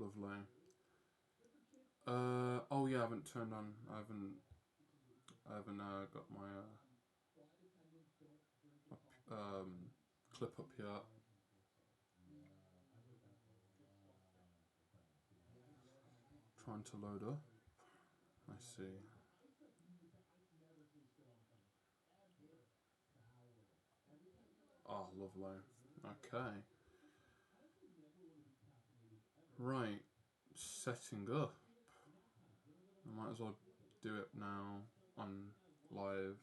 lovely. Oh yeah, I haven't turned on. I haven't got my clip up yet. Trying to load up. I see. Oh, lovely. Okay. Right. Setting up. I might as well do it now on live.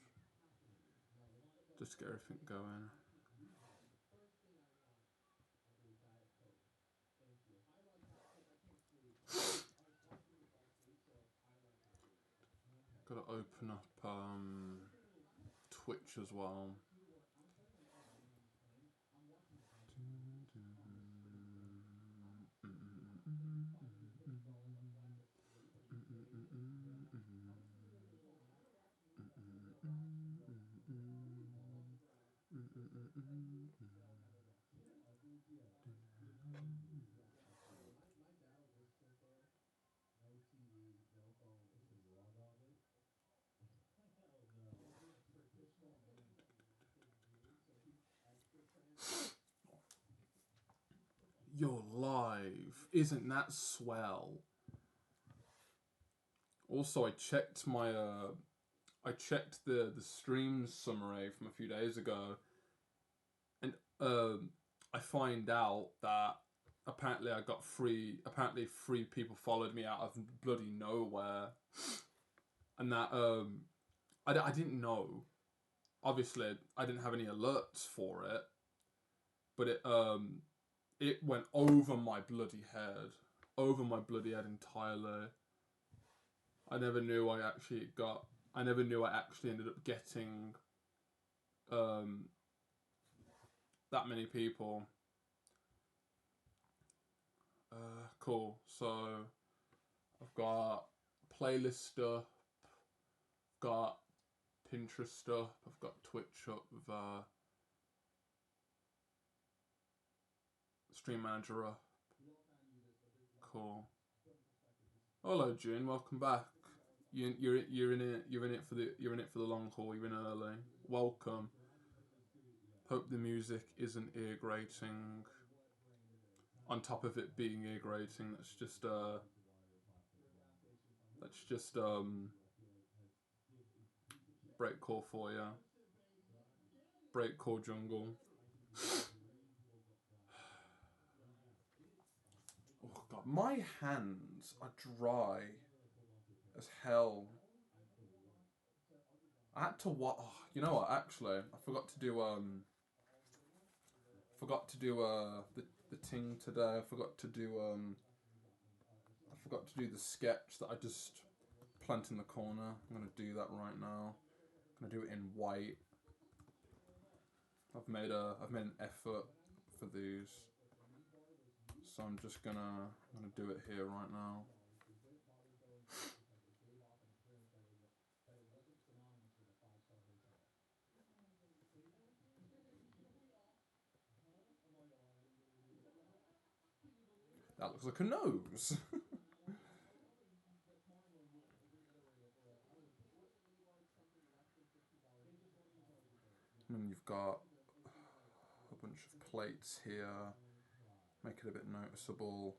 Just to get everything going. Gotta open up Twitch as well. You're live. Isn't that swell? Also, I checked the stream summary from a few days ago, and I find out that apparently I got free. Apparently, 3 people followed me out of bloody nowhere, and that I didn't know. Obviously, I didn't have any alerts for it, but it went over my bloody head, entirely. I never knew I actually got. I never knew I actually ended up getting um, that many people. Cool. So I've got playlist stuff, got Pinterest stuff, I've got Twitch up with Stream Manager up. Cool. Hello, June. Welcome back. You're in it for the long haul. You're in early. Welcome. Hope the music isn't ear grating. On top of it being ear grating, that's just breakcore for you. Breakcore jungle. Oh god, my hands are dry as hell. I had to what? Oh, you know what? Actually, I forgot to do the ting today. I forgot to do the sketch that I just plant in the corner. I'm gonna do that right now. I'm gonna do it in white. I've made an effort for these, so I'm gonna do it here right now. That looks like a nose. And you've got a bunch of plates here, make it a bit noticeable.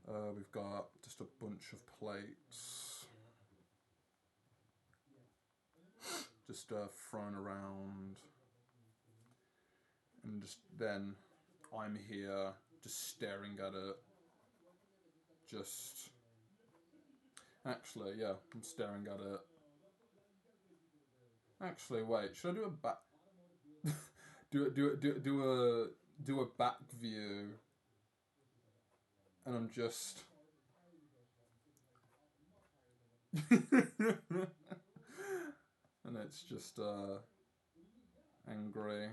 We've got just a bunch of plates, just thrown around, and just then I'm here, just staring at it. Just actually, yeah, I'm staring at it. Actually, wait, should I do a back? do a back view, and I'm just. And it's just angry.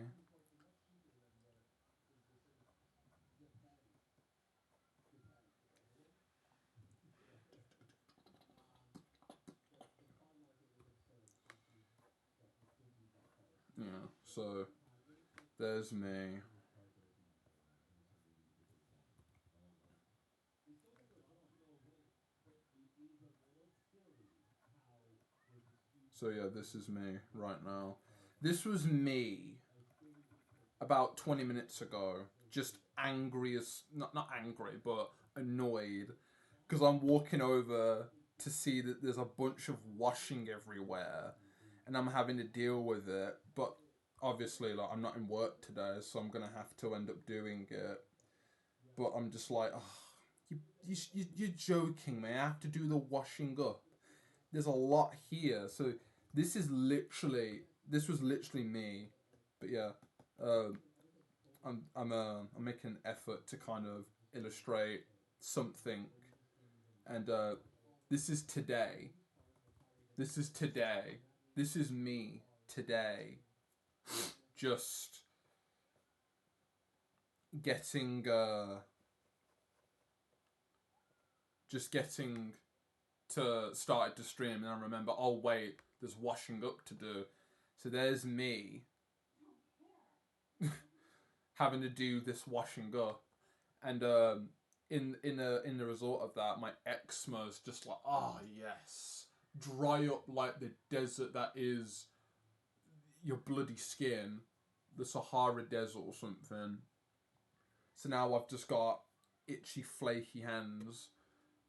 Yeah, so there's me. So yeah, this is me right now. This was me about 20 minutes ago. Just angry as not angry, but annoyed because I'm walking over to see that there's a bunch of washing everywhere, and I'm having to deal with it. But obviously, like, I'm not in work today, so I'm gonna have to end up doing it. But I'm just like, oh, you're joking, man. I have to do the washing up. There's a lot here, so this was literally me. But yeah, uh, I'm making an effort to kind of illustrate something, and this is today. This is today. This is me today. Just getting getting to started to stream, and I remember, oh wait, there's washing up to do. So there's me having to do this washing up, and in the result of that, my eczema is just like, oh yes, dry up like the desert that is your bloody skin, the Sahara Desert or something. So now I've just got itchy, flaky hands.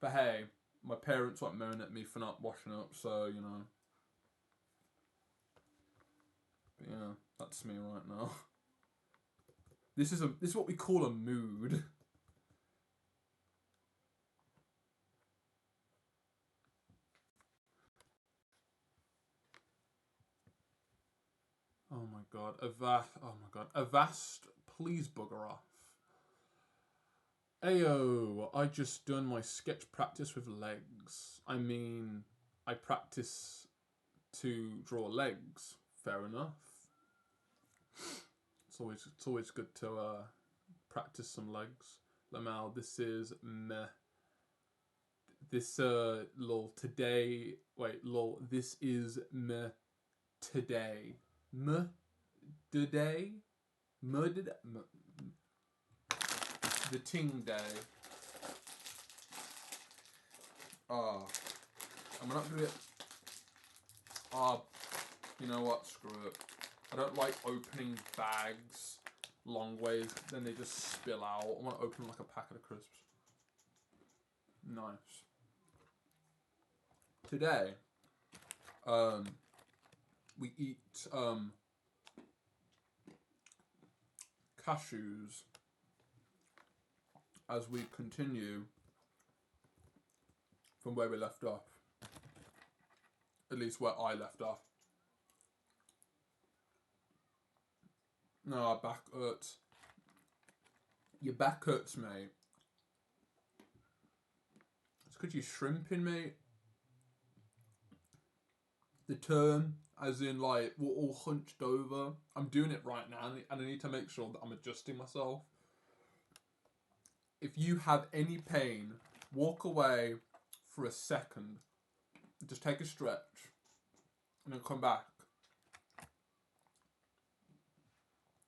But hey, my parents won't moan at me for not washing up, so you know. But yeah, that's me right now. This is what we call a mood. Oh my god, Avast, please bugger off. Ayo, I just done my sketch practice with legs. I mean, I practice to draw legs. Fair enough. It's always good to practice some legs. Lamal, this is meh. This lol today. Wait, lol. This is meh today. Meh today. Murdered. The ting day. I'm not gonna. You know what? Screw it. I don't like opening bags long ways, then they just spill out. I want to open like a packet of crisps. Nice. Today, we eat cashews as we continue from where we left off. At least where I left off. No, our back hurts. Your back hurts, mate. It's because you're shrimping, mate. The term, as in, like, we're all hunched over. I'm doing it right now, and I need to make sure that I'm adjusting myself. If you have any pain, walk away for a second. Just take a stretch, and then come back.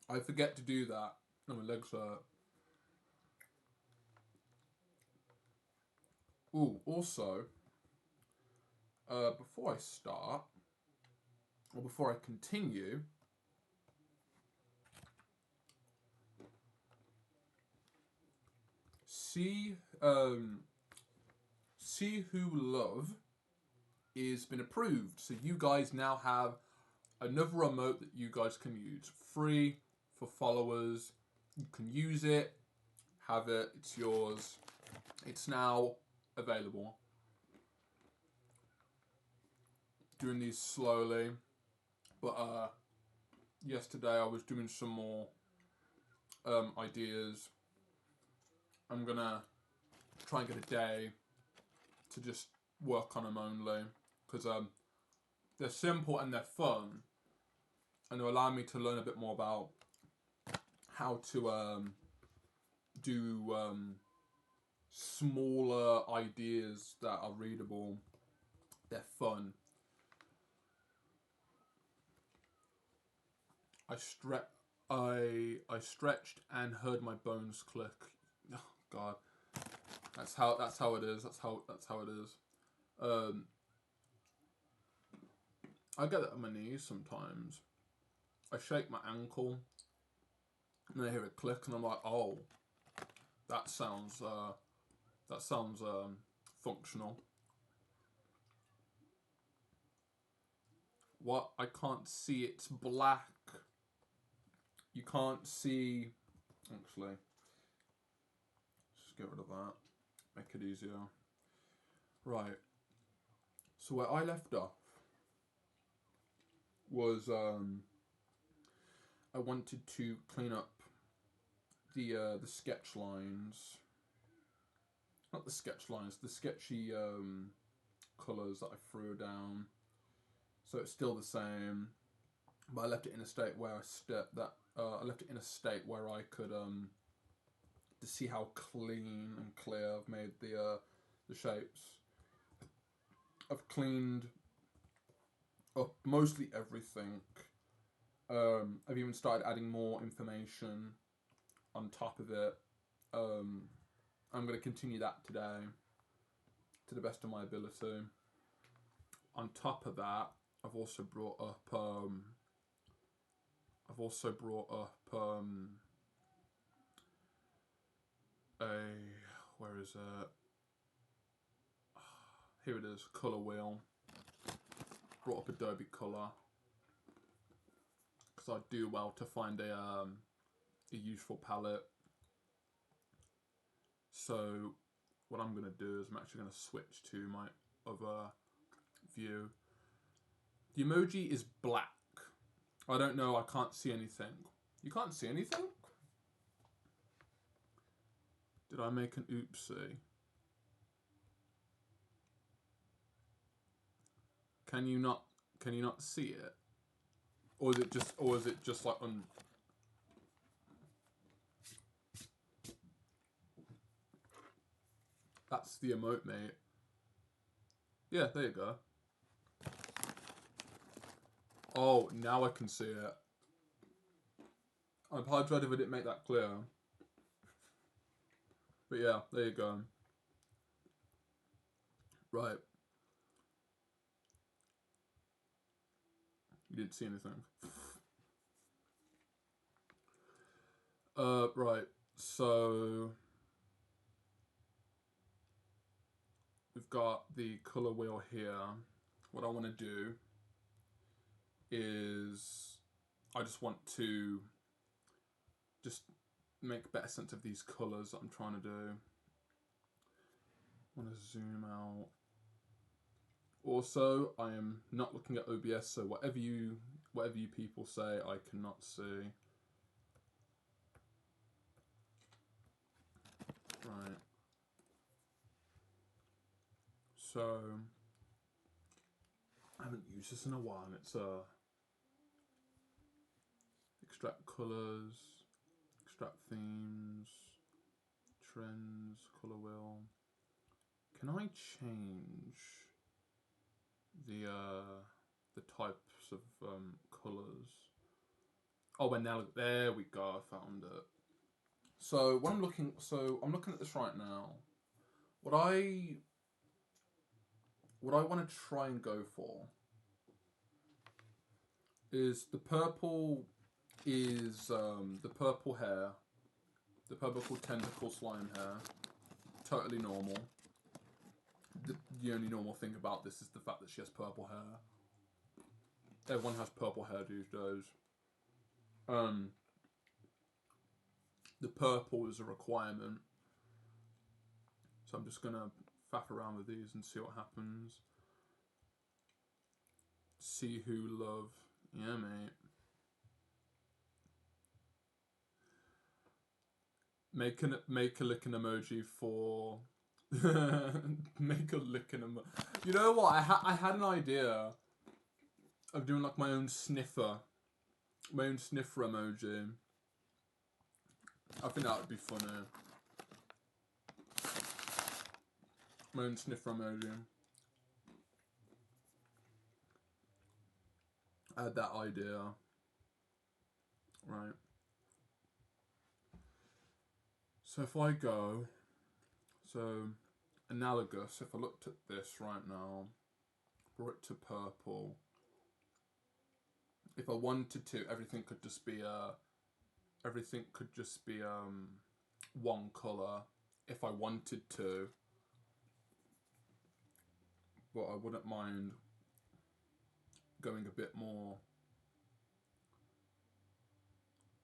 I forget to do that, and my legs hurt. Ooh, also, before I start, or before I continue, See Who Love is been approved, so you guys now have another remote that you guys can use, free for followers. You can use it, have it, it's yours. It's now available. Doing these slowly, but yesterday I was doing some more ideas. I'm gonna try and get a day to just work on them only, because they're simple and they're fun, and they'll allow me to learn a bit more about how to do smaller ideas that are readable. They're fun. I stretched and heard my bones click. Oh God, that's how it is. That's how it is. I get it on my knees sometimes. I shake my ankle, and I hear it click, and I'm like, oh, that sounds functional. What? I can't see. It's black. You can't see. Actually, just get rid of that. Make it easier. Right. So where I left off was I wanted to clean up the sketch lines. Not the sketch lines, the sketchy colours that I threw down. So it's still the same, but I left it in a state where I left it in a state where I could to see how clean and clear I've made the shapes. I've cleaned up mostly everything. I've even started adding more information on top of it. I'm going to continue that today to the best of my ability. On top of that, I've also brought up a, where is it? Here it is, color wheel. Brought up Adobe Color because I do well to find a useful palette. So what I'm going to do is I'm actually going to switch to my other view. The emoji is black. I don't know, I can't see anything. You can't see anything? Did I make an oopsie? Can you not see it? Or is it just like on That's the emote, mate. Yeah, there you go. Oh, now I can see it. I apologize if I didn't make that clear. But yeah, there you go. Right. You didn't see anything. Right. So we've got the color wheel here. What I want to do is I just want to just make better sense of these colors that I'm trying to do. I want to zoom out. Also, I am not looking at OBS, so whatever you people say, I cannot see. Right. So I haven't used this in a while, and it's extract colors, extract themes, trends, color wheel. Can I change the types of colors? Oh, and now there we go. I found it. So I'm looking at this right now. What I want to try and go for is the purple hair, the purple tentacle slime hair, totally normal. The only normal thing about this is the fact that she has purple hair. Everyone has purple hair these days. The purple is a requirement. So I'm just gonna faff around with these and see what happens. See who love. Yeah, mate. Make a licking emoji for make a licking emoji. You know what? I had an idea of doing like my own sniffer emoji. I think that would be funny. My own sniffer emoji. I had that idea. Right. So if I go, analogous, if I looked at this right now, brought it to purple, if I wanted to, everything could just be one color if I wanted to, but I wouldn't mind going a bit more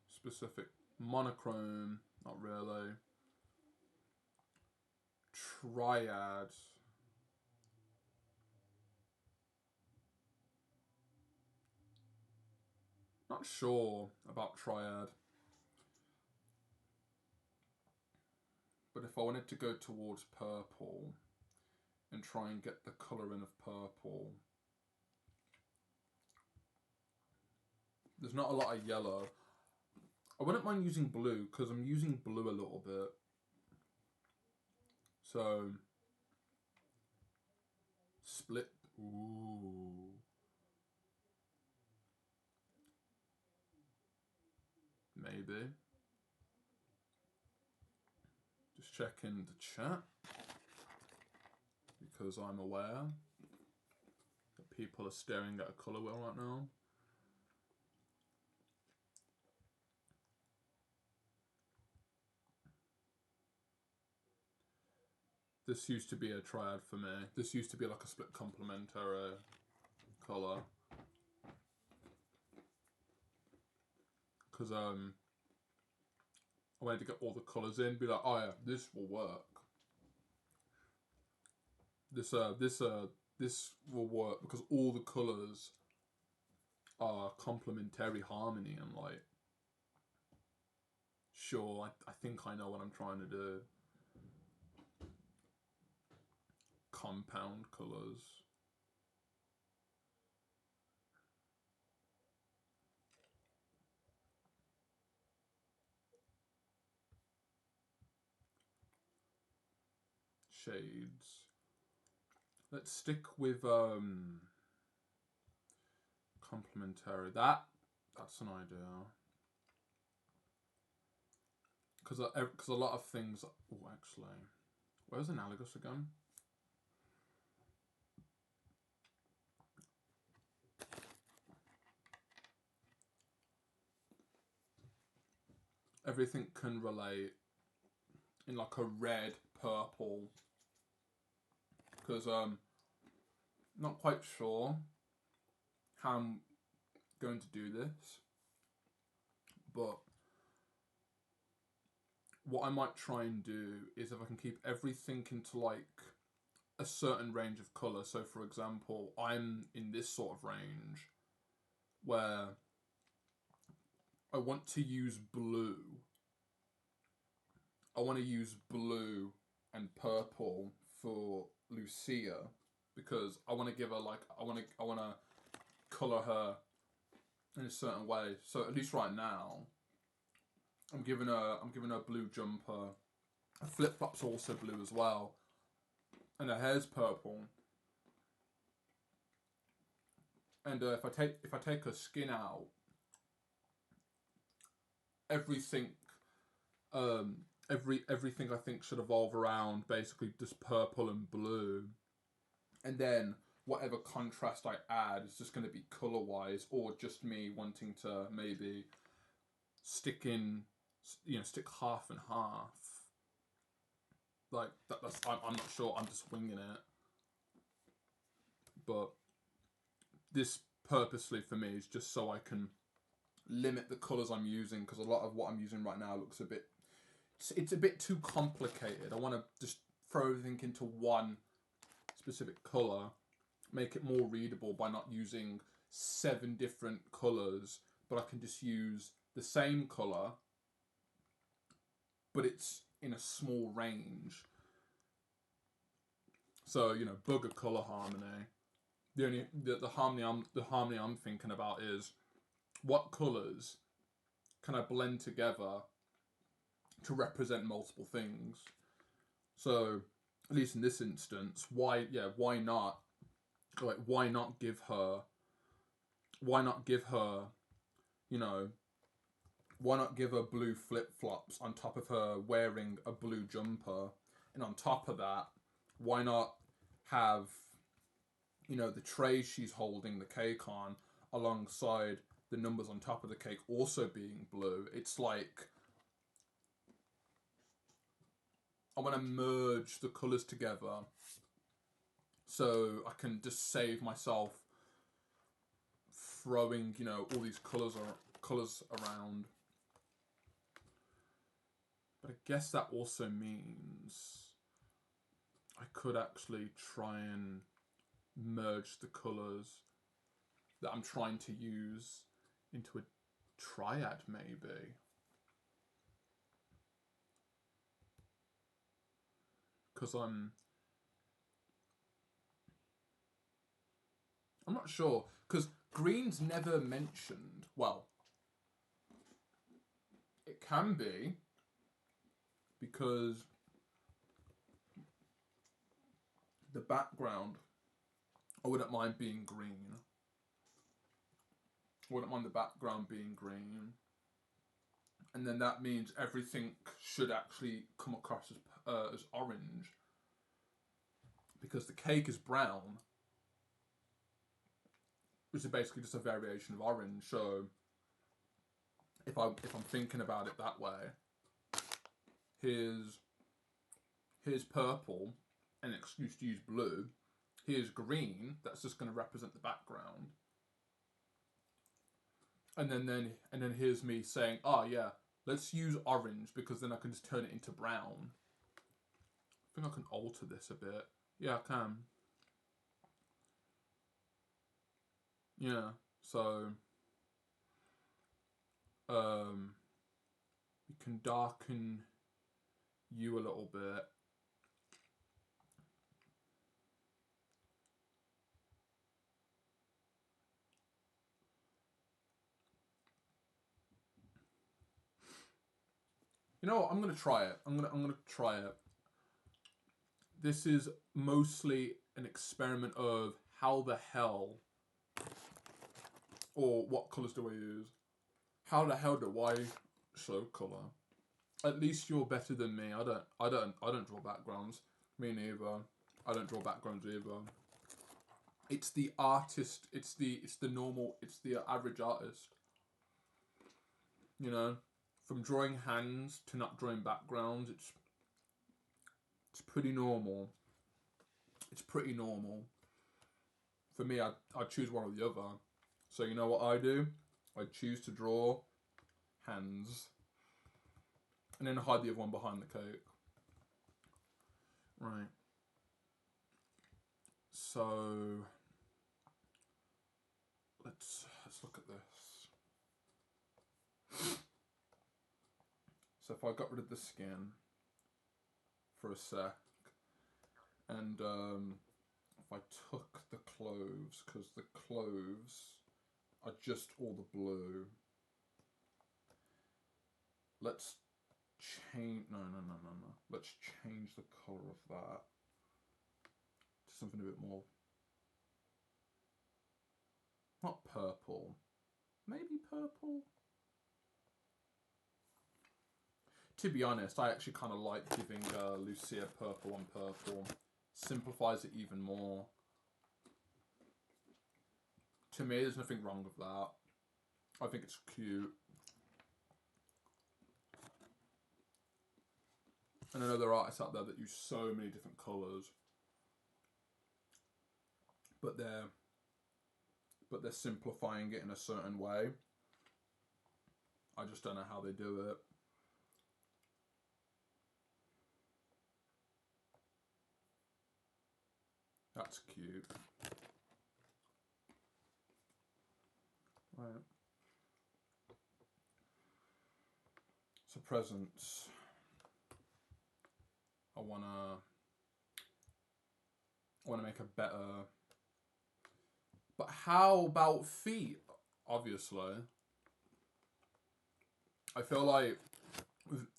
specific. Monochrome, not really. Triad. Not sure about triad. But if I wanted to go towards purple and try and get the colouring of purple, there's not a lot of yellow. I wouldn't mind using blue because I'm using blue a little bit. So, split. Ooh. Maybe. Just checking the chat because I'm aware that people are staring at a colour wheel right now. This used to be a triad for me. This used to be like a split complementary colour. Because I wanted to get all the colours in, be like, oh yeah, this will work. This will work because all the colours are complementary harmony and like, sure, I think I know what I'm trying to do. Compound colours. Shades. Let's stick with complementary. That's an idea. Because a lot of things. Oh, actually, where's analogous again? Everything can relate in like a red, purple. Because not quite sure how I'm going to do this, but what I might try and do is if I can keep everything into like a certain range of colour. So for example, I'm in this sort of range where I want to use blue. I want to use blue and purple for Lucia because I want to give her like I want to colour her in a certain way. So at least right now, I'm giving her a blue jumper. Her flip flops also blue as well, and her hair's purple. And if I take her skin out, everything everything I think should evolve around basically just purple and blue, and then whatever contrast I add is just going to be color wise, or just me wanting to maybe stick half and half. Like that's I'm not sure. I'm just winging it, but this purposely for me is just so I can limit the colors I'm using because a lot of what I'm using right now looks a bit. It's a bit too complicated. I want to just throw everything into one specific color, make it more readable by not using 7 different colors, but I can just use the same color, but it's in a small range. So bugger color harmony. The harmony I'm thinking about is what colors can I blend together to represent multiple things. So at least in this instance, why not? Like why not give her? Why not give her blue flip flops on top of her wearing a blue jumper, and on top of that, why not have the tray she's holding the cake on alongside the numbers on top of the cake also being blue. It's like I want to merge the colours together so I can just save myself throwing, you know, all these colours around. But I guess that also means I could actually try and merge the colours that I'm trying to use into a triad, maybe. Because I'm not sure. Because green's never mentioned. Well, it can be. Because the background, I wouldn't mind being green. I wouldn't mind the background being green. And then that means everything should actually come across as orange. Because the cake is brown, which is basically just a variation of orange. So if I'm thinking about it that way, here's purple, an excuse to use blue. Here's green, that's just going to represent the background. And then here's me saying, oh yeah, let's use orange because then I can just turn it into brown. I think I can alter this a bit. Yeah, I can. Yeah, so we can darken you a little bit. You know what? I'm gonna try it. I'm gonna try it. This is mostly an experiment of how the hell, or what colours do I use? How the hell do I show colour? At least you're better than me. I don't draw backgrounds. Me neither. I don't draw backgrounds either. It's the artist. It's the normal. It's the average artist. You know, from drawing hands to not drawing backgrounds. It's pretty normal. It's pretty normal. For me, I choose one or the other. So you know what I do? I choose to draw hands. And then hide the other one behind the cake. Right. So let's look at this. So if I got rid of the skin for a sec, and if I took the cloves, because the cloves are just all the blue. Let's change. No. Let's change the color of that to something a bit more. Not purple. Maybe purple. To be honest, I actually kind of like giving Lucia purple on purple. Simplifies it even more. To me, there's nothing wrong with that. I think it's cute. And I know there are artists out there that use so many different colours. But they're simplifying it in a certain way. I just don't know how they do it. That's cute. Right. So presents. I wanna make a better. But how about feet? Obviously. I feel like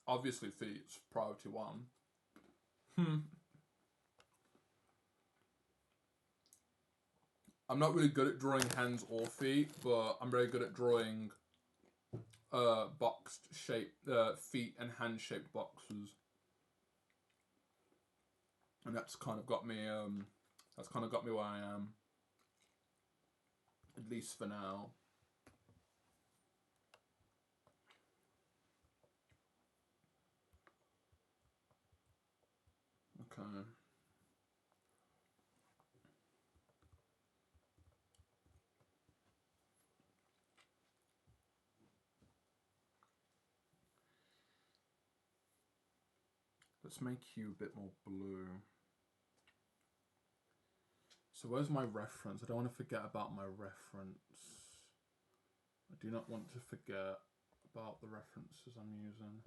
obviously feet's priority one. I'm not really good at drawing hands or feet, but I'm very good at drawing boxed shape feet and hand shaped boxes. And that's kind of got me where I am. At least for now. Let's make you a bit more blue. So where's my reference? I don't want to forget about my reference. I do not want to forget about the references I'm using.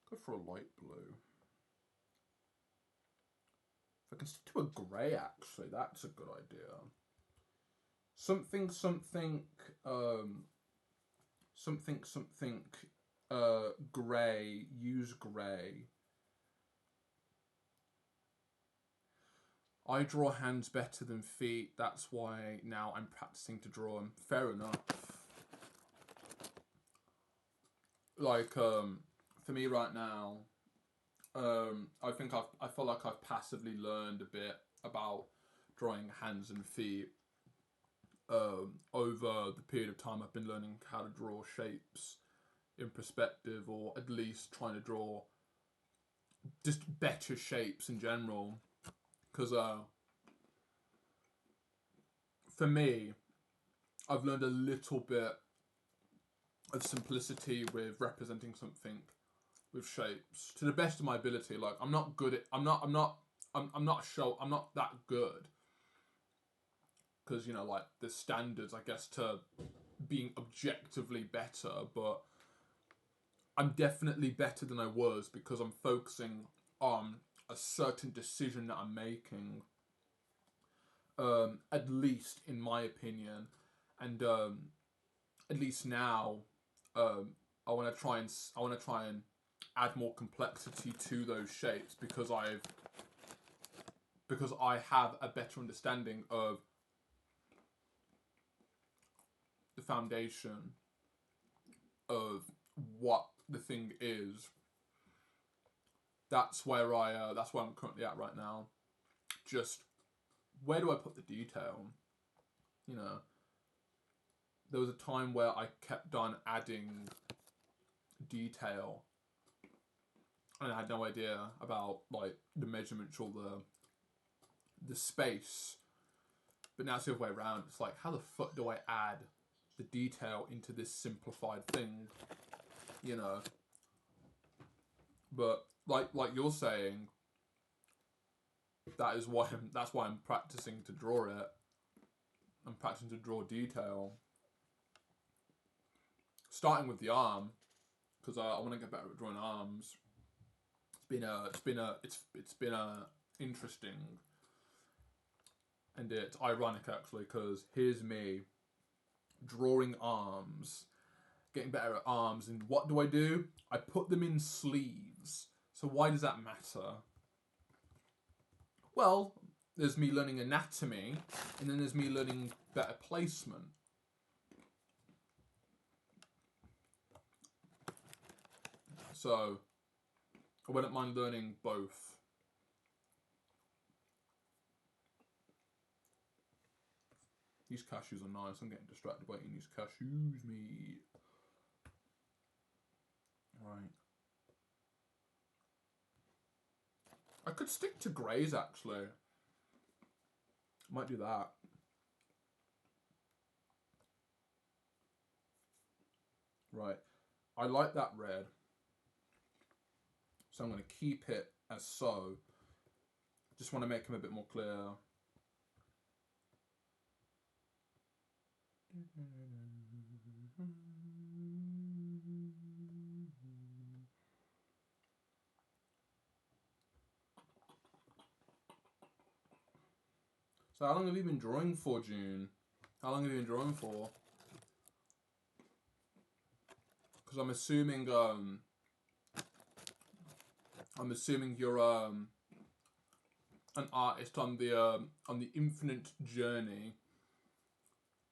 Go for a light blue. If I can stick to a grey, actually, that's a good idea. Something, grey, use grey. I draw hands better than feet, that's why now I'm practicing to draw them. Fair enough. Like, for me right now, I think I feel like I've passively learned a bit about drawing hands and feet over the period of time I've been learning how to draw shapes in perspective, or at least trying to draw just better shapes in general. Because for me, I've learned a little bit of simplicity with representing something with shapes to the best of my ability. Like, I'm not that good, because, you know, like, there's standards, I guess, to being objectively better, but I'm definitely better than I was because I'm focusing on a certain decision that I'm making, at least in my opinion, and at least now, I want to try and add more complexity to those shapes because I have a better understanding of the foundation of what the thing is. That's where I'm currently at right now. Just, where do I put the detail? You know, there was a time where I kept on adding detail and I had no idea about, like, the measurements or the space. But now it's the other way around. It's like, how the fuck do I add the detail into this simplified thing? You know. But like you're saying, that's why I'm practicing to draw it. I'm practicing to draw detail. Starting with the arm, because I want to get better at drawing arms. It's been interesting, and it's ironic actually, because here's me drawing arms, getting better at arms, and what do? I put them in sleeves. So why does that matter? Well, there's me learning anatomy, and then there's me learning better placement. So I wouldn't mind learning both. These cashews are nice. I'm getting distracted by eating these cashews, me. Right. I could stick to greys, actually. Might do that. Right. I like that red. So I'm going to keep it as so. Just want to make them a bit more clear. So how long have you been drawing for, June? How long have you been drawing for? Because I'm assuming you're an artist on the infinite journey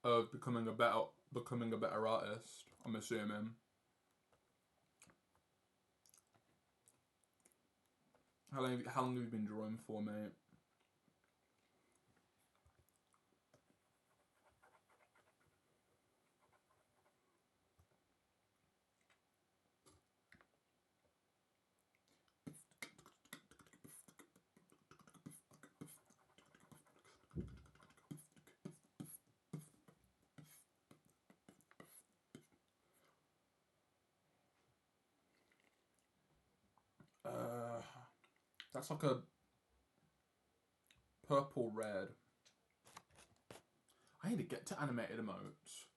of becoming a better artist. I'm assuming. How long have you been drawing for, mate? That's like a purple red. I need to get to animated emotes.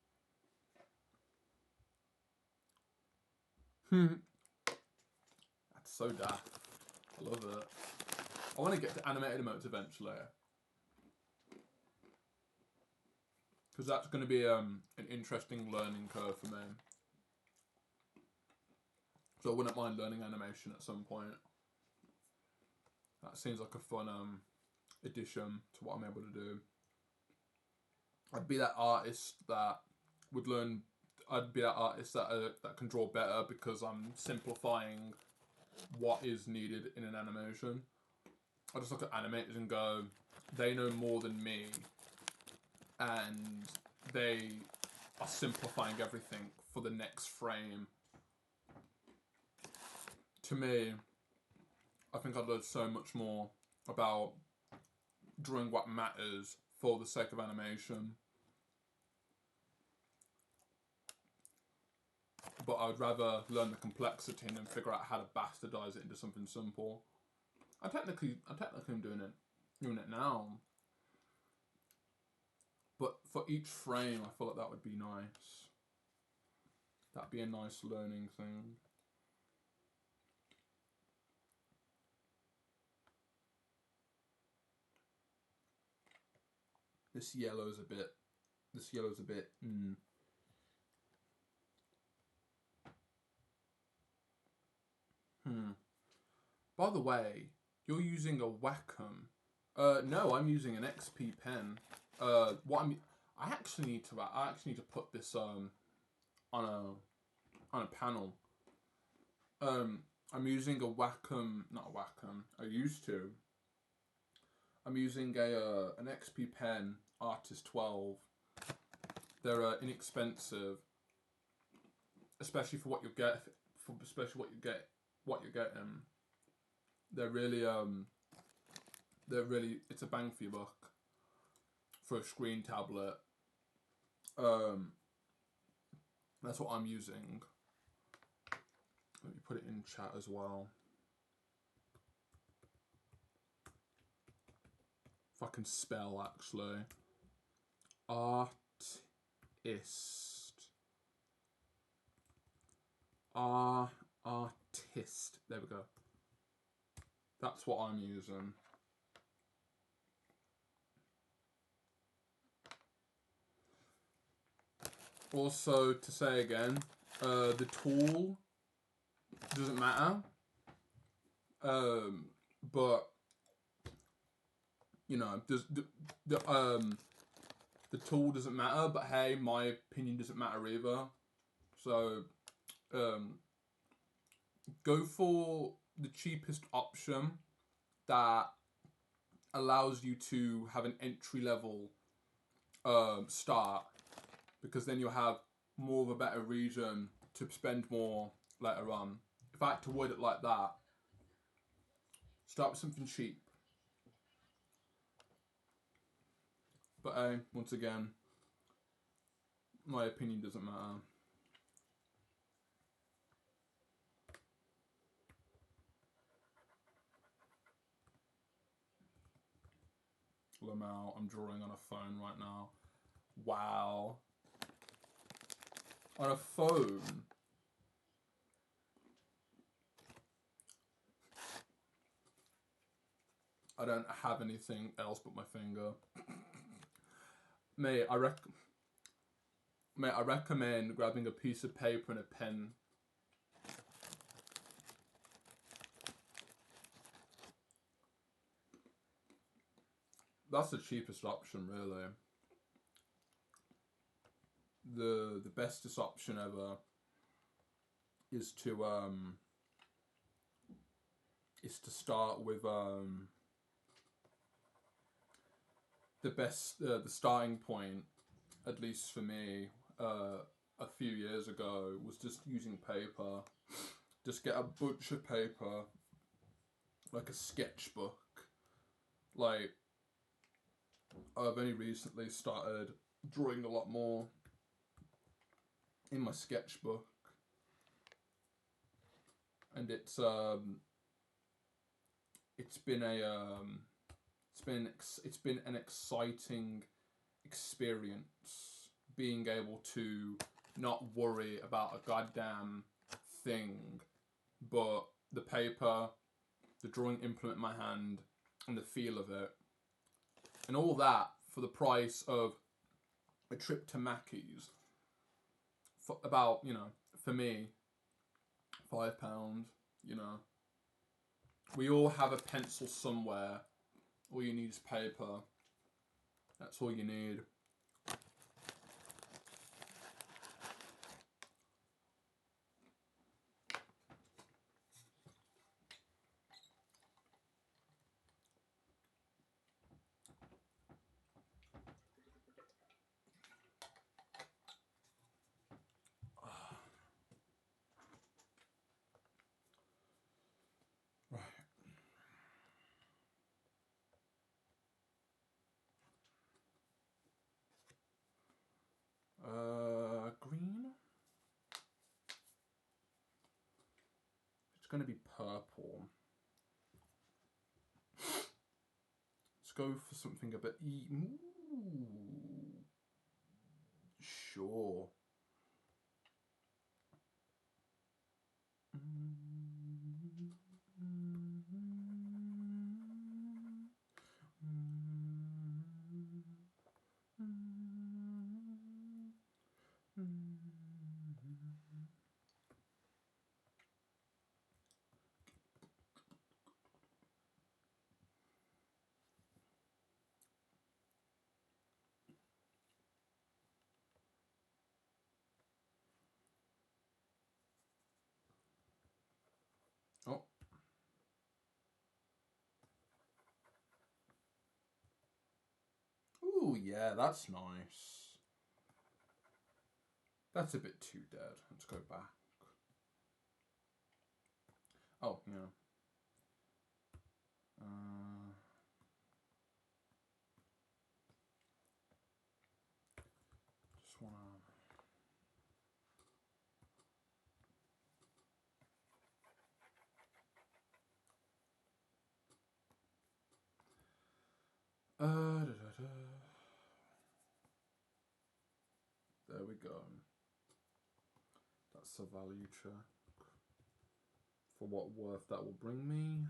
That's so daft. I love it. I want to get to animated emotes eventually. Because that's going to be an interesting learning curve for me. So I wouldn't mind learning animation at some point. That seems like a fun addition to what I'm able to do. I'd be that artist that would learn. I'd be that artist that can draw better because I'm simplifying what is needed in an animation. I just look at animators and go, they know more than me, and they are simplifying everything for the next frame. To me, I think I'd learn so much more about drawing what matters for the sake of animation. But I'd rather learn the complexity and then figure out how to bastardize it into something simple. I technically am doing it now. But for each frame, I feel like that would be nice. That'd be a nice learning thing. This yellow's a bit. By the way, you're using a Wacom. No, I'm using an XP pen. I actually need to put this on a panel. I'm using a Wacom, not a Wacom. I'm using an XP pen Artist 12. They're inexpensive, especially for what you get. What you're getting. They're really it's a bang for your buck for a screen tablet. That's what I'm using. Let me put it in chat as well. If I can spell, actually. Artist. Artist. There we go. That's what I'm using. Also, to say again, the tool doesn't matter. But you know, the tool doesn't matter. But hey, my opinion doesn't matter either. So, go for the cheapest option that allows you to have an entry level start, because then you'll have more of a better reason to spend more later on. If I had to word it like that, start with something cheap. But once again, my opinion doesn't matter. Lamau, I'm drawing on a phone right now. Wow. On a phone? I don't have anything else but my finger. Mate, I recommend grabbing a piece of paper and a pen. That's the cheapest option, really. The bestest option ever is to start with the starting point, at least for me, a few years ago, was just using paper. Just get a bunch of paper, like a sketchbook. Like, I've only recently started drawing a lot more in my sketchbook, and it's been an exciting experience being able to not worry about a goddamn thing, but the paper, the drawing implement in my hand, and the feel of it, and all that for the price of a trip to Mackey's. For about, for me, £5. We all have a pencil somewhere. All you need is paper. That's all you need. Green. It's going to be purple. Let's go for something a bit. Ooh. Sure. Oh. Ooh, yeah, that's nice. That's a bit too dead. Let's go back. Oh, yeah. Just wanna. There we go. That's a value check. For what worth that will bring me.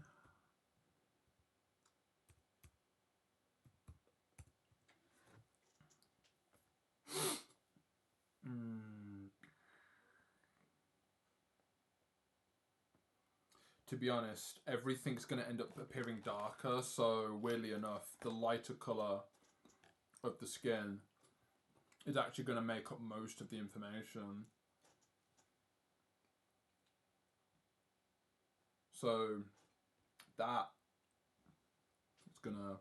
To be honest, everything's going to end up appearing darker, so weirdly enough, the lighter colour of the skin is actually going to make up most of the information. So that is going to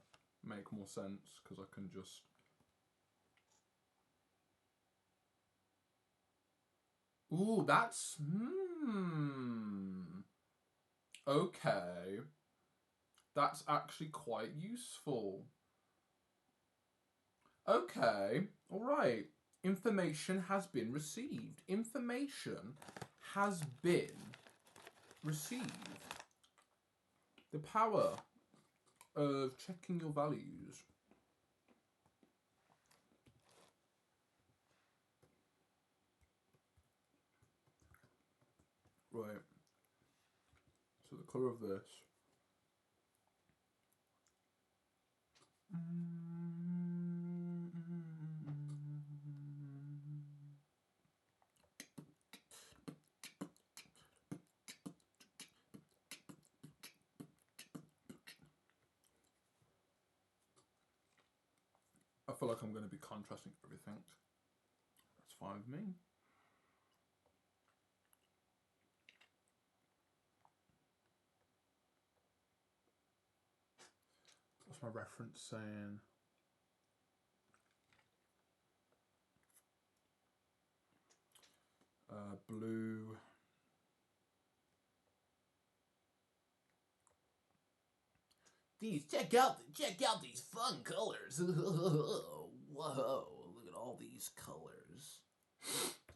make more sense because I can just... Ooh, that's... Okay. That's actually quite useful. Okay, alright. Information has been received. Information has been received. The power of checking your values. Right. So the colour of this. I feel like I'm going to be contrasting everything. That's fine with me. What's my reference saying? Blue. Check out these fun colors. Whoa, look at all these colors.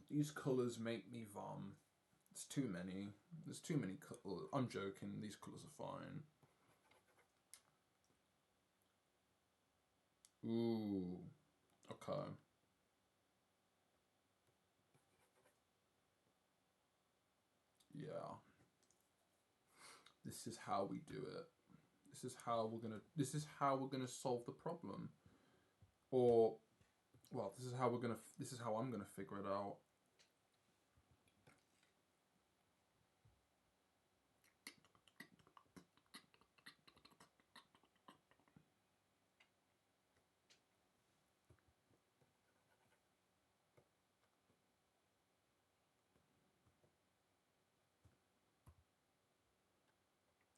These colours make me vom. It's too many. There's too many colours. I'm joking. These colours are fine. Ooh. Okay. Yeah. This is how we do it. This is how we're gonna solve the problem. Or well, this is how I'm gonna figure it out.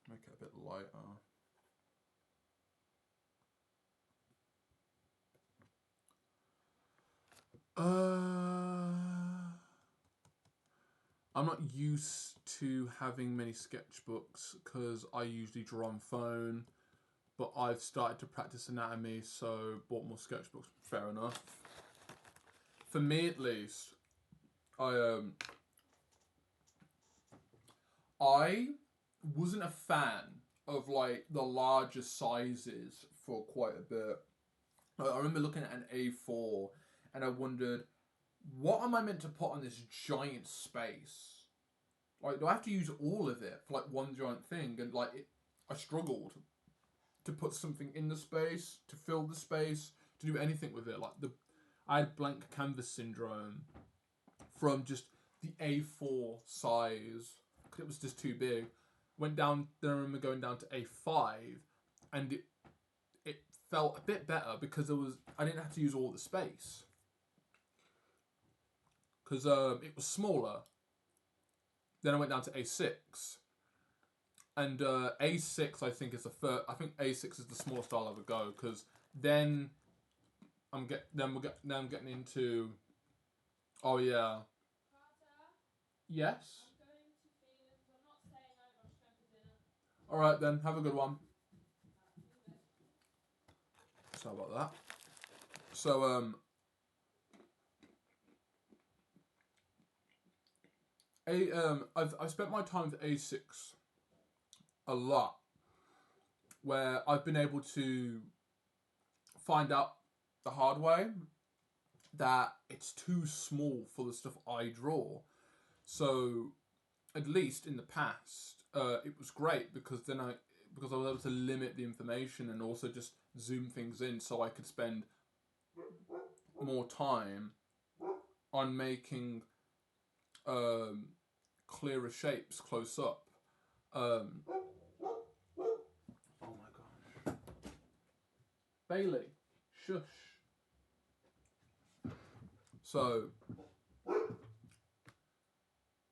Make it a bit lighter. I'm not used to having many sketchbooks because I usually draw on phone, but I've started to practice anatomy, so bought more sketchbooks. Fair enough. For me, at least, I wasn't a fan of like the larger sizes for quite a bit. I remember looking at an A4 and I wondered, what am I meant to put on this giant space? Like, do I have to use all of it for like one giant thing? And like, I struggled to put something in the space, to fill the space, to do anything with it. I had blank canvas syndrome from just the A4 size because it was just too big. Went down. Then I remember going down to A5, and it felt a bit better because I didn't have to use all the space because it was smaller. Then I went down to A6, and A6 I think is the first. I think A6 is the smallest I'll ever go because then I'm getting into. Oh yeah. Yes. All right then. Have a good one. Sorry about that. So I've spent my time with A6 a lot, where I've been able to find out the hard way that it's too small for the stuff I draw. So at least in the past, it was great because I was able to limit the information and also just zoom things in, so I could spend more time on making clearer shapes close up. Oh my gosh, Bailey, shush. So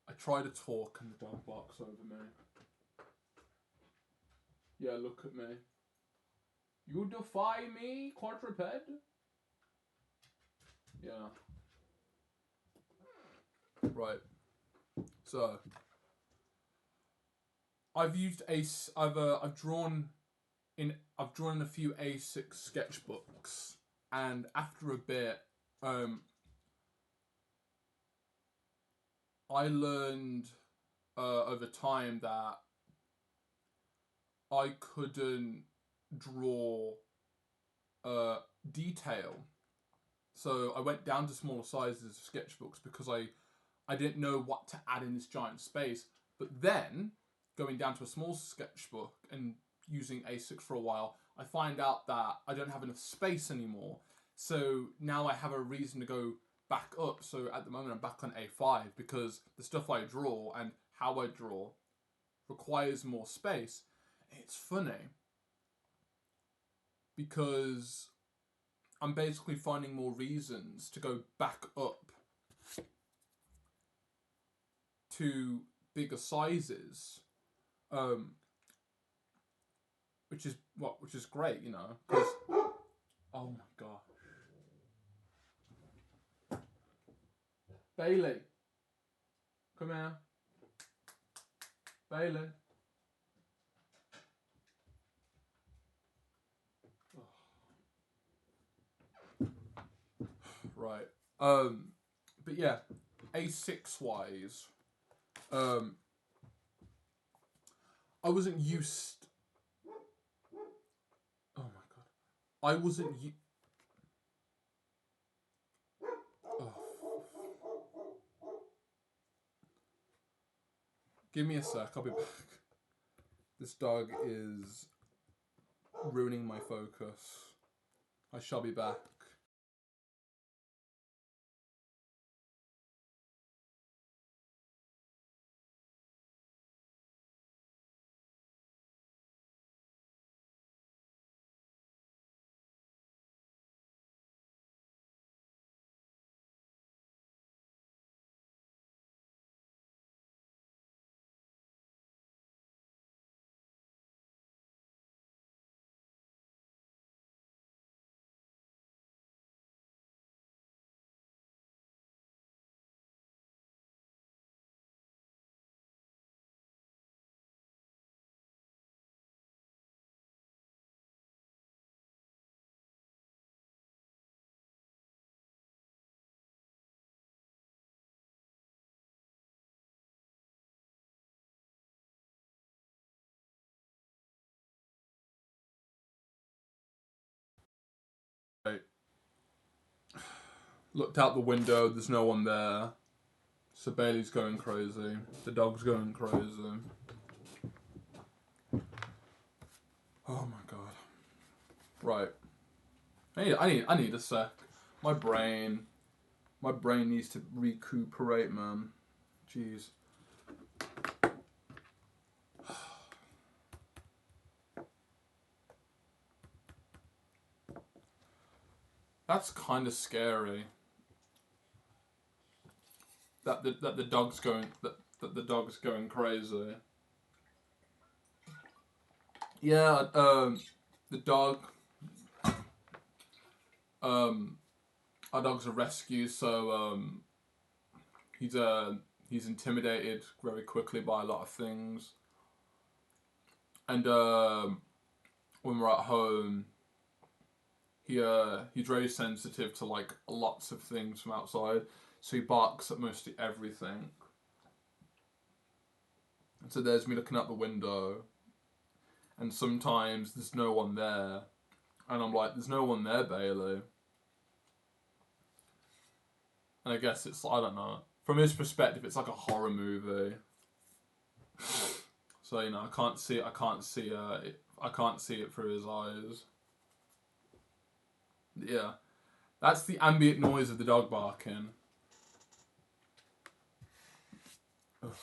I try to talk and the dog barks over me. Yeah, look at me. You defy me, quadruped? Yeah. Right. So I've drawn in a few A6 sketchbooks, and after a bit, I learned over time that I couldn't draw detail. So I went down to smaller sizes of sketchbooks because I didn't know what to add in this giant space. But then, going down to a small sketchbook and using A6 for a while, I find out that I don't have enough space anymore. So now I have a reason to go back up. So at the moment I'm back on A5 because the stuff I draw and how I draw requires more space. It's funny because I'm basically finding more reasons to go back up to bigger sizes, which is great, you know. Because oh my gosh, Bailey, come here, Bailey. Right. But yeah, A6 wise, I wasn't used. Oh my god, I wasn't. Give me a sec, I'll be back. This dog is ruining my focus. I shall be back. Right. Looked out the window, there's no one there. So Bailey's going crazy. The dog's going crazy. Oh my god. Right. I need a sec. My brain needs to recuperate, man. Jeez. That's kind of scary. That the dog's going that the dog's going crazy. Yeah, the dog. Our dog's a rescue, so he's intimidated very quickly by a lot of things, and when we're at home, he's very sensitive to like lots of things from outside, so he barks at mostly everything. And so there's me looking out the window, and sometimes there's no one there, and I'm like, "There's no one there, Bailey." And I guess it's, I don't know. From his perspective, it's like a horror movie. So, you know, I can't see it through his eyes. Yeah. That's the ambient noise of the dog barking. Ugh.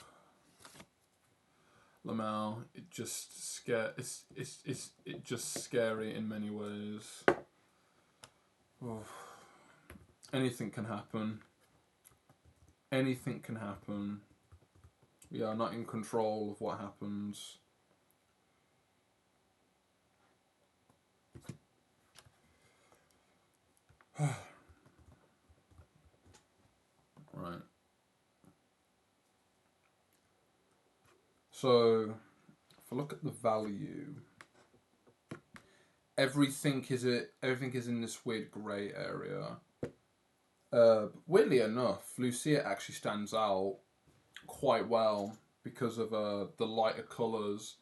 Lamau, it just it's just scary in many ways. Oh. Anything can happen. Anything can happen. We are not in control of what happens. Right. So, if I look at the value, everything is in this weird grey area. Weirdly enough, Lucia actually stands out quite well because of the lighter colours,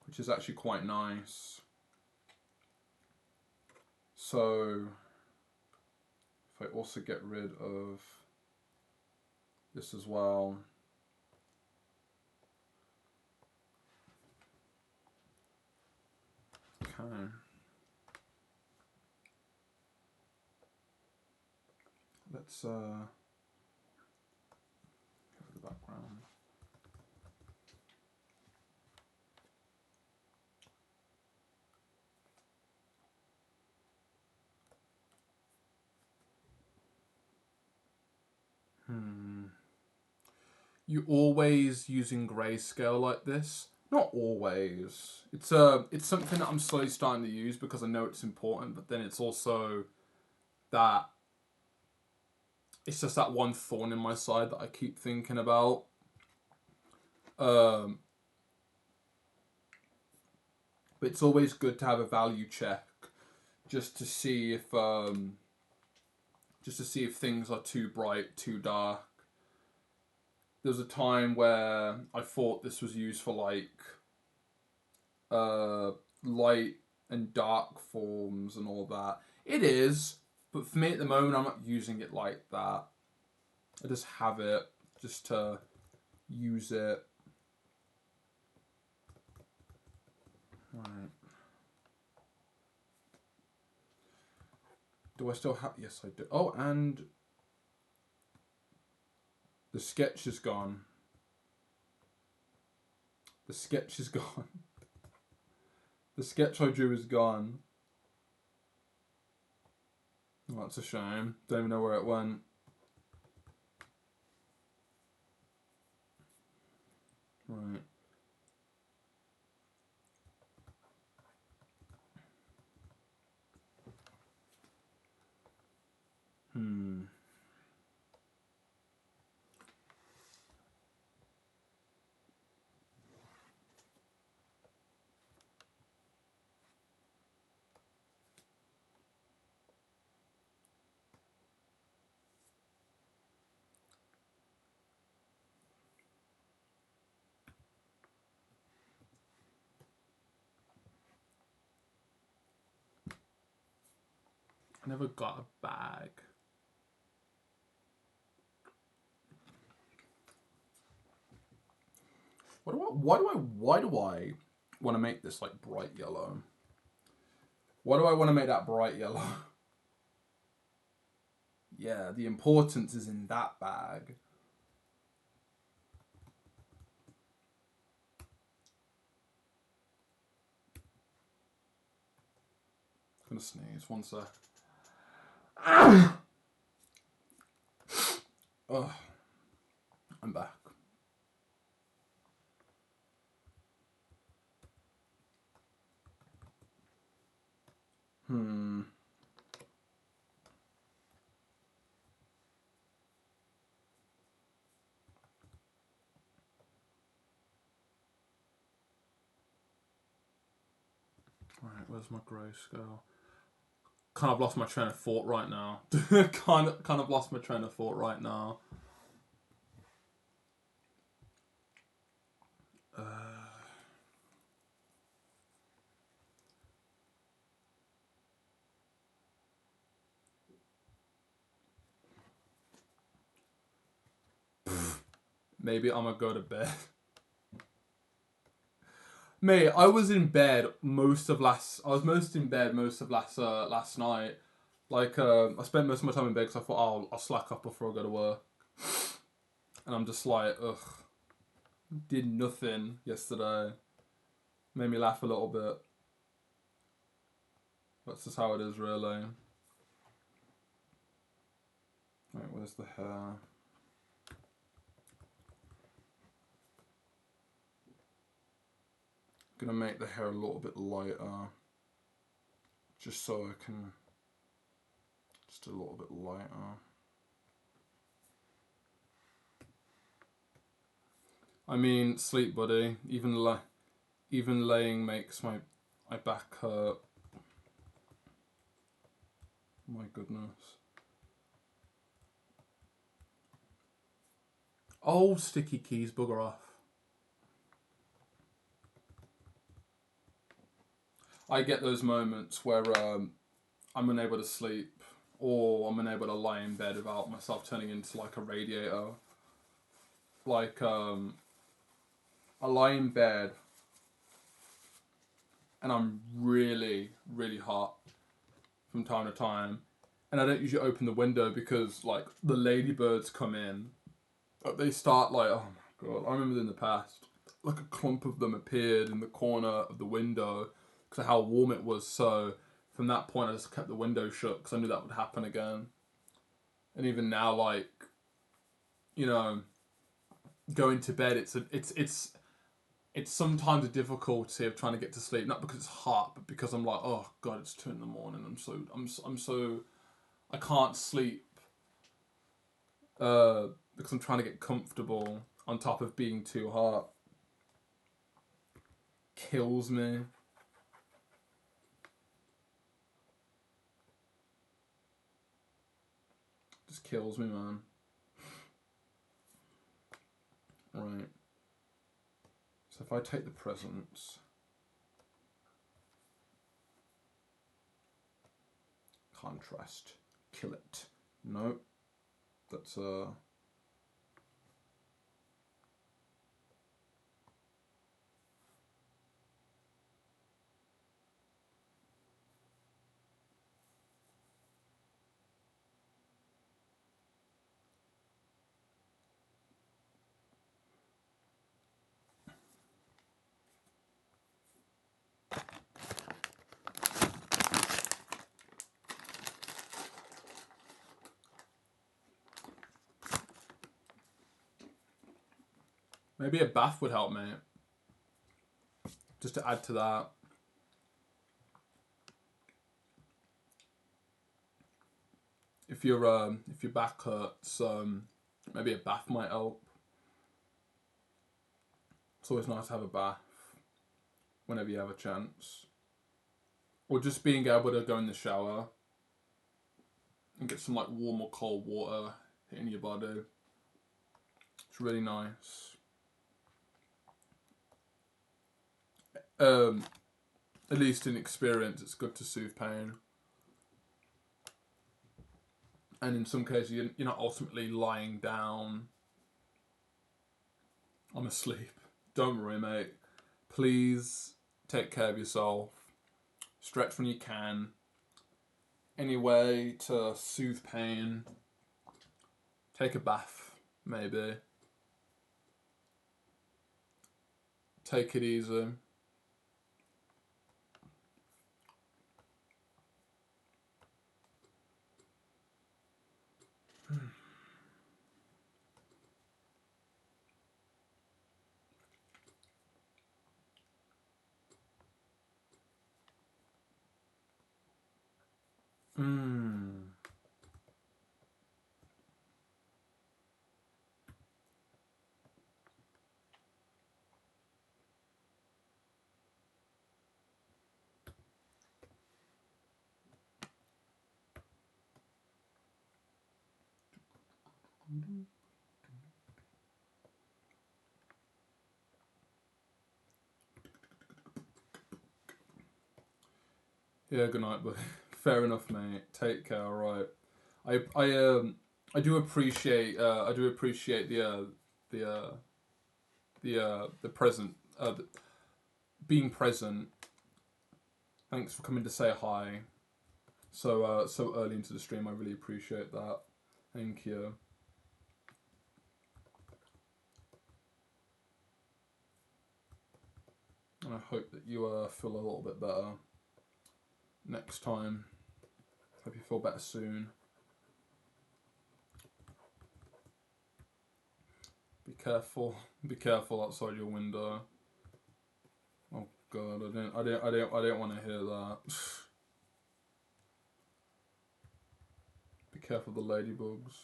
which is actually quite nice. So, if I also get rid of this as well. Okay. Let's go to the background. You always using grayscale like this? Not always. It's something that I'm slowly starting to use because I know it's important, but then it's also that it's just that one thorn in my side that I keep thinking about. But it's always good to have a value check just to see if things are too bright, too dark. There was a time where I thought this was used for like light and dark forms and all that. It is, but for me at the moment, I'm not using it like that. I just have it just to use it. Right. Do I still have... Yes, I do. Oh, and the sketch is gone. The sketch is gone. The sketch I drew is gone. Oh, that's a shame. Don't even know where it went. Right. I never got a bag. Why do I want to make this like bright yellow? Why do I want to make that bright yellow? Yeah, the importance is in that bag. I'm gonna sneeze. One sec. Oh, I'm back. Right, where's my grayscale? Kind of lost my train of thought right now. kind of lost my train of thought right now. Maybe I'm gonna go to bed. Mate, I was in bed most of last night. Like, I spent most of my time in bed because I thought, I'll slack up before I go to work. And I'm just like, ugh. Did nothing yesterday. Made me laugh a little bit. That's just how it is, really. Right, where's the hair? Gonna make the hair a little bit lighter. Just so I can... Just a little bit lighter. I mean, sleep, buddy. Even laying makes my back hurt. My goodness. Oh, sticky keys, bugger off. I get those moments where I'm unable to sleep, or I'm unable to lie in bed without myself turning into like a radiator. Like, I lie in bed and I'm really, really hot from time to time. And I don't usually open the window because like the ladybirds come in. But they start like, oh my god, I remember in the past, like a clump of them appeared in the corner of the window because of how warm it was. So from that point, I just kept the window shut because I knew that would happen again. And even now, like, you know, going to bed, it's sometimes a difficulty of trying to get to sleep, not because it's hot, but because I'm like, oh god, it's 2 a.m. I'm so I can't sleep because I'm trying to get comfortable on top of being too hot. Kills me. Just kills me, man. Right. So if I take the presents, contrast, kill it. Nope. That's Maybe a bath would help, mate. Just to add to that. If your back hurts, maybe a bath might help. It's always nice to have a bath whenever you have a chance. Or just being able to go in the shower and get some like warm or cold water hitting your body. It's really nice. At least in experience, it's good to soothe pain. And in some cases, you're not ultimately lying down. I'm asleep. Don't worry, mate. Please take care of yourself. Stretch when you can. Any way to soothe pain. Take a bath, maybe. Take it easy. Yeah, good night, but fair enough, mate. Take care. All right. I do appreciate the present being present. Thanks for coming to say hi. So early into the stream, I really appreciate that. Thank you. And I hope that you feel a little bit better next time. Hope you feel better soon. Be careful. Be careful outside your window. Oh God, I don't want to hear that. Be careful of the ladybugs.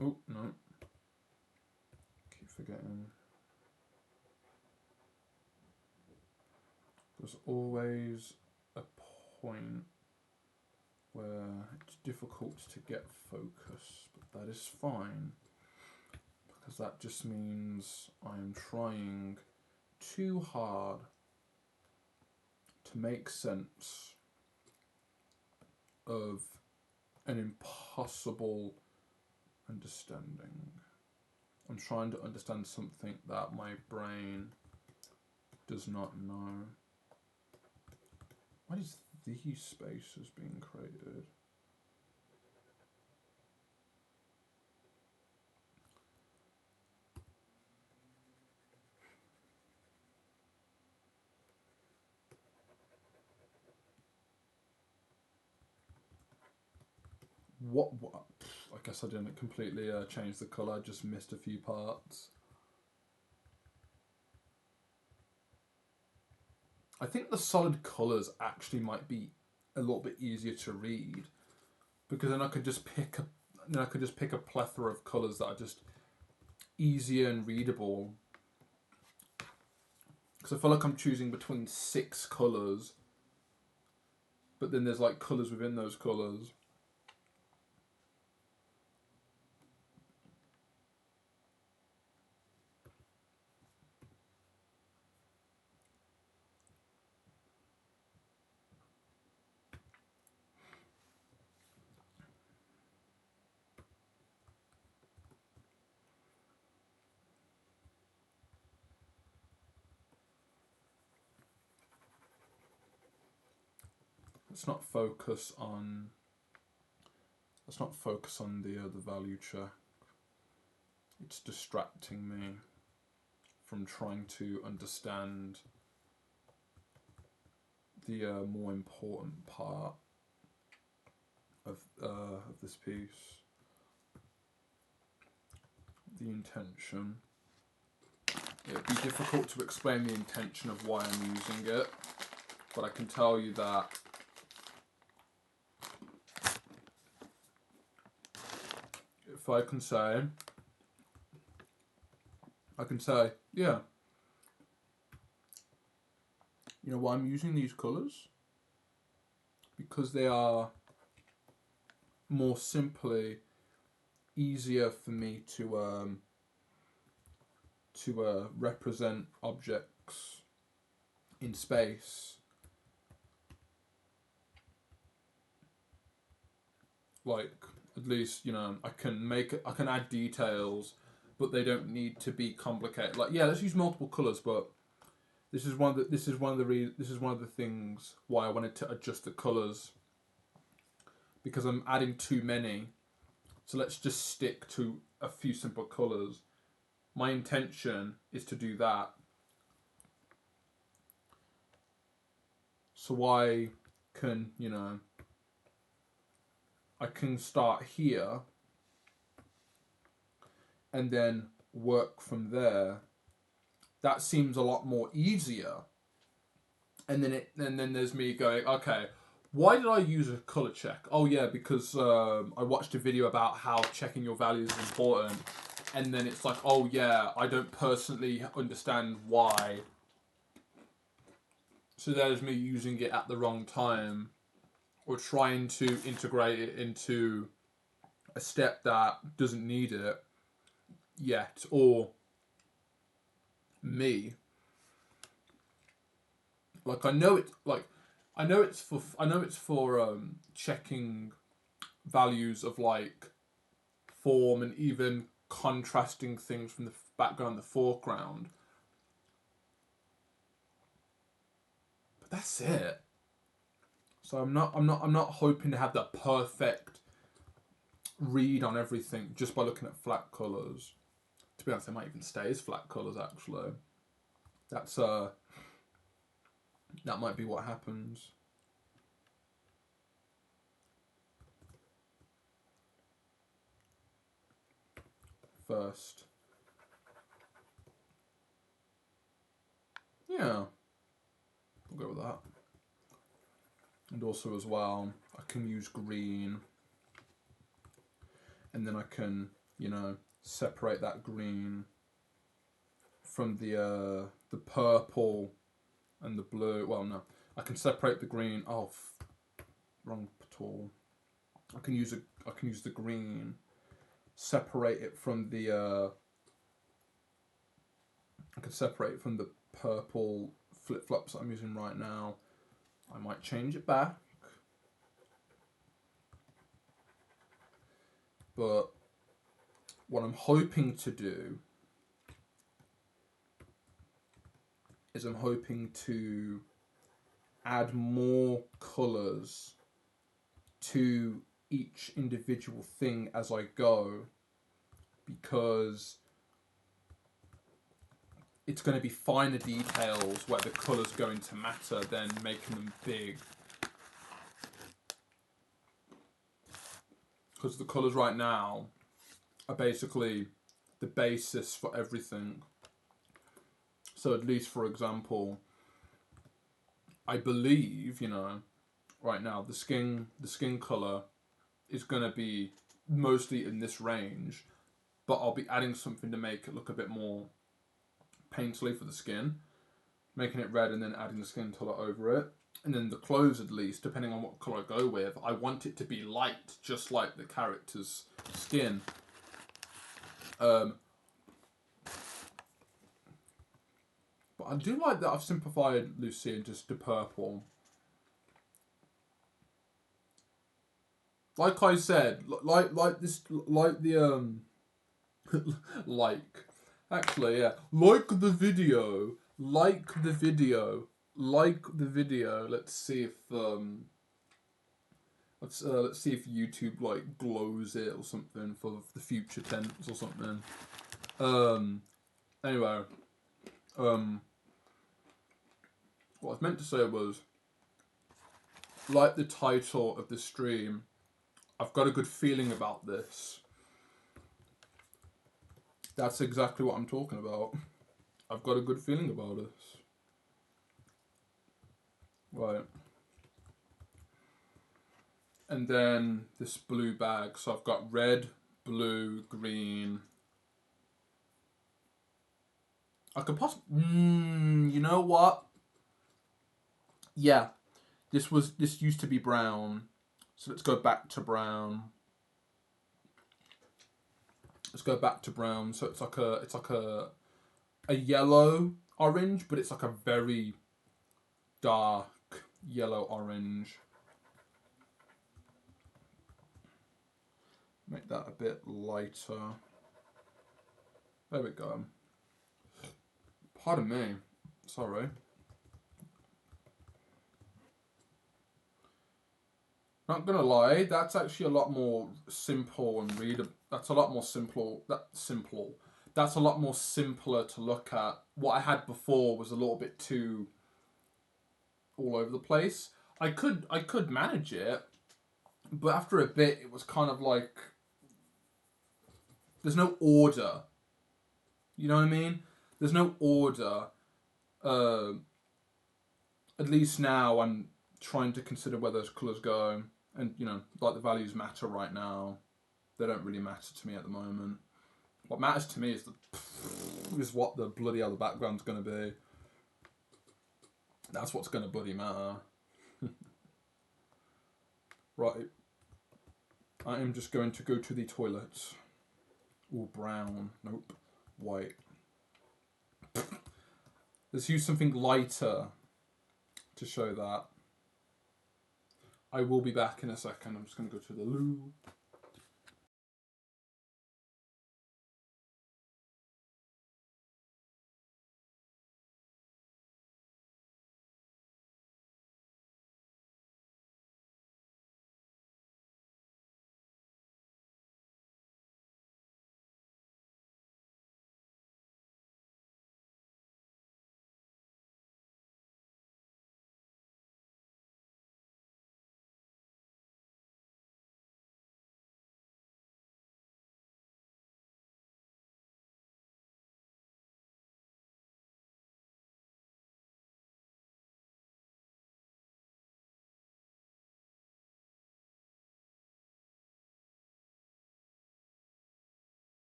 Oh no. Keep forgetting. There's always a point where it's difficult to get focus, but that is fine, because that just means I'm trying too hard to make sense of an impossible understanding. I'm trying to understand something that my brain does not know. What is these spaces being created? What? I guess I didn't completely change the colour, I just missed a few parts. I think the solid colours actually might be a little bit easier to read, because then I could just pick a plethora of colours that are just easier and readable. Because I feel like I'm choosing between 6 colours, but then there's like colours within those colours. let's not focus on the value check. It's distracting me from trying to understand the more important part of this piece, the intention. It'd be difficult to explain the intention of why I'm using it, but I can tell you that if I can say, yeah, you know why I'm using these colours? Because they are more simply easier for me to represent objects in space. Like, at least, you know, I can add details, but they don't need to be complicated. Like, yeah, let's use multiple colors, but this is one of the things why I wanted to adjust the colors, because I'm adding too many. So let's just stick to a few simple colors. My intention is to do that. So I can, you know, I can start here and then work from there. That seems a lot more easier. And then there's me going, okay, why did I use a color check? Oh yeah, because I watched a video about how checking your values is important. And then it's like, oh yeah, I don't personally understand why. So there's me using it at the wrong time, or trying to integrate it into a step that doesn't need it yet, or me. Like, I know it's for checking values of like form and even contrasting things from the background and the foreground. But that's it. So I'm not hoping to have the perfect read on everything just by looking at flat colours. To be honest, they might even stay as flat colours actually. That's that might be what happens. First. Yeah. We'll go with that. And also as well, I can use green. And then I can, you know, separate that green from the purple and the blue. Well, no. I can separate the green. Oh, wrong tool. I can use the green, separate it from the I can separate it from the purple flip-flops that I'm using right now. I might change it back, but what I'm hoping to do is I'm hoping to add more colours to each individual thing as I go, because it's going to be finer details where the colour's going to matter than making them big. Because the colours right now are basically the basis for everything. So at least, for example, I believe, you know, right now the skin colour is going to be mostly in this range, but I'll be adding something to make it look a bit more painterly for the skin, making it red and then adding the skin colour over it. And then the clothes, at least, depending on what colour I go with, I want it to be light, just like the character's skin. But I do like that I've simplified Lucia just to purple. Like I said, like the actually, yeah, like the video. Let's see if Let's see if YouTube like glows it or something for the future tense or something. Anyway, what I was meant to say was, like the title of the stream, I've got a good feeling about this. That's exactly what I'm talking about. I've got a good feeling about this. Right. And then this blue bag. So I've got red, blue, green. I could possibly... you know what? Yeah. This used to be brown. So let's go back to brown. Let's go back to brown. So it's like a yellow orange, but it's like a very dark yellow orange. Make that a bit lighter. There we go. Pardon me. Sorry. Not gonna lie, that's actually a lot more simple and readable. That's a lot more simple. That's a lot more simpler to look at. What I had before was a little bit too all over the place. I could manage it, but after a bit, it was kind of like there's no order. You know what I mean? There's no order. At least now I'm trying to consider where those colours go, and you know, like the values matter right now. They don't really matter to me at the moment. What matters to me is what the bloody hell the background's going to be. That's what's going to bloody matter. Right. I am just going to go to the toilet. Ooh, brown. Nope. White. Let's use something lighter to show that. I will be back in a second. I'm just going to go to the loo.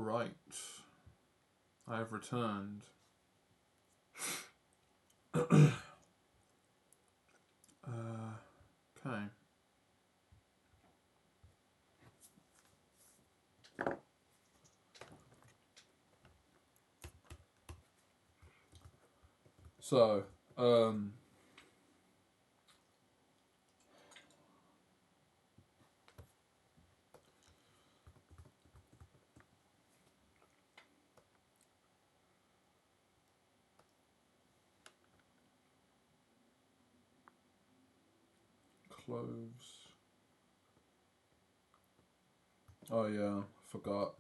Right. I have returned. Okay. So, clothes. Oh yeah, forgot.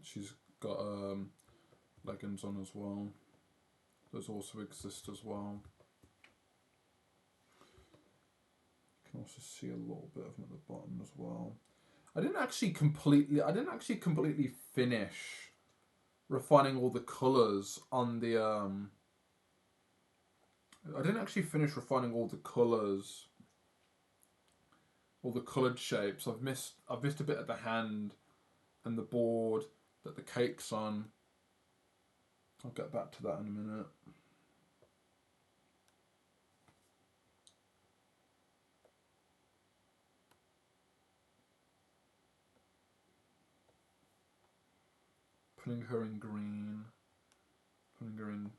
She's got leggings on as well. Those also exist as well. You can also see a little bit of them at the bottom as well. I didn't actually completely finish refining all the colours on the I didn't actually finish refining all the colours, all the coloured shapes. I've missed a bit of the hand and the board that the cake's on. I'll get back to that in a minute. Putting her in green. Putting her in...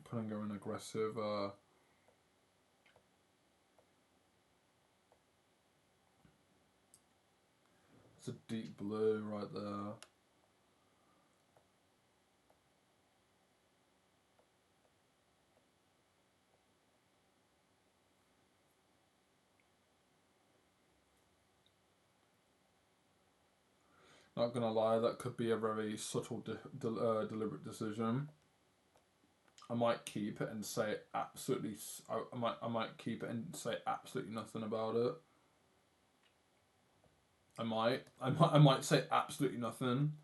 Putting her in aggressive... it's a deep blue right there. Not gonna lie, that could be a very subtle, deliberate decision. I might keep it and say absolutely. I might keep it and say absolutely nothing about it. I might say absolutely nothing.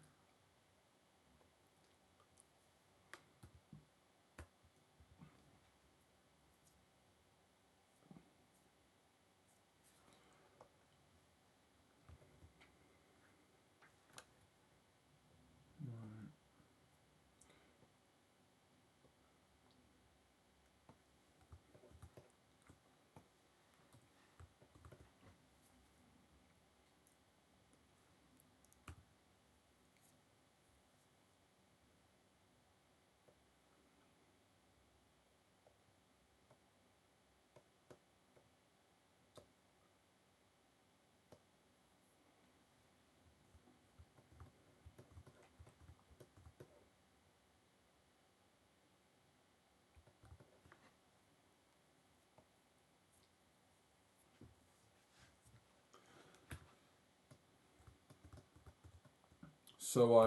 So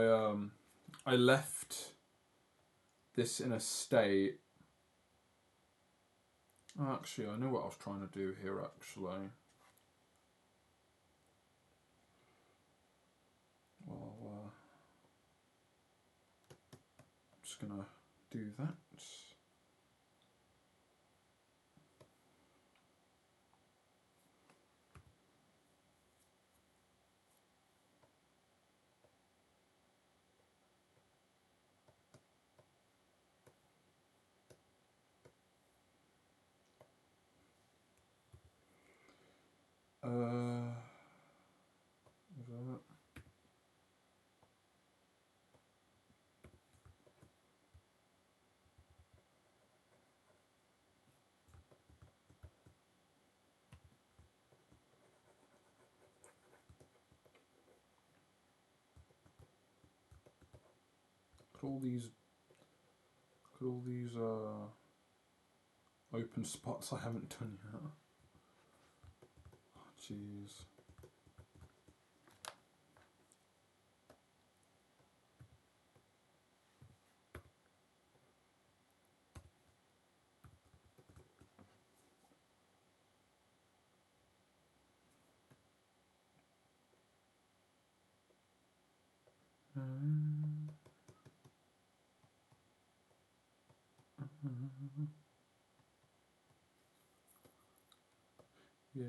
I left this in a state. Actually, I know what I was trying to do here. Actually, well, I'm just gonna do that. Is that? Look at all these open spots I haven't done yet. Oh, jeez. Yeah.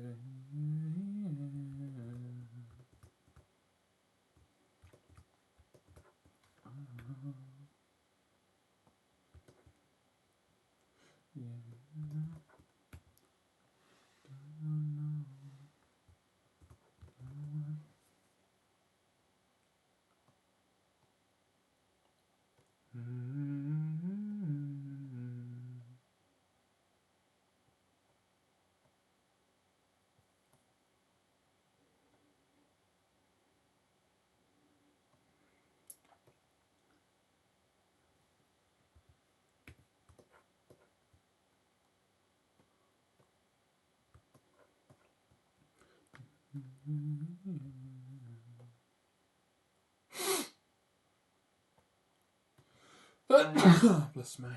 Bless me.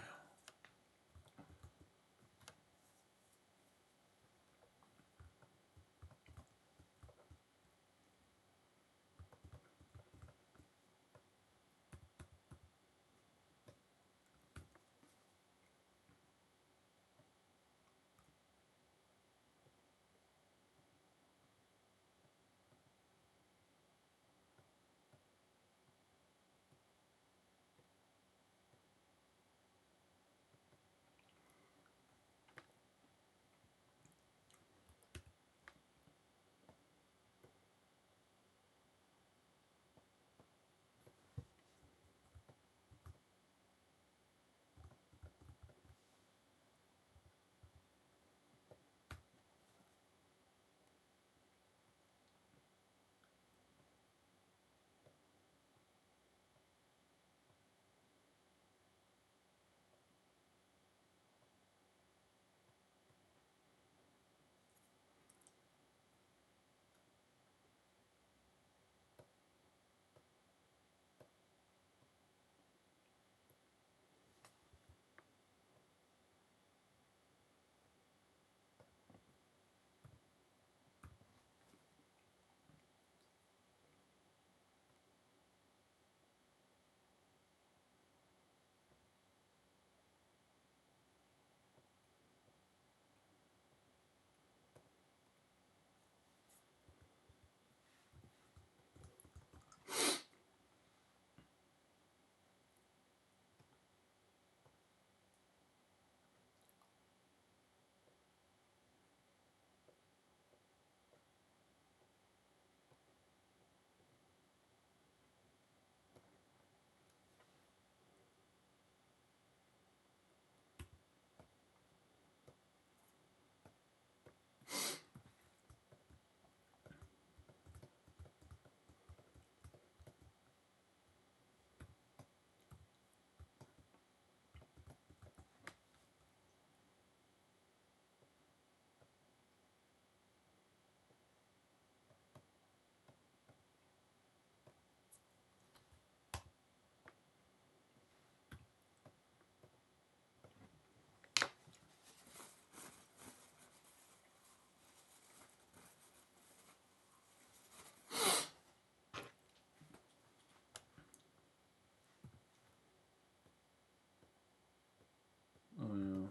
Oh yeah.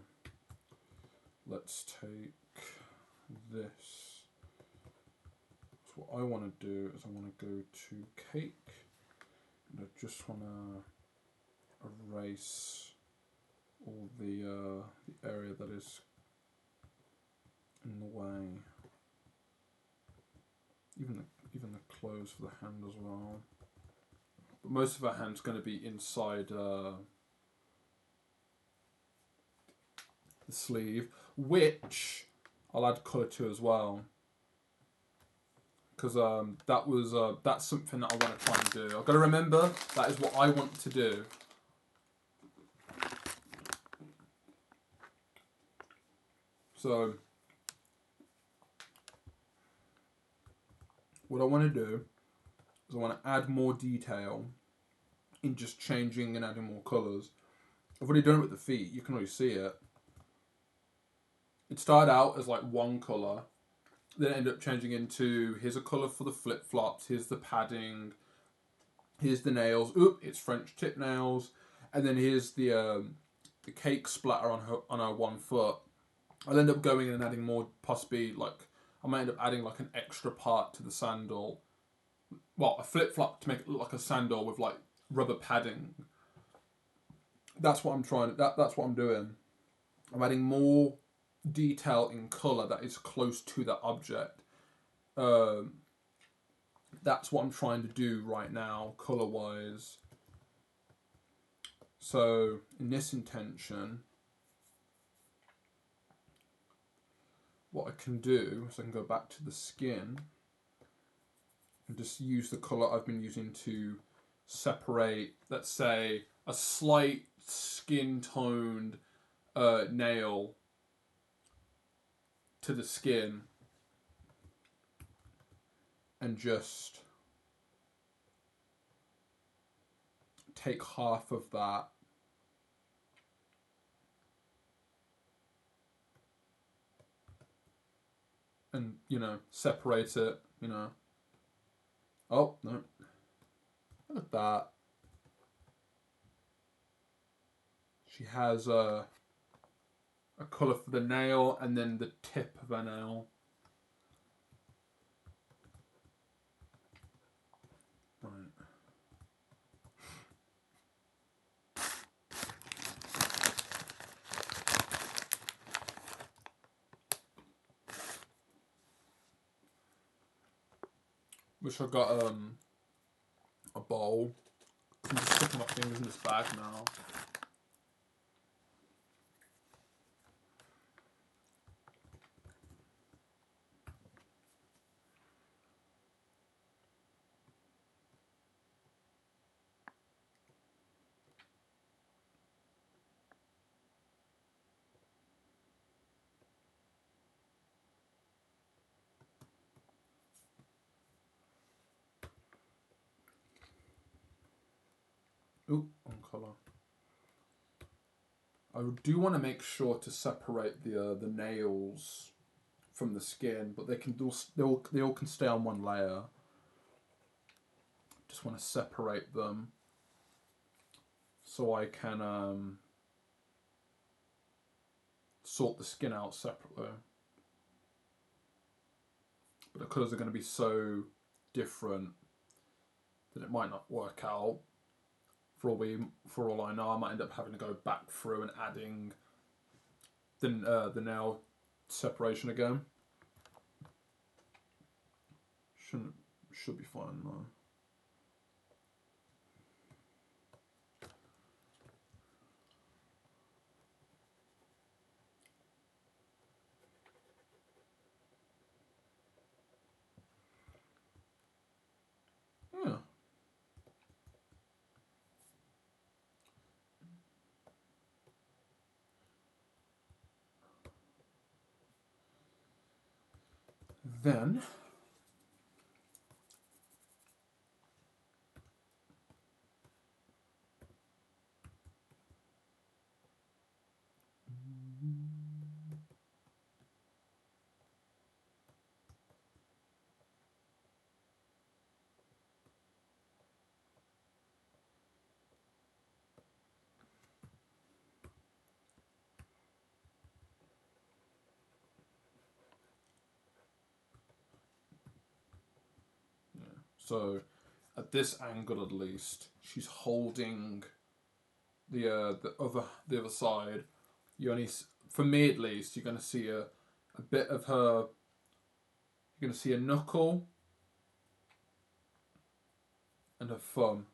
Let's take this. So what I want to do is I want to go to cake, and I just want to erase all the area that is in the way. Even the clothes for the hand as well. But most of our hand's going to be inside the sleeve, which I'll add colour to as well. Because that's something that I want to try and do. I've got to remember that is what I want to do. So what I want to do is I want to add more detail in just changing and adding more colours. I've already done it with the feet. You can already see it. It started out as like one colour. Then it ended up changing into, here's a colour for the flip-flops, here's the padding, here's the nails, oop, it's French tip nails, and then here's the the cake splatter on her one foot, I'll end up going in and adding more, possibly like I might end up adding like an extra part to the sandal. Well, a flip flop to make it look like a sandal with like rubber padding. That's what I'm trying. That's what I'm doing. I'm adding more detail in color that is close to that object. That's what I'm trying to do right now, color wise. So in this intention, what I can do is I can go back to the skin and just use the color I've been using to separate, let's say, a slight skin toned nail to the skin, and just take half of that and, you know, separate it, you know. Oh, no. Look at that. She has a colour for the nail and then the tip of a nail. Right. Wish I got a bowl. I'm just sticking my fingers in this bag now. Ooh, on colour. I do want to make sure to separate the nails from the skin, but they all can stay on one layer. Just want to separate them so I can sort the skin out separately. But the colours are going to be so different that it might not work out. For all I know, I might end up having to go back through and adding the nail separation again. Should be fine though. Yeah. Then so at this angle at least, she's holding the other side. You only, for me at least, you're going to see a bit of her. You're going to see a knuckle and her thumb.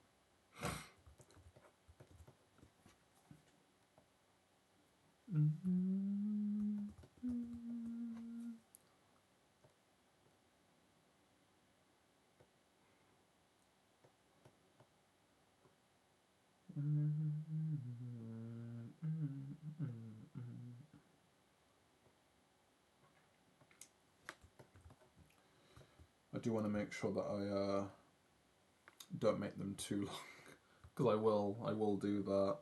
I do want to make sure that I don't make them too long, because I will do that.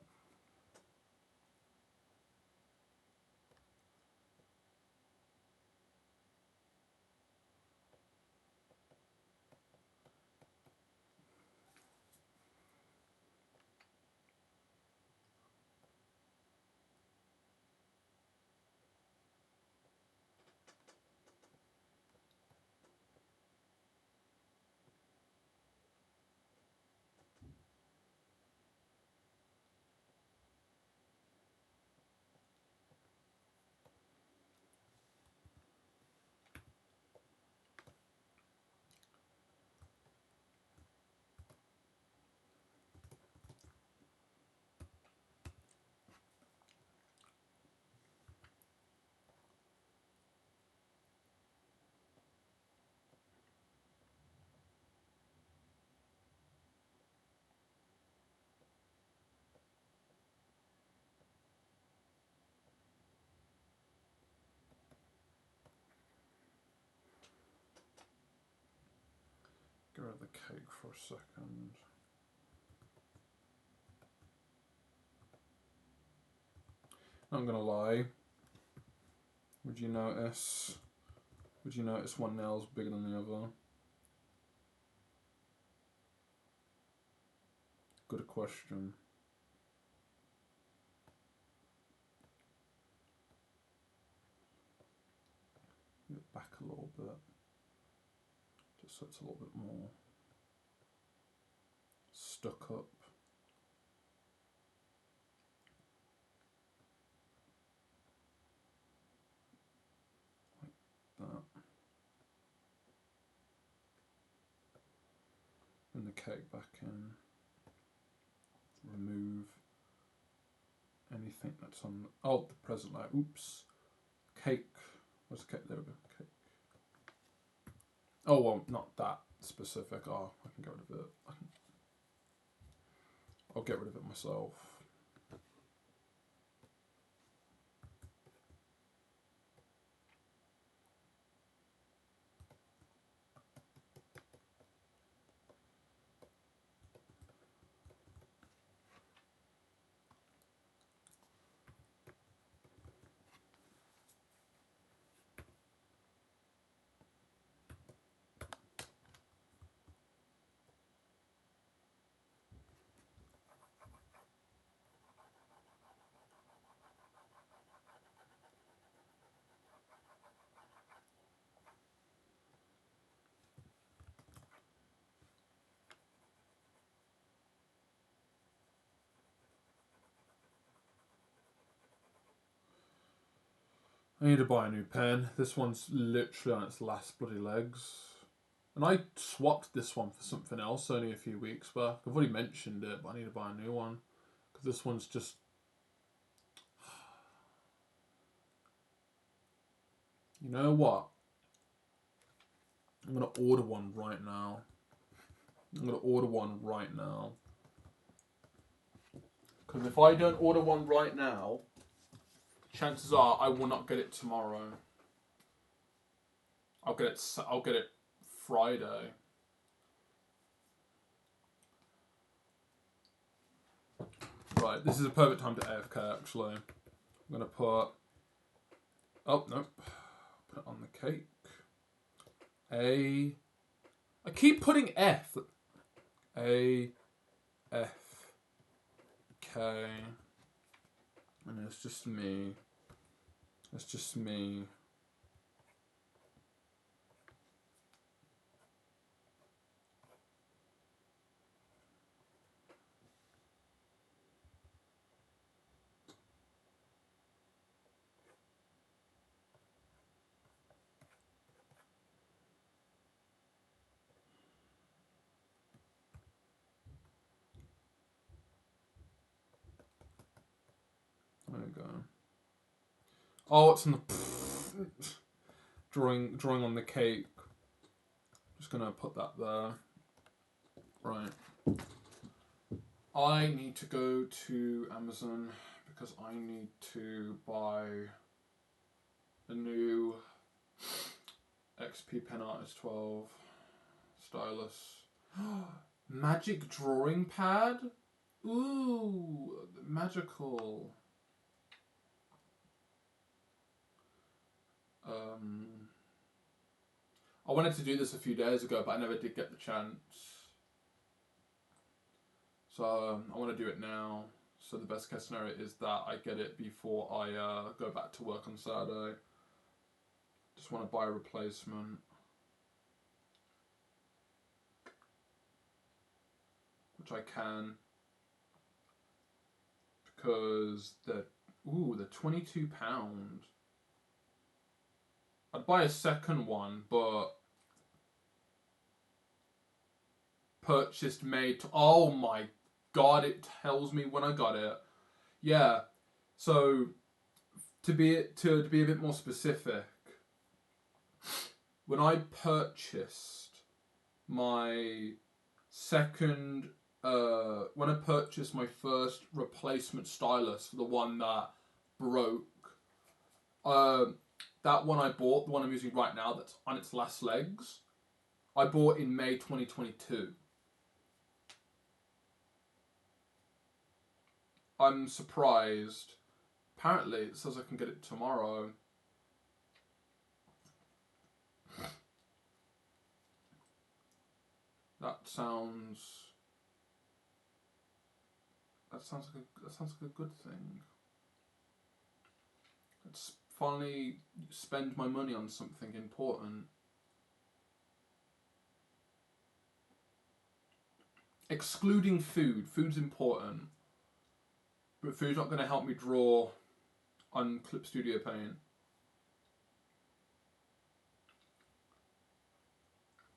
at the cake for a second. Not gonna lie. Would you notice? Would you notice one nail's bigger than the other? Good question. Move it back a little bit, just so it's a little bit more stuck up. Like that. And the cake back in. Remove anything that's on. Oh, the present light. Oops. Cake. Where's the cake? There we go. Cake. Oh, well, not that specific. Oh, I can get rid of it. I'll get rid of it myself. I need to buy a new pen. This one's literally on its last bloody legs. And I swapped this one for something else only a few weeks back. I've already mentioned it, but I need to buy a new one. Because this one's just... You know what? I'm going to order one right now. Because if I don't order one right now, chances are I will not get it tomorrow. I'll get it Friday. Right, this is a perfect time to AFK actually. I'm gonna put... Oh, nope. Put it on the cake. I keep putting F. A, F, K. And it's just me. It's just me. There we go. Oh, it's on the drawing on the cake. Just gonna put that there. Right. I need to go to Amazon because I need to buy a new XP Pen Artist 12 stylus. Magic drawing pad? Ooh, magical. I wanted to do this a few days ago, but I never did get the chance. So I want to do it now. So the best case scenario is that I get it before I go back to work on Saturday. Just want to buy a replacement. Which I can. Because they're £22. I'd buy a second one, but purchased made to, oh my god, it tells me when I got it. Yeah. So to be a bit more specific, when I purchased my second when I purchased my first replacement stylus for the one that broke, that one I bought, the one I'm using right now that's on its last legs, I bought in May 2022. I'm surprised. Apparently, it says I can get it tomorrow. That sounds like a good thing. Let's finally spend my money on something important. Excluding food. Food's important. But food's not going to help me draw on Clip Studio Paint.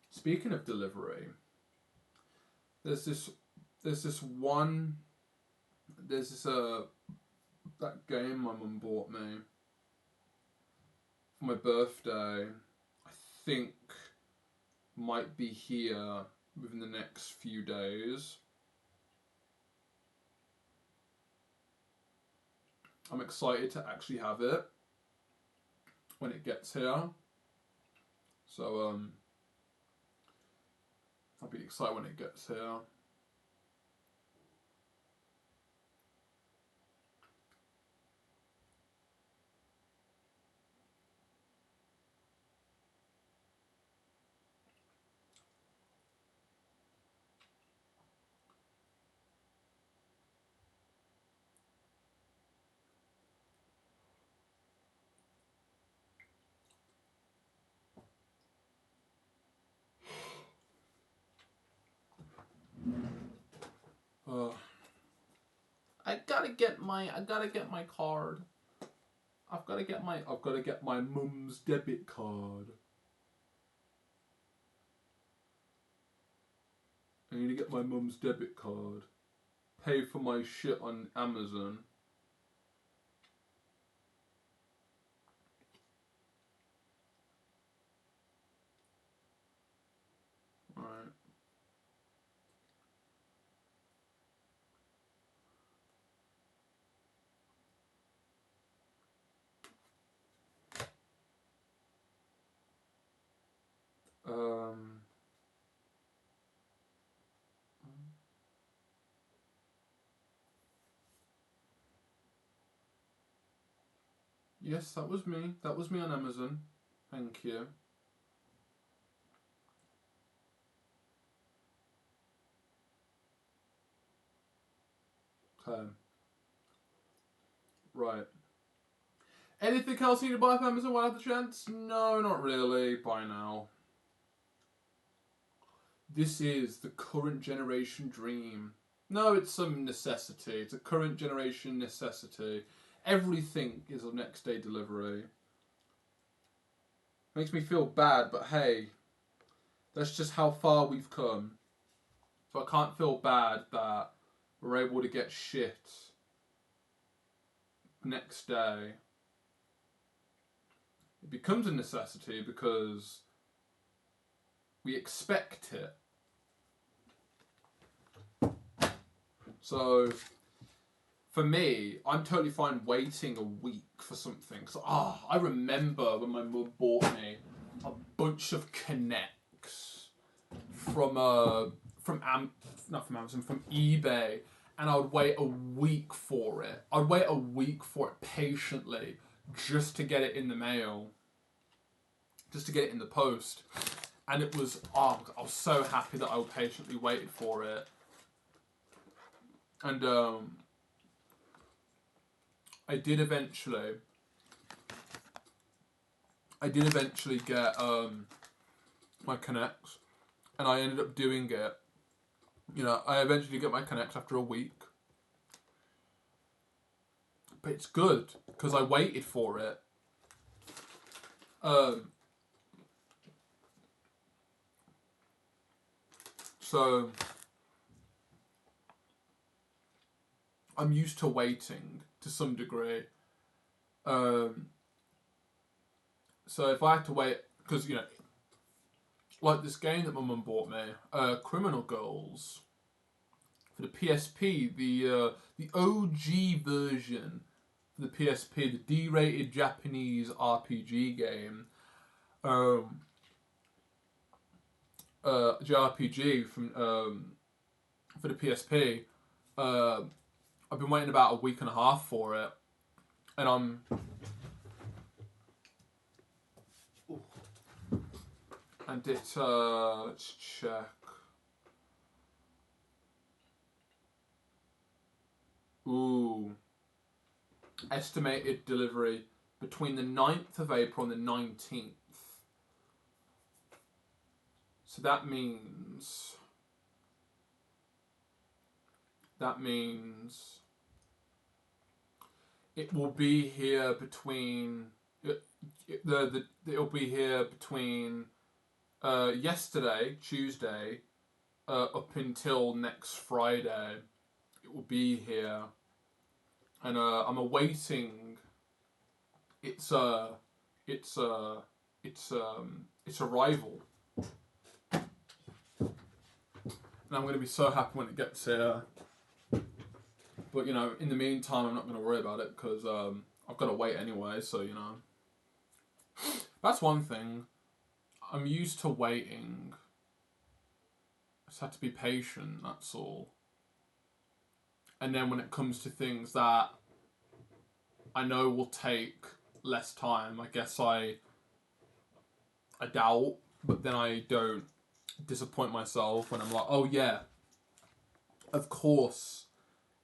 Speaking of delivery, there's this that game my mum bought me for my birthday. I think might be here within the next few days. I'm excited to actually have it when it gets here. So I'll be excited when it gets here. I gotta get my card. I've gotta get my mum's debit card. I need to get my mum's debit card. Pay for my shit on Amazon. Right. Yes, that was me. That was me on Amazon. Thank you. Okay. Right. Anything else you need to buy off Amazon while I have the chance? No, not really. Buy now. This is the current generation dream. No, it's some necessity. It's a current generation necessity. Everything is a next day delivery. Makes me feel bad, but hey, that's just how far we've come. So I can't feel bad that we're able to get shit next day. It becomes a necessity because we expect it. So, for me, I'm totally fine waiting a week for something. So, I remember when my mum bought me a bunch of Kinects from eBay, and I would wait a week for it. I'd wait a week for it patiently just to get it in the mail, just to get it in the post. And it was, I was so happy that I patiently waited for it. And I did eventually get my Kinects, and I ended up doing it. You know, I eventually get my Kinects after a week. But it's good because I waited for it. So I'm used to waiting to some degree. So if I had to wait, because, you know, like this game that my mum bought me, Criminal Girls, for the PSP, the OG version for the PSP, the D-rated Japanese RPG game. JRPG from for the PSP. I've been waiting about a week and a half for it, and let's check. Ooh. Estimated delivery between the 9th of April and the 19th. So that means it will be here between it'll be here between yesterday, Tuesday, up until next Friday. It will be here, and I'm awaiting its arrival. And I'm going to be so happy when it gets here. But, you know, in the meantime, I'm not going to worry about it because I've got to wait anyway, so, you know. That's one thing. I'm used to waiting. I just have to be patient, that's all. And then when it comes to things that I know will take less time, I guess I doubt, but then I don't disappoint myself when I'm like, oh yeah, of course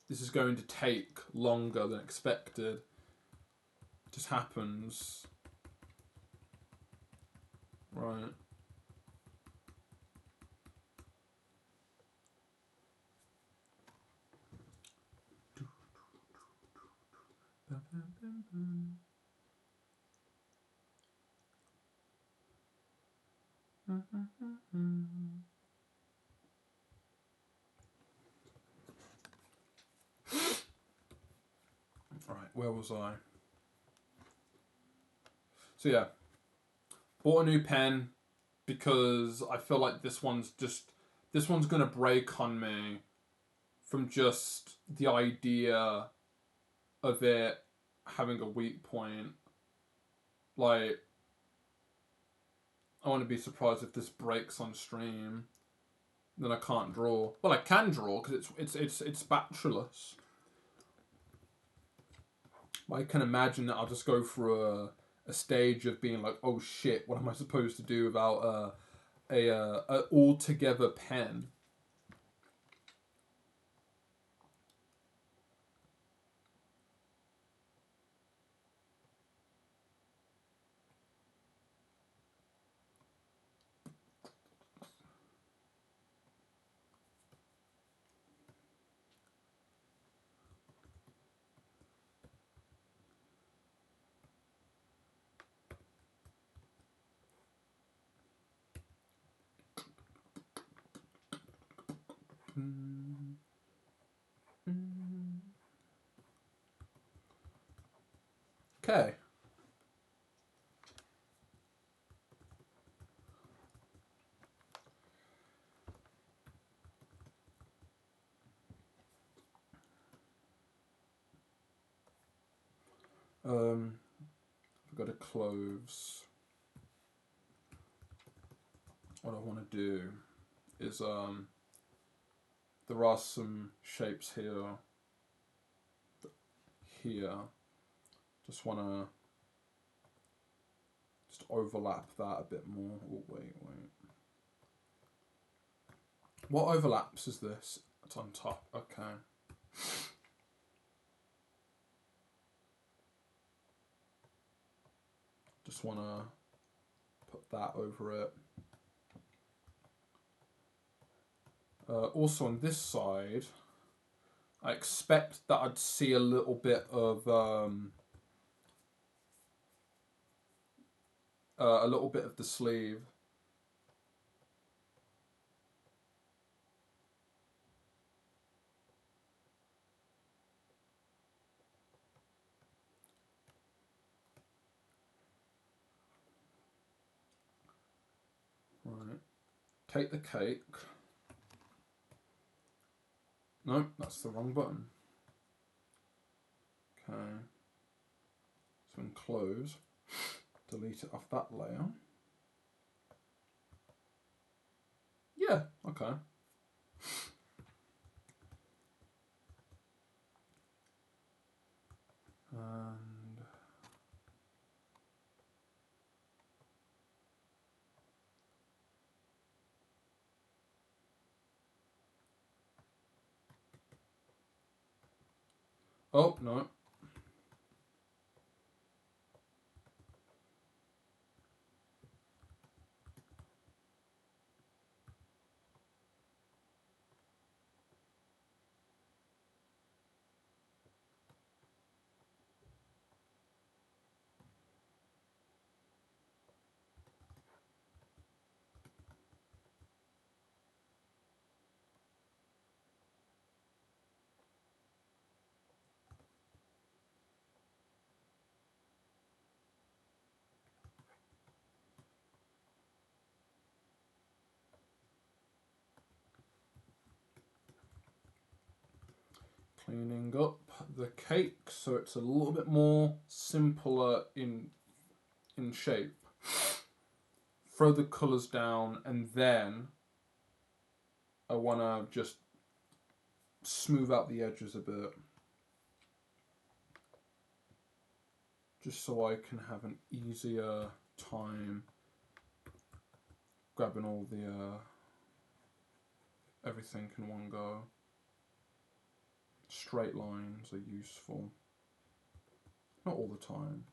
this is going to take longer than expected. It just happens. Right. Alright, where was I? So yeah, bought a new pen because I feel like this one's gonna break on me from just the idea of it having a weak point. Like, I want to be surprised if this breaks on stream. Then I can't draw. Well, I can draw because it's spatulous. I can imagine that I'll just go through a stage of being like, oh shit, what am I supposed to do without a altogether pen? Okay. I've got to close. What I want to do is there are some shapes here. Just want to overlap that a bit more. Oh, wait. What overlaps is this? It's on top. Okay. Just want to put that over it. Also on this side, I expect that I'd see a little bit of the sleeve. Right. Take the cake. No, that's the wrong button. Okay. So enclose. Delete it off that layer. Yeah, okay. And oh no. Cleaning up the cake so it's a little bit more simpler in shape. Throw the colours down, and then I want to just smooth out the edges a bit, just so I can have an easier time grabbing all the everything in one go. Straight lines are useful, not all the time.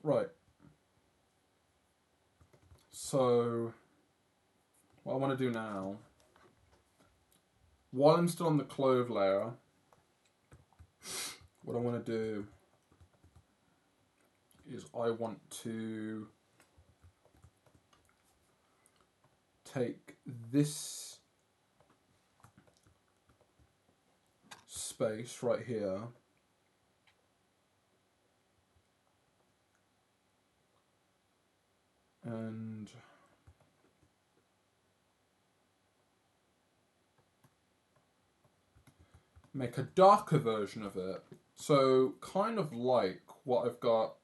Right. So, what I want to do now, while I'm still on the clove layer, what I want to do is I want to take this space right here and make a darker version of it. So kind of like what I've got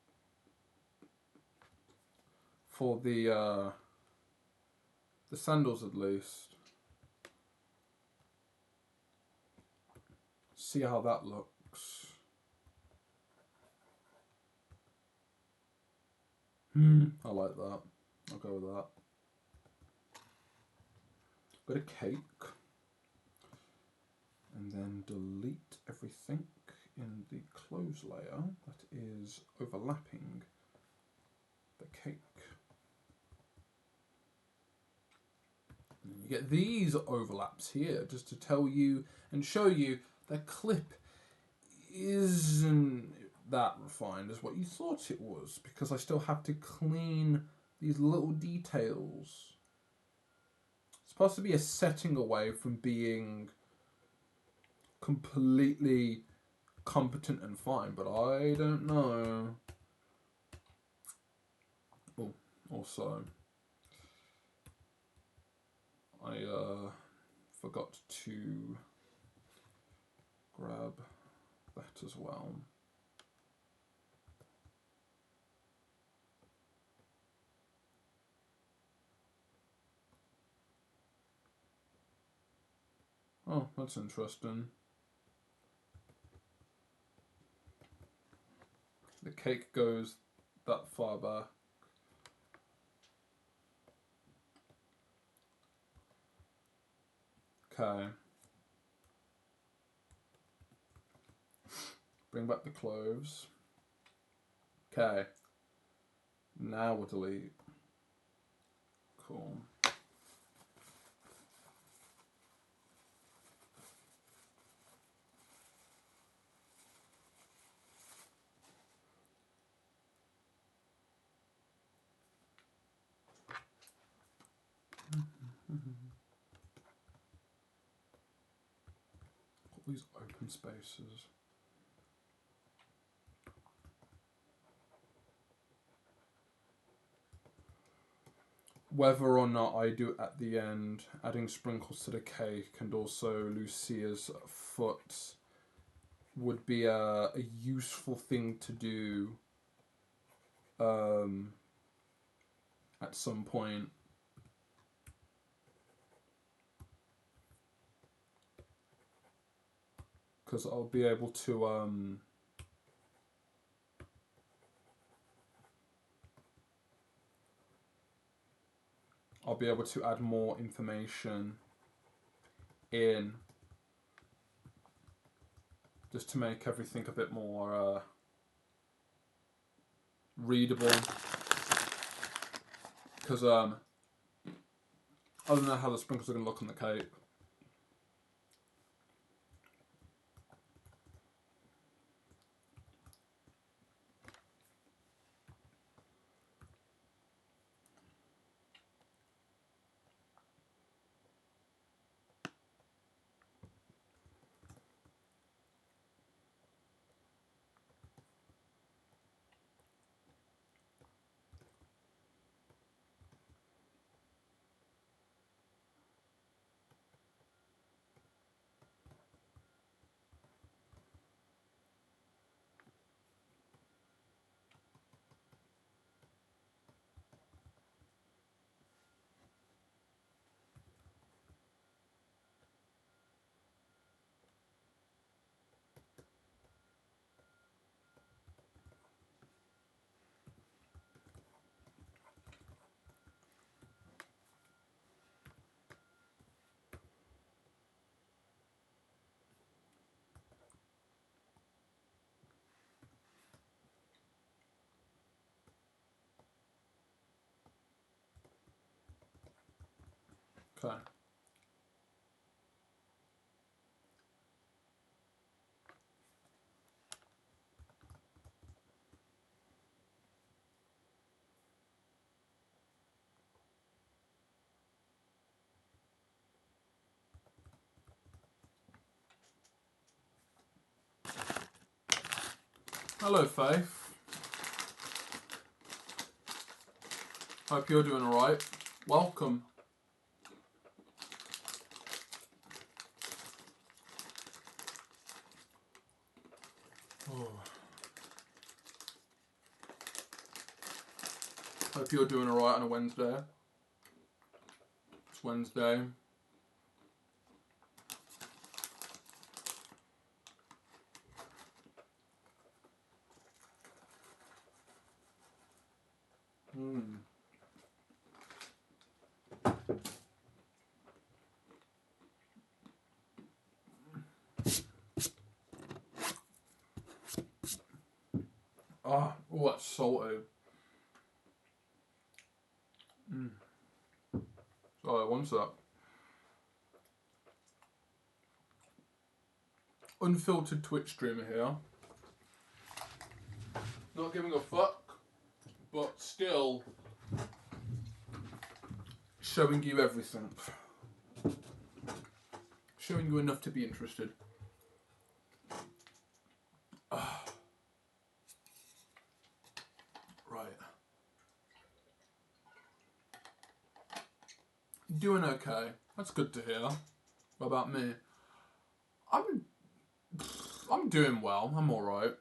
for the sandals at least. See how that looks. I like that. I'll go with that. Bit of cake. And then delete everything in the close layer that is overlapping the cake. And you get these overlaps here just to tell you and show you that clip isn't that refined as what you thought it was, because I still have to clean these little details. It's supposed to be a setting away from being completely competent and fine, but I don't know. Oh, also, I forgot to grab that as well. Oh, that's interesting. The cake goes that far back. Okay. Bring back the cloves. Okay. Now we'll delete. Cool. All these open spaces. Whether or not I do at the end, adding sprinkles to the cake and also Lucia's foot would be a useful thing to do at some point. Because I'll be able to add more information in just to make everything a bit more readable. Because I don't know how the sprinkles are going to look on the cake. Okay. Hello, Faith. Hope you're doing alright. Welcome. Oh. Hope you're doing alright on a Wednesday. It's Wednesday. Oh, that's salty. Sorry, one sec. Unfiltered Twitch streamer here. Not giving a fuck, but still showing you everything. Showing you enough to be interested. Right. Doing okay. That's good to hear. What about me? I'm doing well. I'm alright.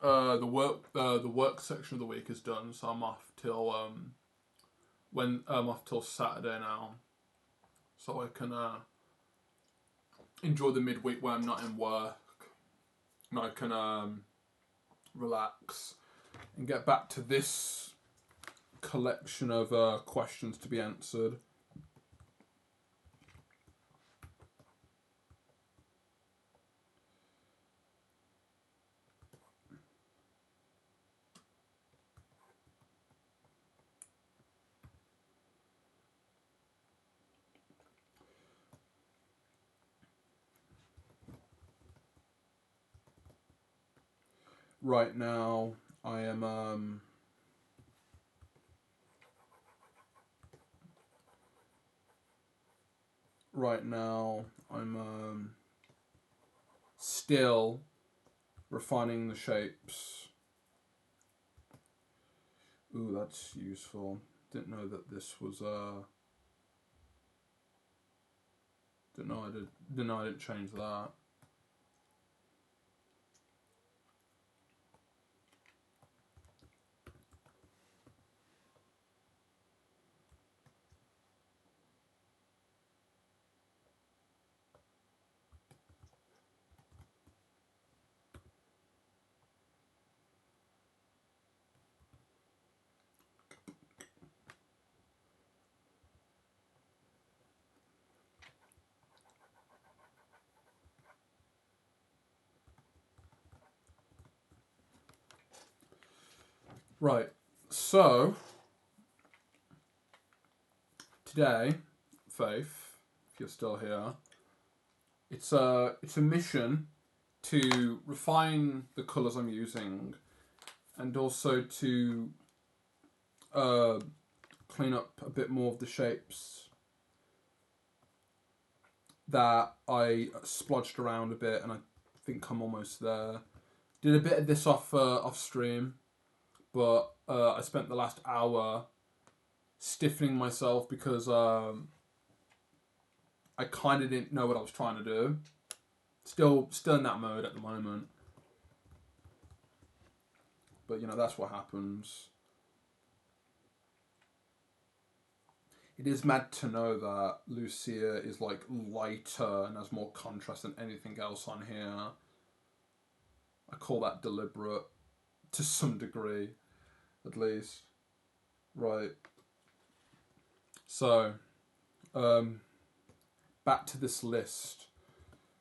The work section of the week is done, so I'm off till I'm off till Saturday now, so I can enjoy the midweek where I'm not in work, and I can relax and get back to this collection of questions to be answered. right now I am right now I'm still refining the shapes. Ooh, that's useful. Didn't know that this was didn't know I didn't change that. Right. So today, Faith, if you're still here, it's a mission to refine the colours I'm using, and also to uh, clean up a bit more of the shapes that I splodged around a bit, and I think I'm almost there. Did a bit of this off stream, but I spent the last hour stiffening myself because I kind of didn't know what I was trying to do. Still in that mode at the moment, but you know that's what happens. It is mad to know that Lucia is like lighter and has more contrast than anything else on here. I call that deliberate to some degree, at least. Right. So, back to this list.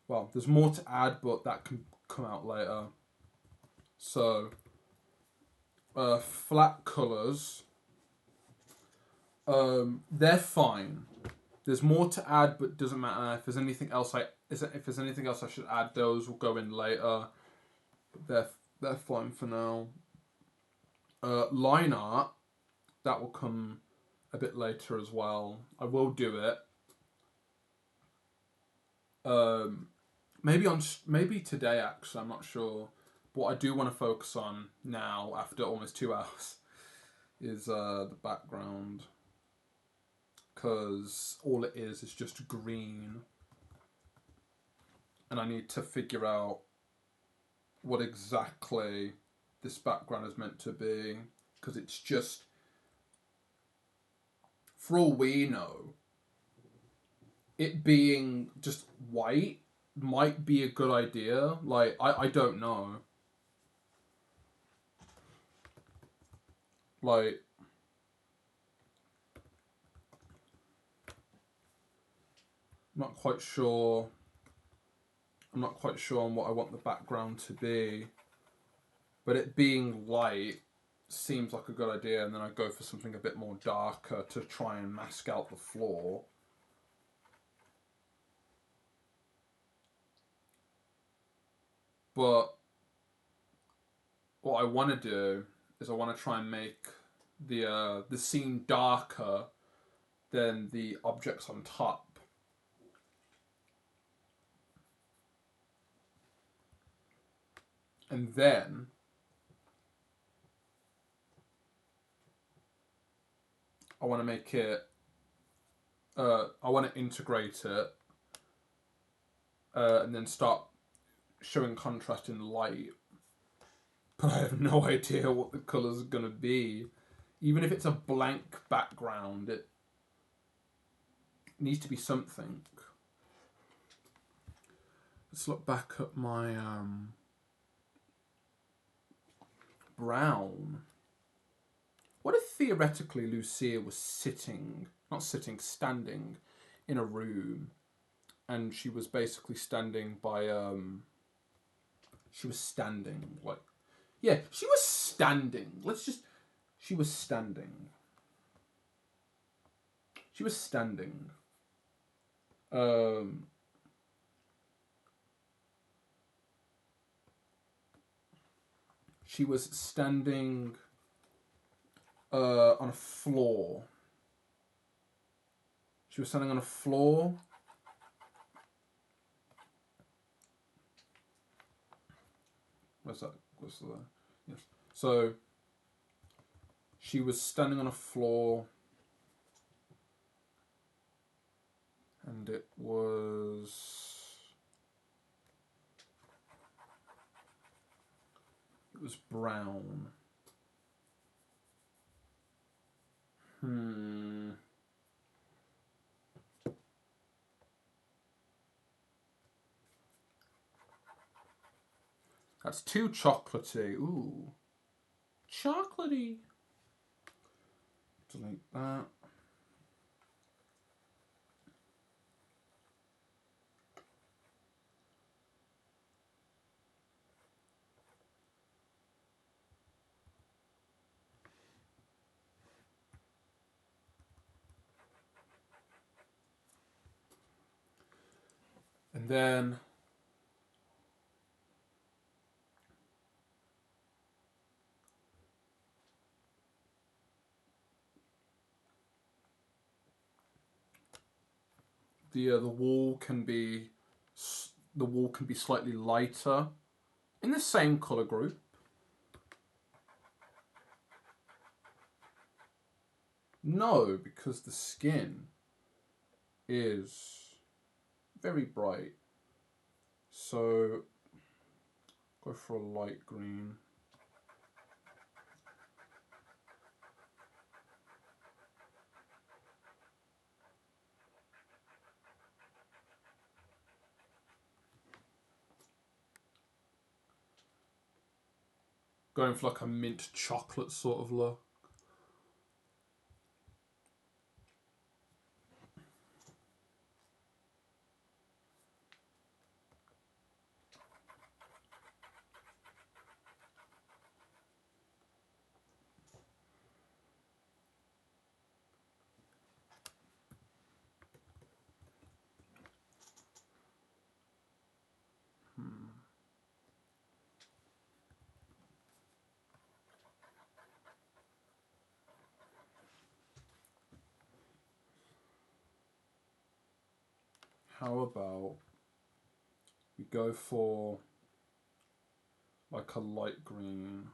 Well, there's more to add, but that can come out later. So, flat colours. They're fine. There's more to add, but doesn't matter. If there's anything else I should add, those will go in later. But they're fine for now. Line art, that will come a bit later as well. I will do it. Maybe today actually. I'm not sure. But what I do want to focus on now, after almost 2 hours, is the background, because all it is just green, and I need to figure out what exactly this background is meant to be, because it's just, for all we know, it being just white might be a good idea. Like, I don't know. Like, I'm not quite sure. I'm not quite sure on what I want the background to be, but it being light seems like a good idea, and then I go for something a bit more darker to try and mask out the floor. But what I want to do is I want to try and make the scene darker than the objects on top. And then I want to make it. I want to integrate it, and then start showing contrast in light. But I have no idea what the colours are gonna be. Even if it's a blank background, it needs to be something. Let's look back at my brown. What if theoretically Lucia was standing in a room, and she was basically standing by she was standing like, yeah, she was standing. She was standing. She was standing. She was standing on a floor. She was standing on a floor. Where's that? What's the? Yes. So she was standing on a floor, and it was brown. That's too chocolatey. Ooh. Chocolatey. Delete that. And then the wall can be slightly lighter in the same color group. No, because the skin is very bright. So go for a light green. Going for like a mint chocolate sort of look. How about we go for like a light green?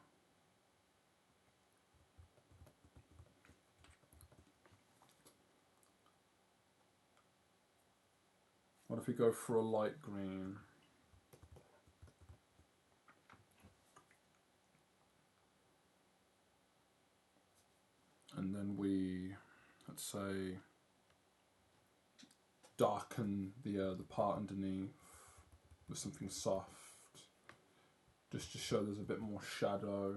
What if we go for a light green? And then we, let's say, darken the part underneath with something soft, just to show there's a bit more shadow.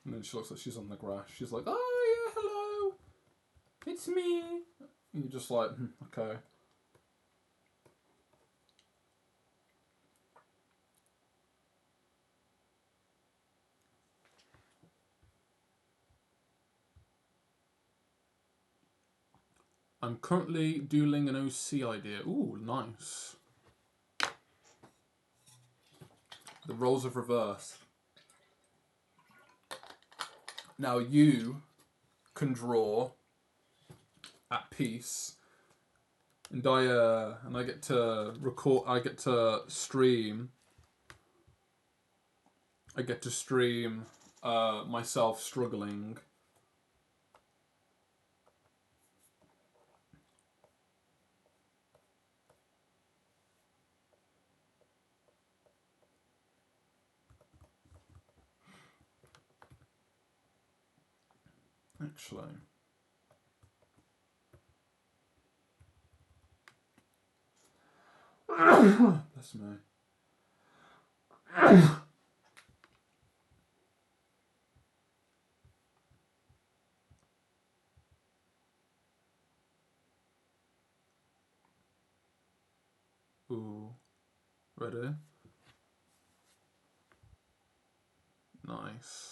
And then she looks like she's on the grass. She's like, "Oh yeah, hello, it's me." And you're just like, okay. I'm currently doodling an OC idea. Ooh, nice. The roles have reversed. Now you can draw at peace, and I get to record. I get to stream. Myself struggling. Actually. That's me. Ooh. Ready? Nice.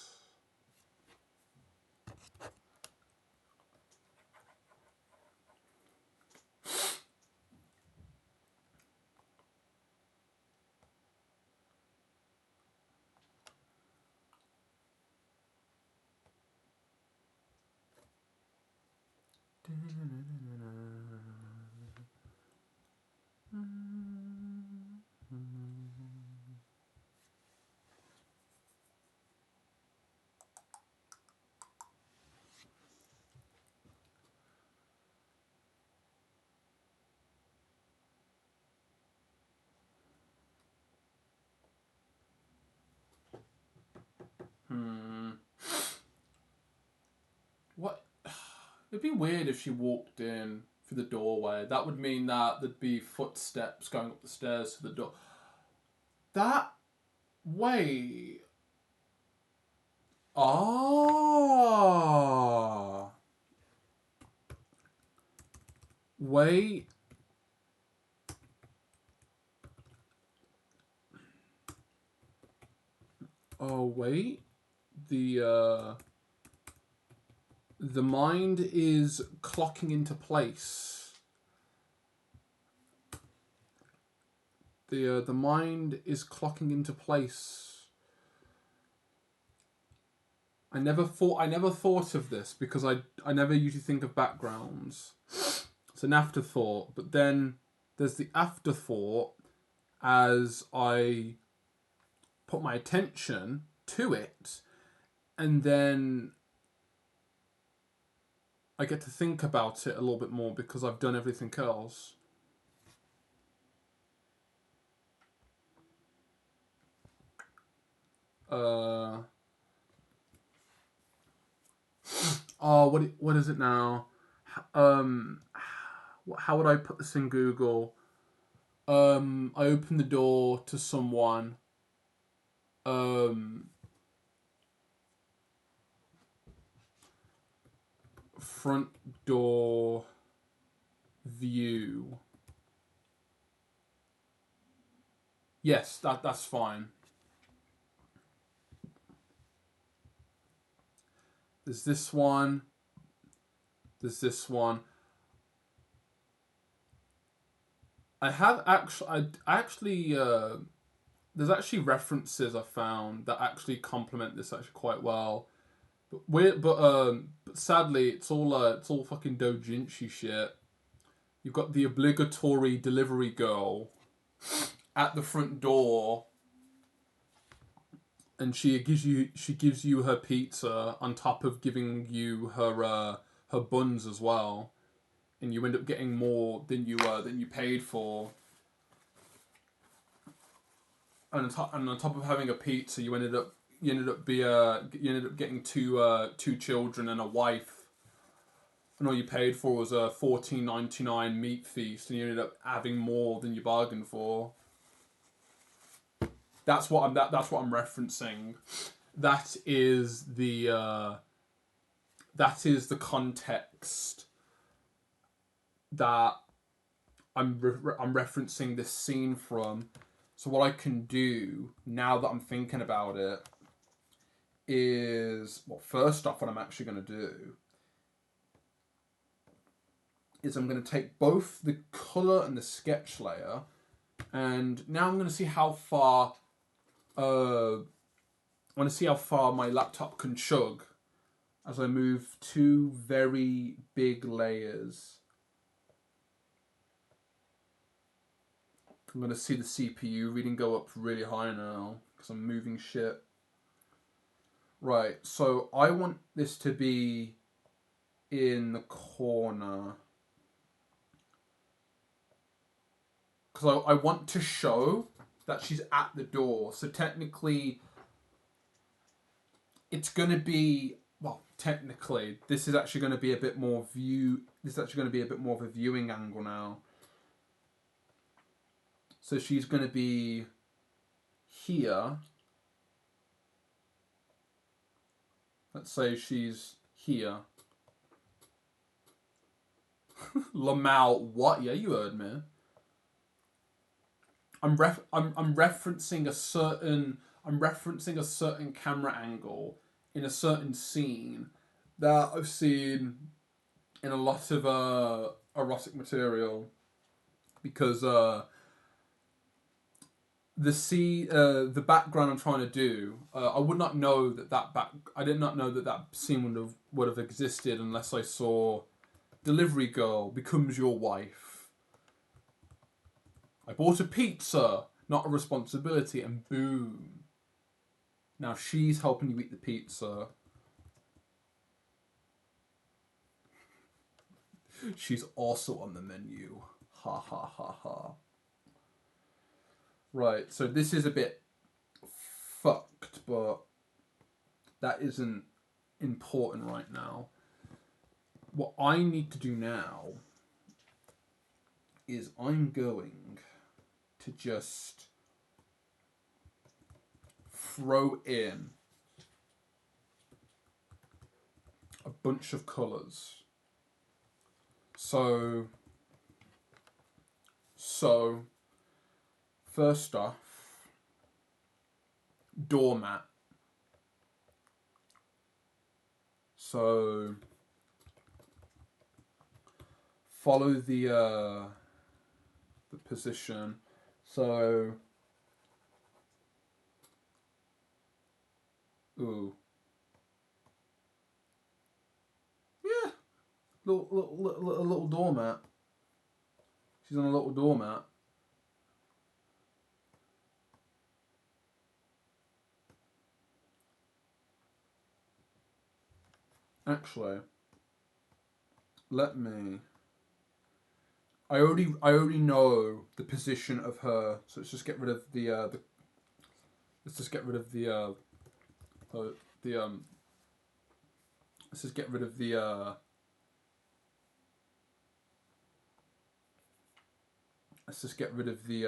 What? It'd be weird if she walked in through the doorway. That would mean that there'd be footsteps going up the stairs to the door. That way. Ah. Wait. Oh, wait. The mind is clocking into place. The mind is clocking into place. I never thought of this because I never usually think of backgrounds. It's an afterthought, but then there's the afterthought as I put my attention to it, and then I get to think about it a little bit more because I've done everything else. Oh, what is it now? How would I put this in Google? I open the door to someone. Front door view. Yes, that's fine. There's this one. There's this one. I actually there's actually references I found that actually complement this actually quite well. But sadly it's all fucking doujinshi shit. You've got the obligatory delivery girl at the front door, and she gives you her pizza on top of giving you her buns as well, and you end up getting more than you paid for. And on top of having a pizza, you ended up getting two children and a wife, and all you paid for was a $14.99 meat feast, and you ended up having more than you bargained for. That's what I'm referencing. That is the context that I'm referencing this scene from. So what I can do now that I'm thinking about it is, well, first off, what I'm actually going to do is I'm going to take both the colour and the sketch layer, and now I'm going to see how far my laptop can chug as I move two very big layers. I'm going to see the CPU reading go up really high now because I'm moving shit. Right, so I want this to be in the corner. Because I want to show that she's at the door. So technically, it's going to be... Well, technically, this is actually going to be a bit more This is actually going to be a bit more of a viewing angle now. So she's going to be here. Let's say she's here. Lamau, what? Yeah, you heard me. I'm referencing a certain I'm referencing a certain camera angle in a certain scene that I've seen in a lot of erotic material, because the background I'm trying to do, I would not know I did not know that scene would have existed unless I saw Delivery Girl becomes your wife. I bought a pizza, not a responsibility, and boom. Now she's helping you eat the pizza. She's also on the menu. Ha ha ha ha. Right, so this is a bit fucked, but that isn't important right now. What I need to do now is I'm going to just throw in a bunch of colours. So first off, doormat. So follow the position. So ooh, yeah, little doormat. She's on a little doormat. Actually, let me. I already know the position of her, so let's just get rid of the. Let's just get rid of the Let's just get rid of the. Let's just get rid of the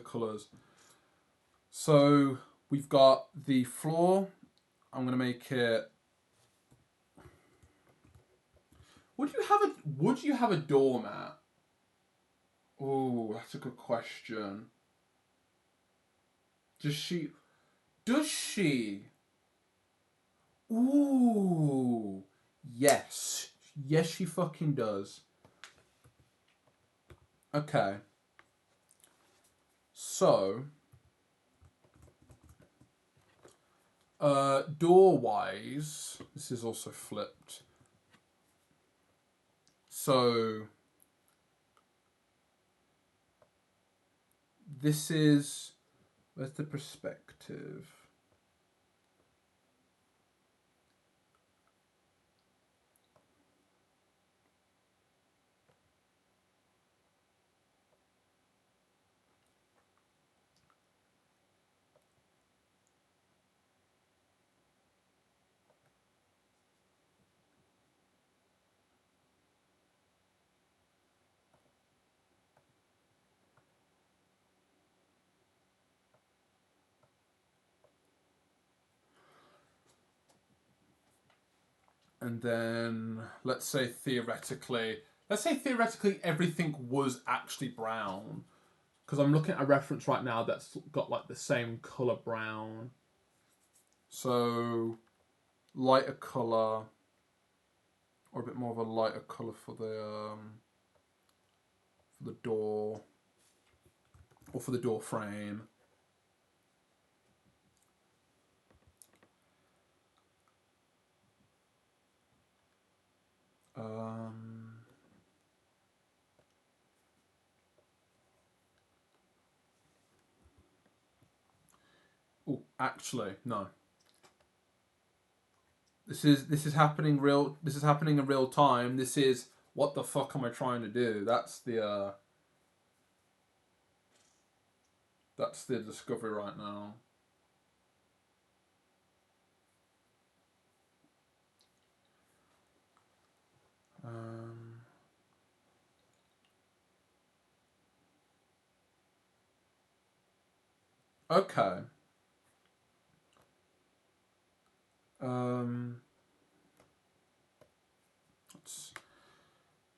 colours. So we've got the floor. I'm gonna make it. Would you have a doormat? Oh, that's a good question. Does she? Does she? Ooh, yes, yes, she fucking does. Okay. So, door wise, this is also flipped. So this is, where's the perspective? And then let's say theoretically everything was actually brown, because I'm looking at a reference right now that's got like the same color brown. So lighter color, or a bit more of a lighter color for the door, or for the door frame. Oh, actually, no. This is happening real. This is happening in real time. This is, what the fuck am I trying to do? That's the discovery right now. Okay.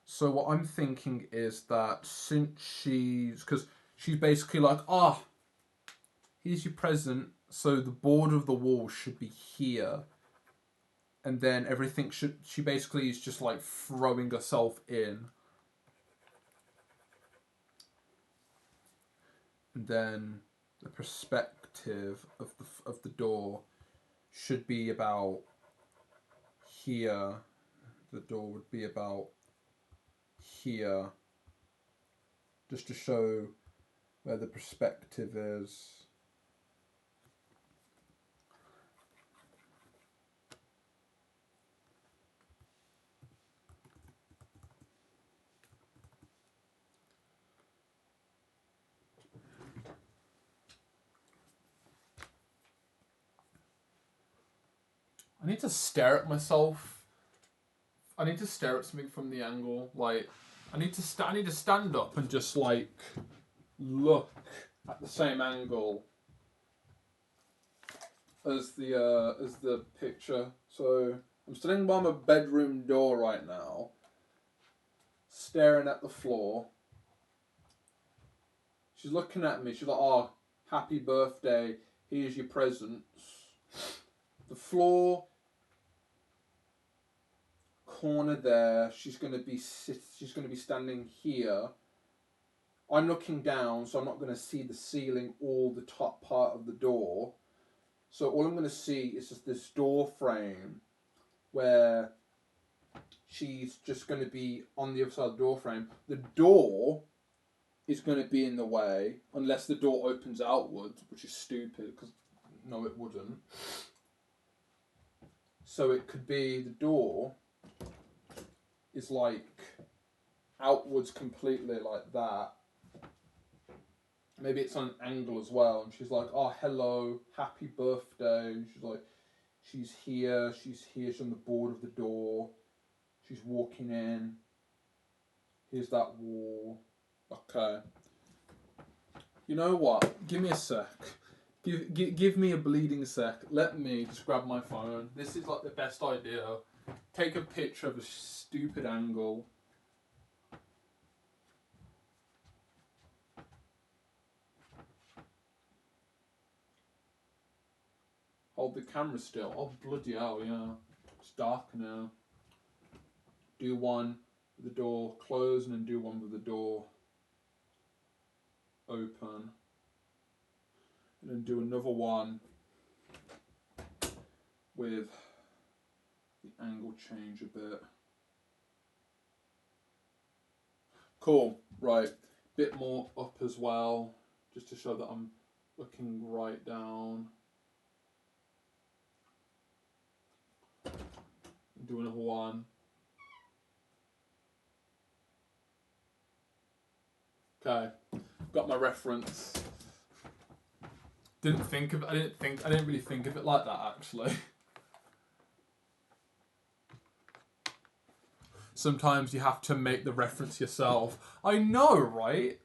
So what I'm thinking is that since because she's basically like, here's your present. So the border of the wall should be here. And then everything should... She basically is just like throwing herself in. And then the perspective of the door should be about here. The door would be about here. Just to show where the perspective is. I need to stare at myself. I need to stare at something from the angle. Like, I need to stand up and just like look at the same angle as the picture. So I'm standing by my bedroom door right now, staring at the floor. She's looking at me. She's like, "Oh, happy birthday. Here's your presents." The floor corner there. She's gonna be standing here. I'm looking down, so I'm not gonna see the ceiling or the top part of the door. So all I'm gonna see is just this door frame, where she's just gonna be on the other side of the door frame. The door is gonna be in the way unless the door opens outwards, which is stupid because no, it wouldn't. So it could be the door is like outwards completely like that. Maybe it's on an angle as well. And she's like, "Oh, hello, happy birthday." And she's like, she's here. She's on the board of the door. She's walking in. Here's that wall. Okay. You know what? Give me a sec. Give me a bleeding sec. Let me just grab my phone. This is like the best idea. Take a picture of a stupid angle. Hold the camera still. Oh, bloody hell, yeah. It's dark now. Do one with the door closed and then do one with the door open. And then do another one with the angle change a bit. Cool, right. Bit more up as well, just to show that I'm looking right down. Do another one. Okay, got my reference. I didn't really think of it like that actually. Sometimes you have to make the reference yourself. I know, right?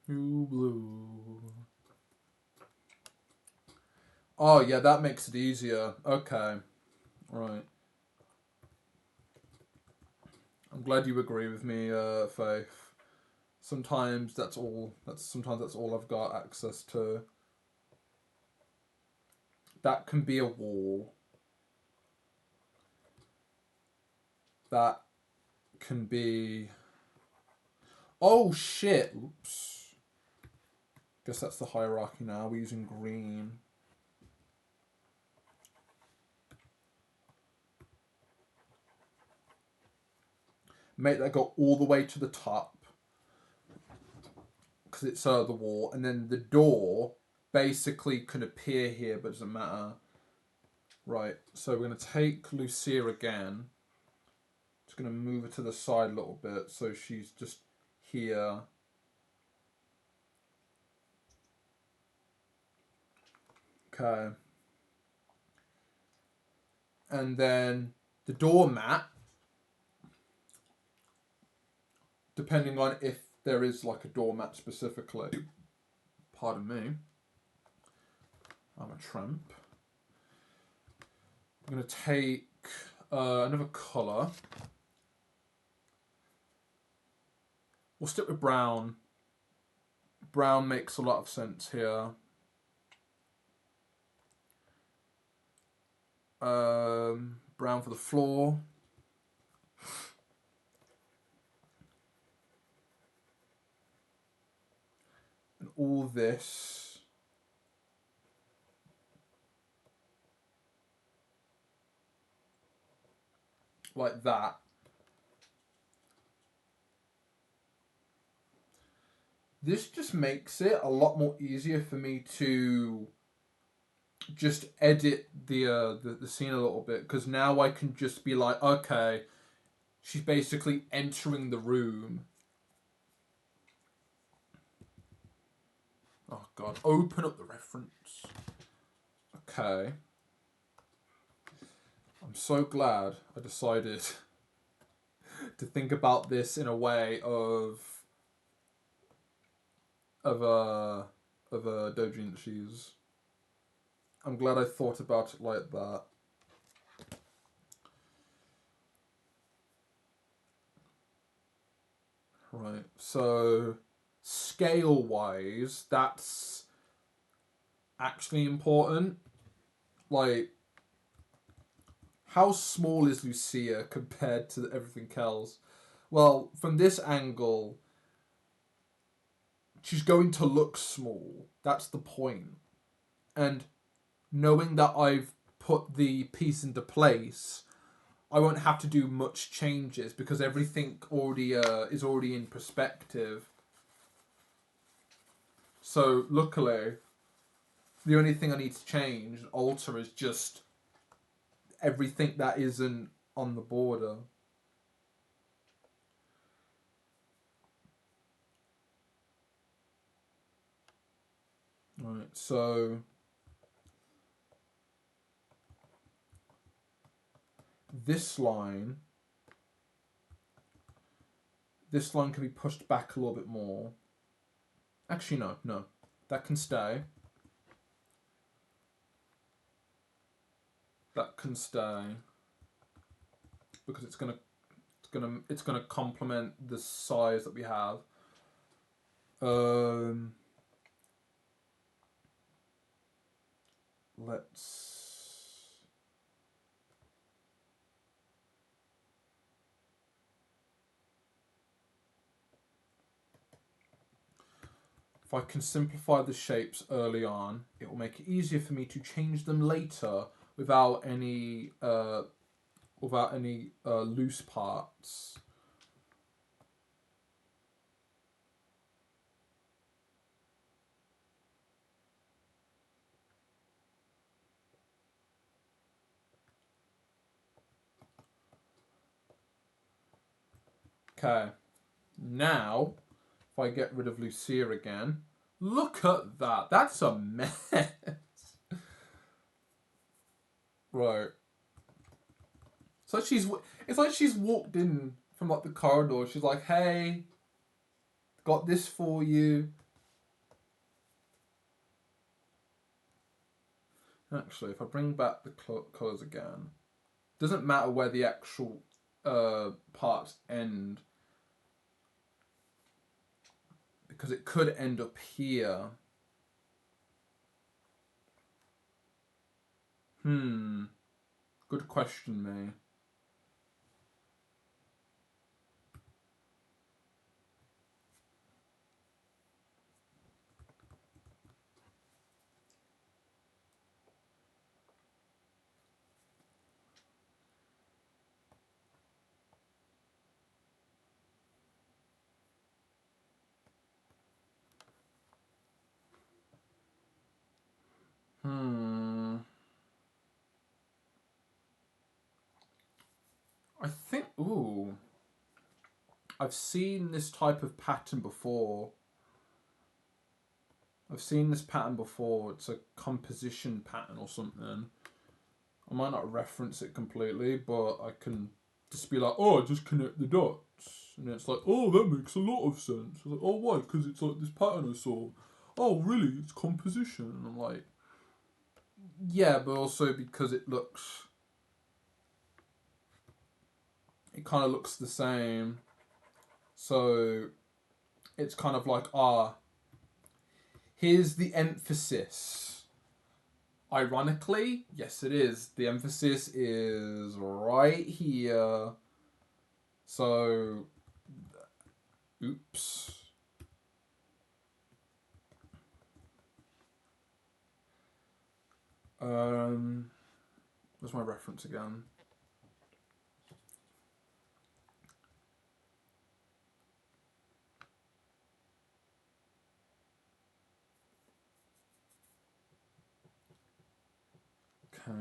You blue. Oh yeah, that makes it easier. Okay, right. I'm glad you agree with me, Faith. Sometimes that's all I've got access to. That can be a wall. That can be... Oh shit! Oops. Guess that's the hierarchy now. We're using green. Make that go all the way to the top. Because it's the wall. And then the door basically can appear here, but it doesn't matter. Right, so we're going to take Lucia again. Just going to move her to the side a little bit so she's just here. Okay. And then the doormat, depending on if there is like a doormat specifically. Pardon me. I'm a tramp. I'm going to take another colour. We'll stick with brown. Brown makes a lot of sense here. Brown for the floor. And all this like that. This just makes it a lot more easier for me to just edit the scene a little bit, because now I can just be like, okay, she's basically entering the room. Oh god, open up the reference. Okay. I'm so glad I decided to think about this in a way of a doujinshis. I'm glad I thought about it like that. Right, so scale-wise, that's actually important. Like, how small is Lucia compared to everything else? Well, from this angle, she's going to look small. That's the point. And knowing that I've put the piece into place, I won't have to do much changes because everything already is already in perspective. So luckily, the only thing I need to change and alter is just everything that isn't on the border. Right, so this line can be pushed back a little bit more. Actually, no. That can stay. That can stay because it's gonna complement the size that we have. Let's. If I can simplify the shapes early on, it will make it easier for me to change them later without any loose parts. Okay, now if I get rid of Lucia again, look at that. That's a mess. Right. It's like she's walked in from like the corridor. She's like, "Hey, got this for you." Actually, if I bring back the colours again, doesn't matter where the actual parts end, because it could end up here. Good question, May. I think, ooh, I've seen this type of pattern before. It's a composition pattern or something. I might not reference it completely, but I can just be like, oh, just connect the dots. And it's like, oh, that makes a lot of sense. I was like, oh, why? Because it's like this pattern I saw. Oh, really? It's composition. And I'm like, yeah, but also because it kind of looks the same. So it's kind of like, here's the emphasis. Ironically, yes, it is. The emphasis is right here. So, oops. Where's my reference again? Okay.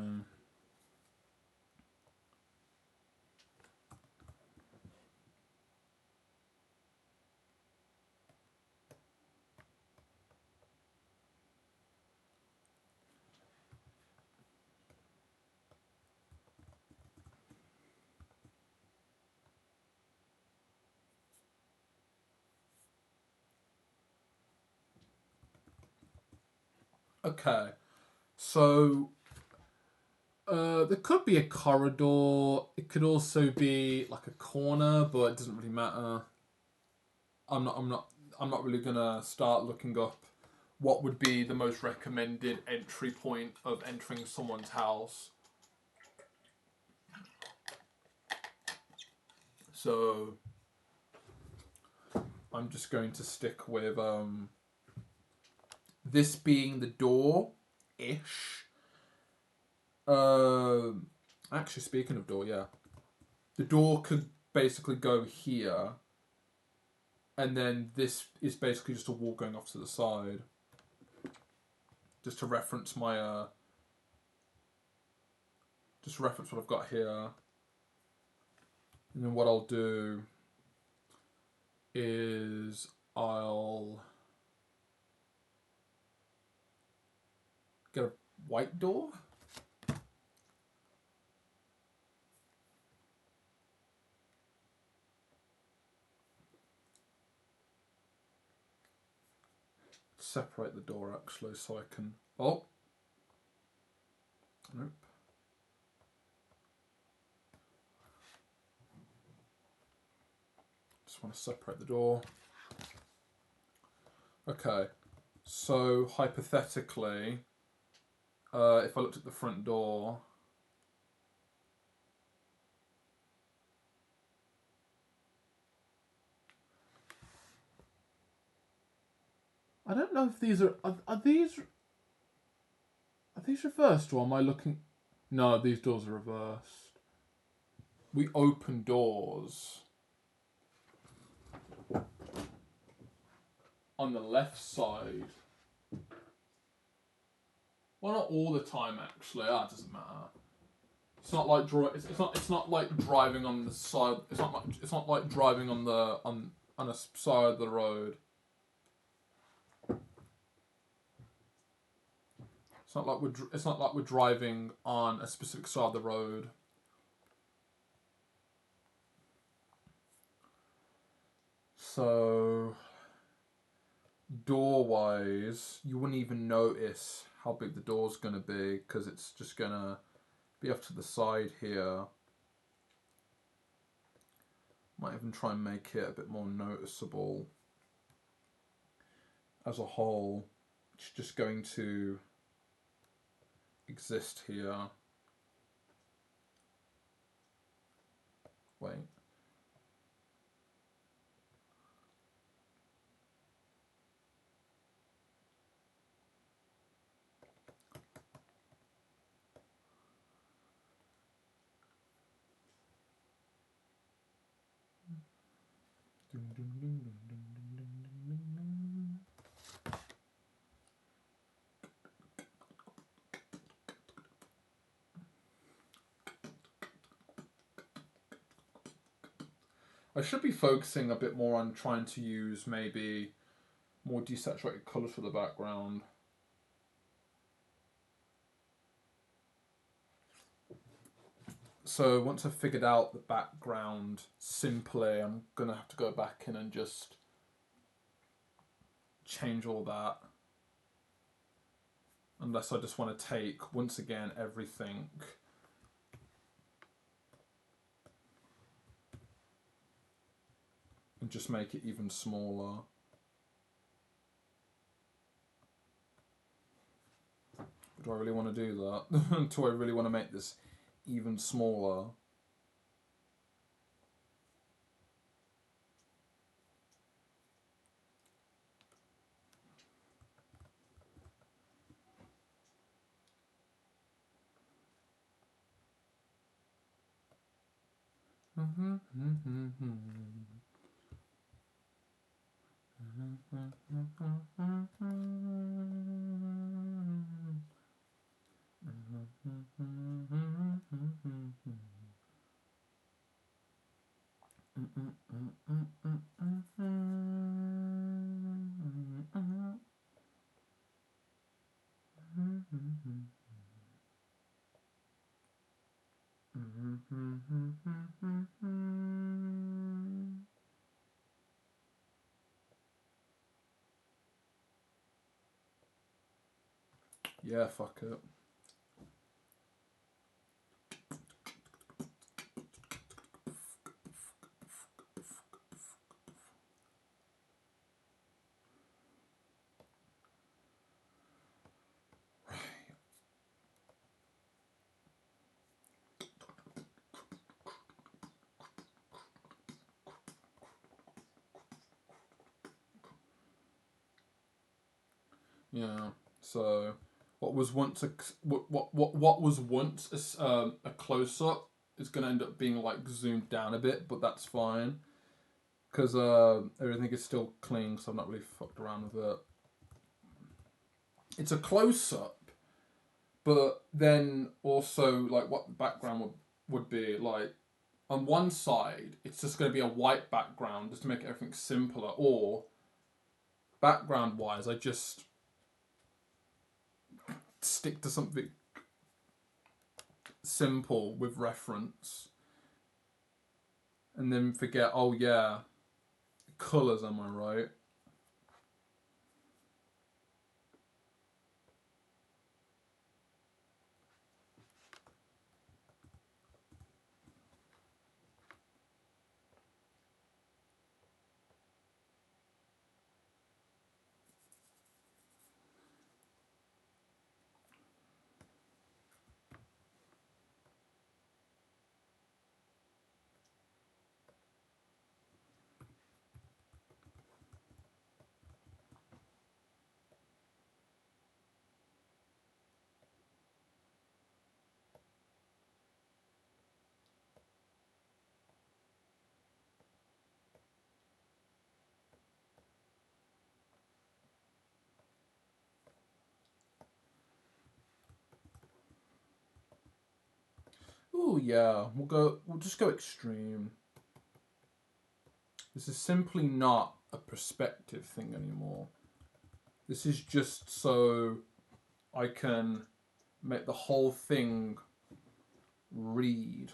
Okay. So, there could be a corridor. It could also be like a corner, but it doesn't really matter. I'm not really gonna start looking up what would be the most recommended entry point of entering someone's house. So I'm just going to stick with this being the door-ish. Actually, speaking of door, yeah. The door could basically go here. And then this is basically just a wall going off to the side. Just to reference my just to reference what I've got here. And then what I'll do is I'll get a white door. Separate the door actually so I can... Oh! Nope. Just want to separate the door. Okay. So, hypothetically, if I looked at the front door... I don't know if these are these reversed or am I looking... No, these doors are reversed. We open doors on the left side. Well, not all the time actually. It doesn't matter. It's not like it's not like driving on the side. It's not like driving on a side of the road. It's not like we're driving on a specific side of the road. So, door-wise, you wouldn't even notice how big the door's gonna be because it's just gonna be off to the side here. Might even try and make it a bit more noticeable as a whole. It's just going to exist here. Wait. I should be focusing a bit more on trying to use maybe more desaturated colours for the background. So once I've figured out the background simply, I'm going to have to go back in and just change all that. Unless I just want to take, once again, everything and just make it even smaller. Do I really want to do that? Do I really want to make this even smaller? Yeah, fuck it. Yeah. So, what was once what was once a close up is gonna end up being like zoomed down a bit, but that's fine because everything is still clean, so I've not really fucked around with it. It's a close up, but then also like what the background would be like. On one side, it's just going to be a white background just to make everything simpler, or background wise, I just stick to something simple with reference and then forget, oh yeah, colours, am I right? Oh yeah, we'll just go extreme. This is simply not a perspective thing anymore. This is just so I can make the whole thing read.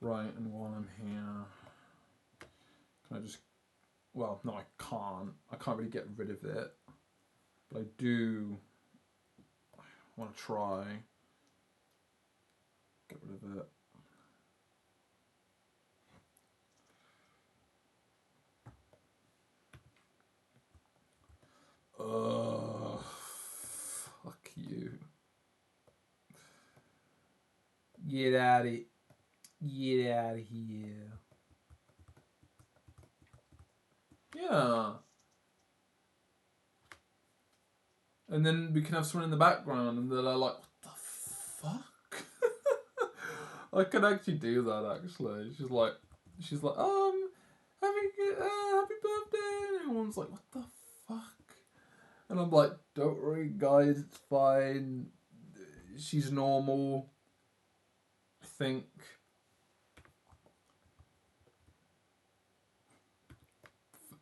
Right, and while I'm here, can I just... Well, no, I can't. I can't really get rid of it. But I do want to try get rid of it. Ugh. Fuck you. Get out of here. Yeah. And then we can have someone in the background, and they're like, "What the fuck?" I can actually do that. Actually, she's like, happy birthday, and everyone's like, "What the fuck?" And I'm like, "Don't worry, guys, it's fine. She's normal. I think."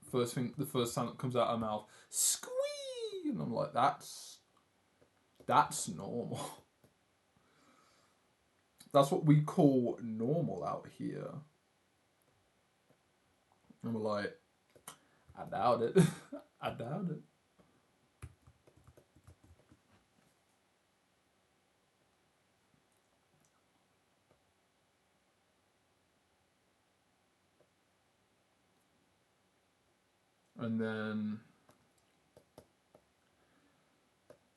The first sound that comes out of her mouth, squee, and I'm like, that's normal. That's what we call normal out here. And we're like, I doubt it. I doubt it. And then,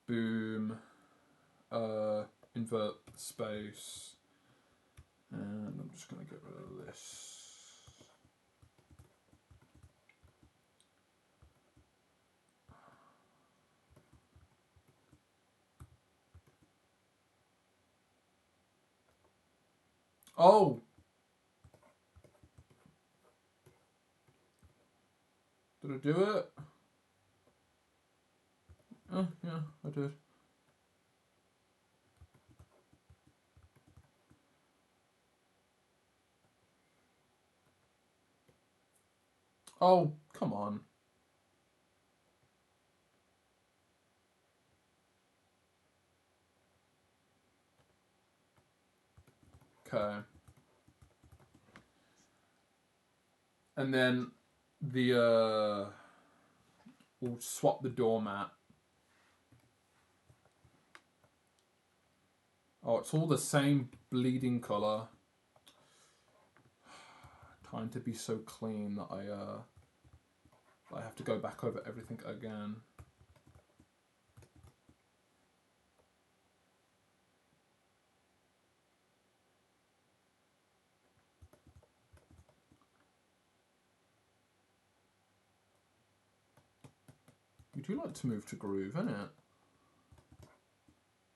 boom, invert space, and I'm just gonna get rid of this. Oh! Did I do it? Oh, yeah, I did. Oh, come on. Okay. And then we'll swap the doormat. Oh, it's all the same bleeding colour. Trying to be so clean that I have to go back over everything again. You do like to move to groove, innit?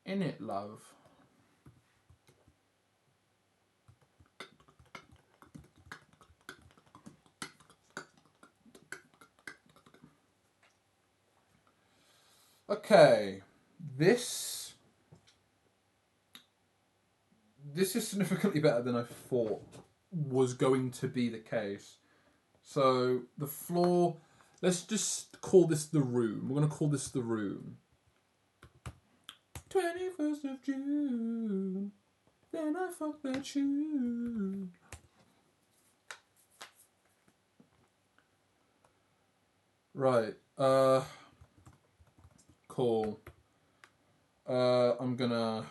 Innit, love? Okay, this is significantly better than I thought was going to be the case. So the floor, let's just call this the room. We're gonna call this the room. 21st of June, then I fuck that tune. Right, cool. I'm gonna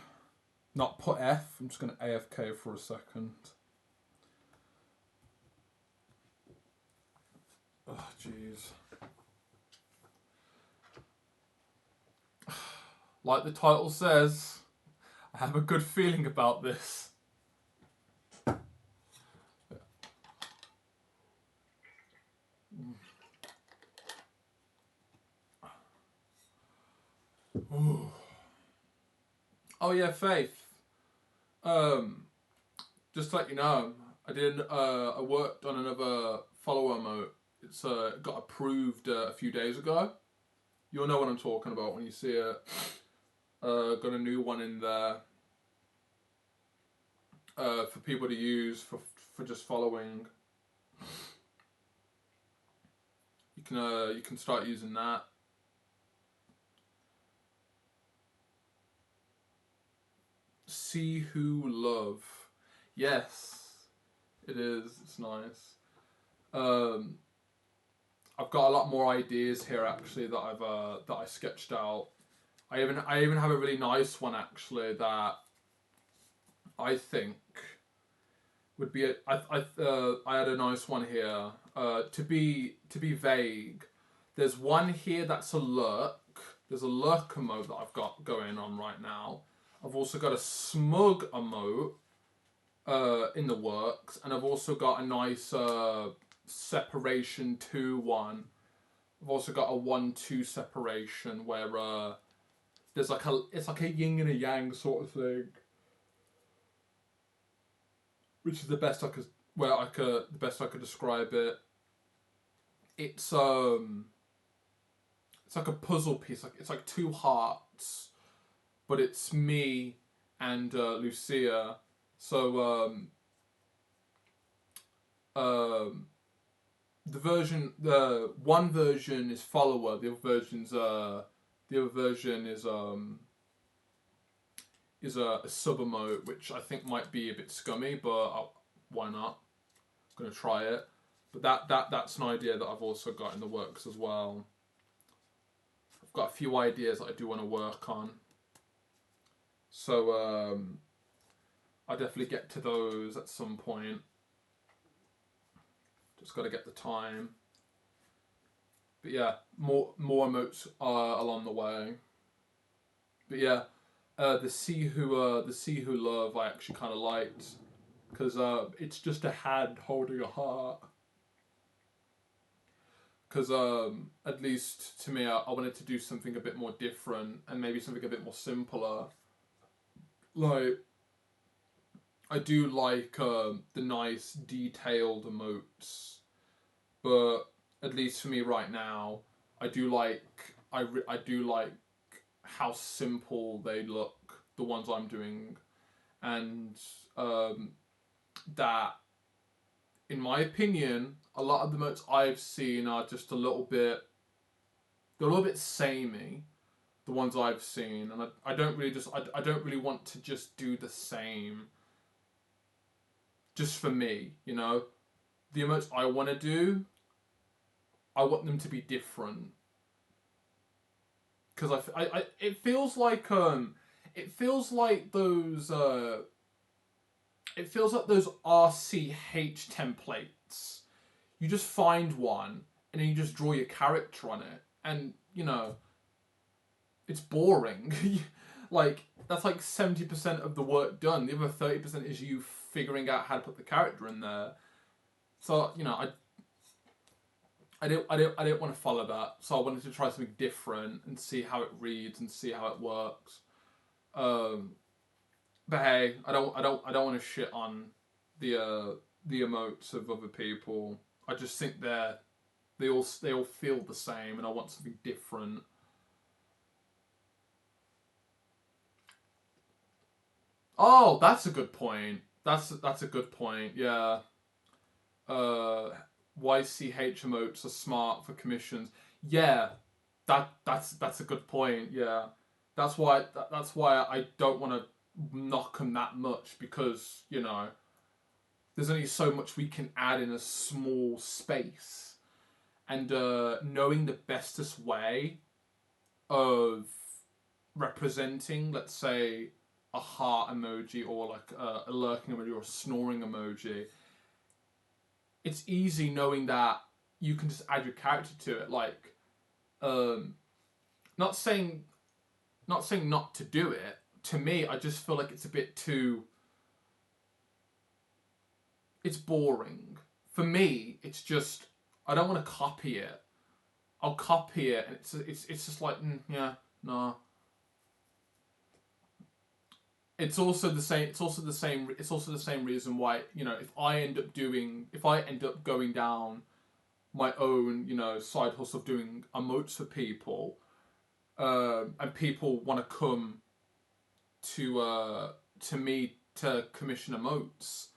not put F, I'm just gonna AFK for a second. Oh, jeez. Like the title says, I have a good feeling about this. Oh yeah, Faith. Just to let you know, I worked on another follower emote. It's got approved a few days ago. You'll know what I'm talking about when you see it. Got a new one in there for people to use for just following. You can start using that. See who love. Yes, it is. It's nice. I've got a lot more ideas here actually that I sketched out. I even have a really nice one actually that I think would be I had a nice one here. To be vague, there's one here that's a lurk. There's a lurk emote that I've got going on right now. I've also got a smug emote in the works, and I've also got a nice separation 2-1. I've also got a 1-2 separation where There's like it's like a yin and a yang sort of thing, which is the best I could describe it. It's like a puzzle piece. Like it's like two hearts, but it's me and Lucia. So the one version is follower. The other version is a sub emote, which I think might be a bit scummy, but why not? I'm gonna try it. But that's an idea that I've also got in the works as well. I've got a few ideas that I do want to work on. So I'll definitely get to those at some point. Just got to get the time. But yeah, more emotes are along the way. But yeah, the See Who Love I actually kind of liked, because it's just a hand holding a heart. Because at least to me, I wanted to do something a bit more different and maybe something a bit more simpler. Like, I do like the nice detailed emotes, but at least for me right now, I do like how simple they look, the ones I'm doing, and that, in my opinion, a lot of the emotes I've seen are just they're a little bit samey, the ones I've seen, and I don't really want to just do the same. Just for me, you know, the emotes I want to do, I want them to be different. Because it feels like those RCH templates. You just find one and then you just draw your character on it, and you know, it's boring. Like, that's like 70% of the work done. The other 30% is you figuring out how to put the character in there. So, you know, I didn't want to follow that. So I wanted to try something different and see how it reads and see how it works. But hey, I don't want to shit on the emotes of other people. I just think they all feel the same, and I want something different. Oh, that's a good point. That's a good point. Yeah. YCH emotes are smart for commissions. Yeah, that's a good point. Yeah, that's why I don't want to knock them that much, because you know, there's only so much we can add in a small space, and knowing the bestest way of representing, let's say, a heart emoji, or like a lurking emoji, or a snoring emoji, it's easy knowing that you can just add your character to it. Like, not saying not to do it. To me, I just feel like it's a bit too. It's boring. For me, it's just, I don't want to copy it. I'll copy it, and it's just like, yeah, no. It's also the same. It's also the same reason why, you know, if I end up going down my own, you know, side hustle of doing emotes for people, and people want to come to me to commission emotes,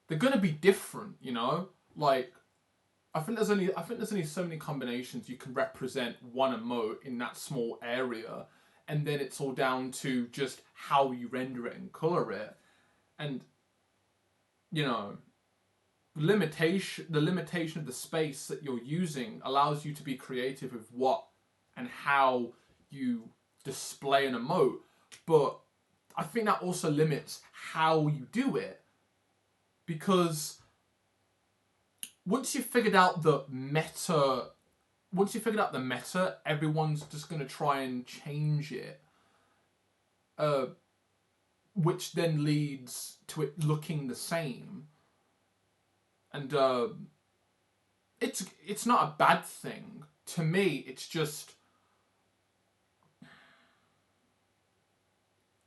they're gonna be different, you know. Like, I think there's only so many combinations you can represent one emote in that small area, and then it's all down to just how you render it and color it, and you know, the limitation of the space that you're using allows you to be creative with what and how you display an emote, but I think that also limits how you do it, because once you've figured out the meta, everyone's just going to try and change it, which then leads to it looking the same. And it's not a bad thing. To me, it's just,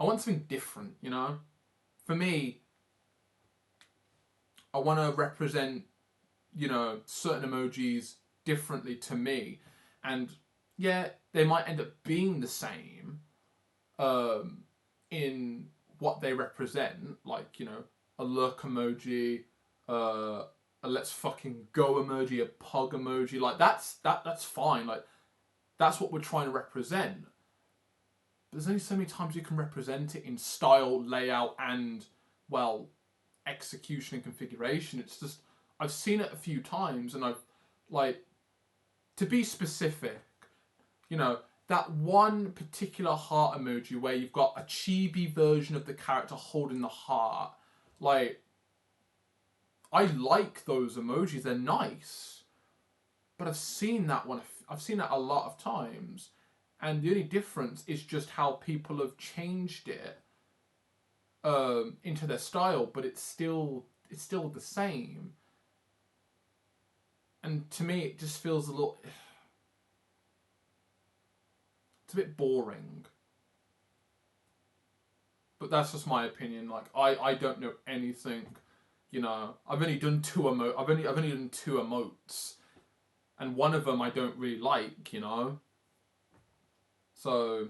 I want something different, you know? For me, I want to represent, you know, certain emojis differently to me. And yeah, they might end up being the same in what they represent, like, you know, a lurk emoji, a let's fucking go emoji, a pug emoji. Like that's fine. Like that's what we're trying to represent. But there's only so many times you can represent it in style, layout, and well, execution and configuration. It's just I've seen it a few times, and I've like to be specific, you know, that one particular heart emoji where you've got a chibi version of the character holding the heart, like I like those emojis. They're nice, but I've seen that one. I've seen that a lot of times, and the only difference is just how people have changed it into their style, but it's still the same. And to me, it just feels a little. It's a bit boring. But that's just my opinion. Like I don't know anything. You know, I've only done two I've only done two emotes, and one of them I don't really like. You know. So.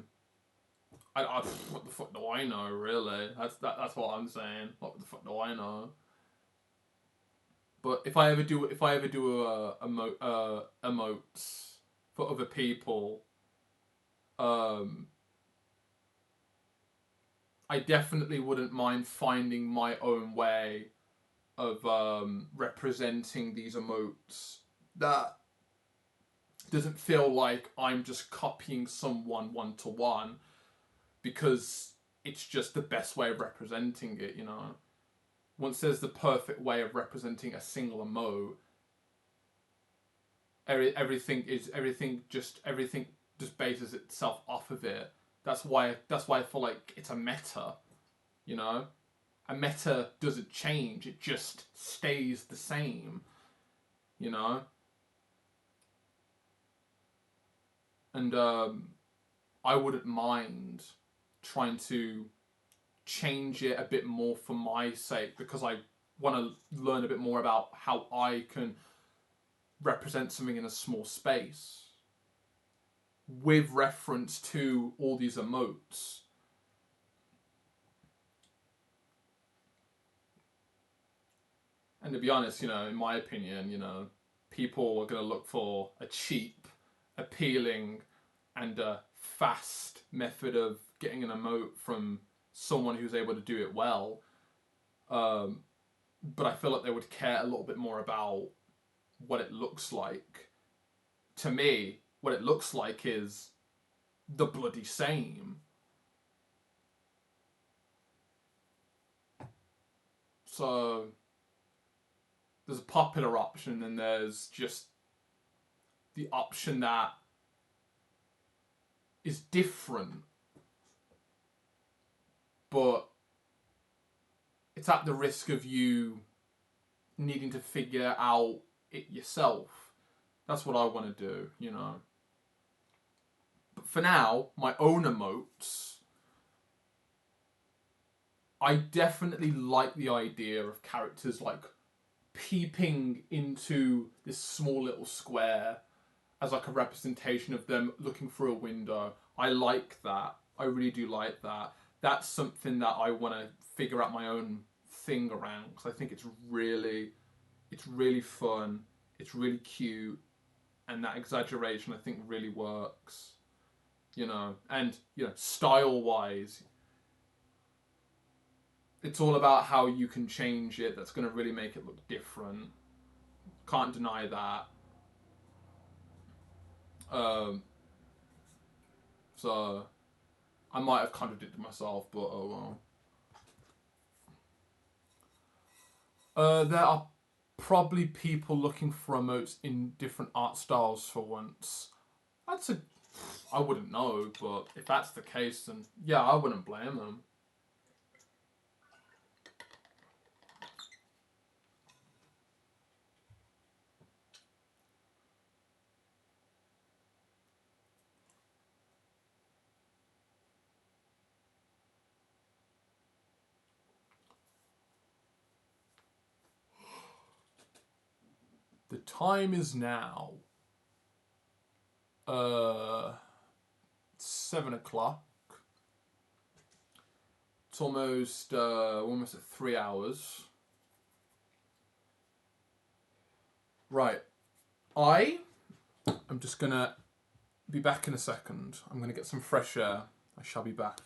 I what the fuck do I know? Really, that's what I'm saying. What the fuck do I know? But if I ever do emotes for other people, I definitely wouldn't mind finding my own way of representing these emotes that doesn't feel like I'm just copying someone one to one, because it's just the best way of representing it, you know. Once there's the perfect way of representing a single emote, everything just bases itself off of it. That's why I feel like it's a meta, you know. A meta doesn't change; it just stays the same, you know. And I wouldn't mind trying to change it a bit more for my sake, because I want to learn a bit more about how I can represent something in a small space with reference to all these emotes. And to be honest, you know, in my opinion, you know, people are going to look for a cheap, appealing, and a fast method of getting an emote from someone who's able to do it well. But I feel like they would care a little bit more about what it looks like. To me, what it looks like is the bloody same. So there's a popular option, and there's just the option that is different, but it's at the risk of you needing to figure out it yourself. That's what I want to do, you know. But for now, my own emotes, I definitely like the idea of characters like peeping into this small little square as like a representation of them looking through a window. I like that. I really do like that. That's something that I want to figure out my own thing around, because I think it's really fun. It's really cute, and that exaggeration I think really works. You know, and you know, style wise, it's all about how you can change it. That's going to really make it look different. Can't deny that. So I might have contradicted myself, but oh well. There are probably people looking for emotes in different art styles for once. I wouldn't know, but if that's the case, then yeah, I wouldn't blame them. time is now 7 o'clock. It's almost at 3 hours. Right. I'm just gonna be back in a second. I'm gonna get some fresh air. I shall be back.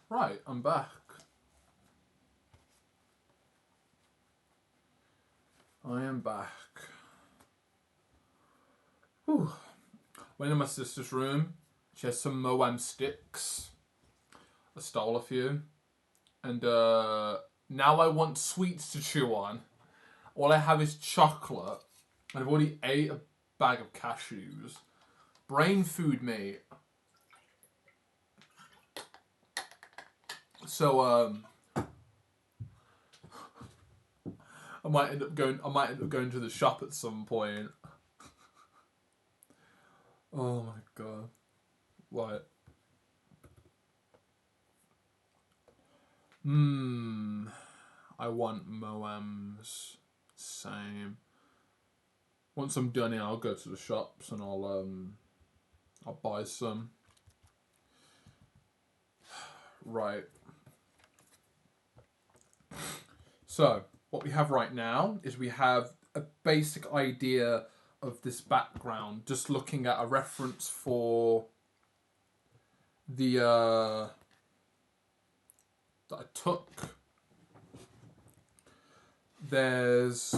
Right, I'm back. I am back. Whew. Went in my sister's room. She has some Moam sticks. I stole a few. And now I want sweets to chew on. All I have is chocolate. And I've already ate a bag of cashews. Brain food, mate. So I might end up going to the shop at some point. Oh my god. What? I want Moams. Same. Once I'm done here, I'll go to the shops and I'll buy some. Right. So, what we have right now is we have a basic idea of this background, just looking at a reference for the that I took. There's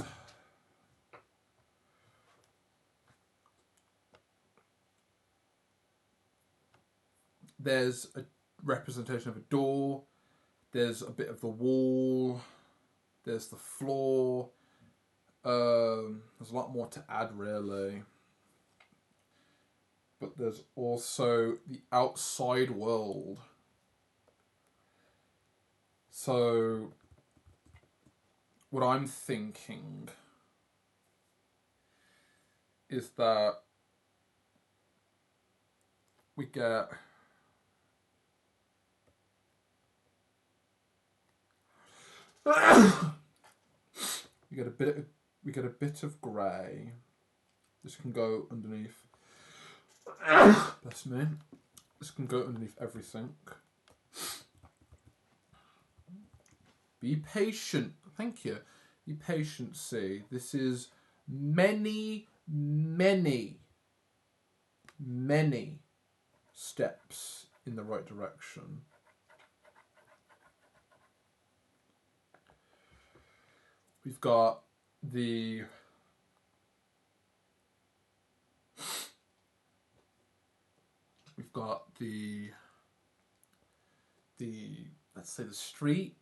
a representation of a door. There's a bit of the wall. There's the floor. There's a lot more to add, really. But there's also the outside world. So, what I'm thinking is that we get we get a bit of grey. This can go underneath. Bless me. This can go underneath everything. Be patient. Thank you. Be patient. See, this is many steps in the right direction. We've got the let's say the street.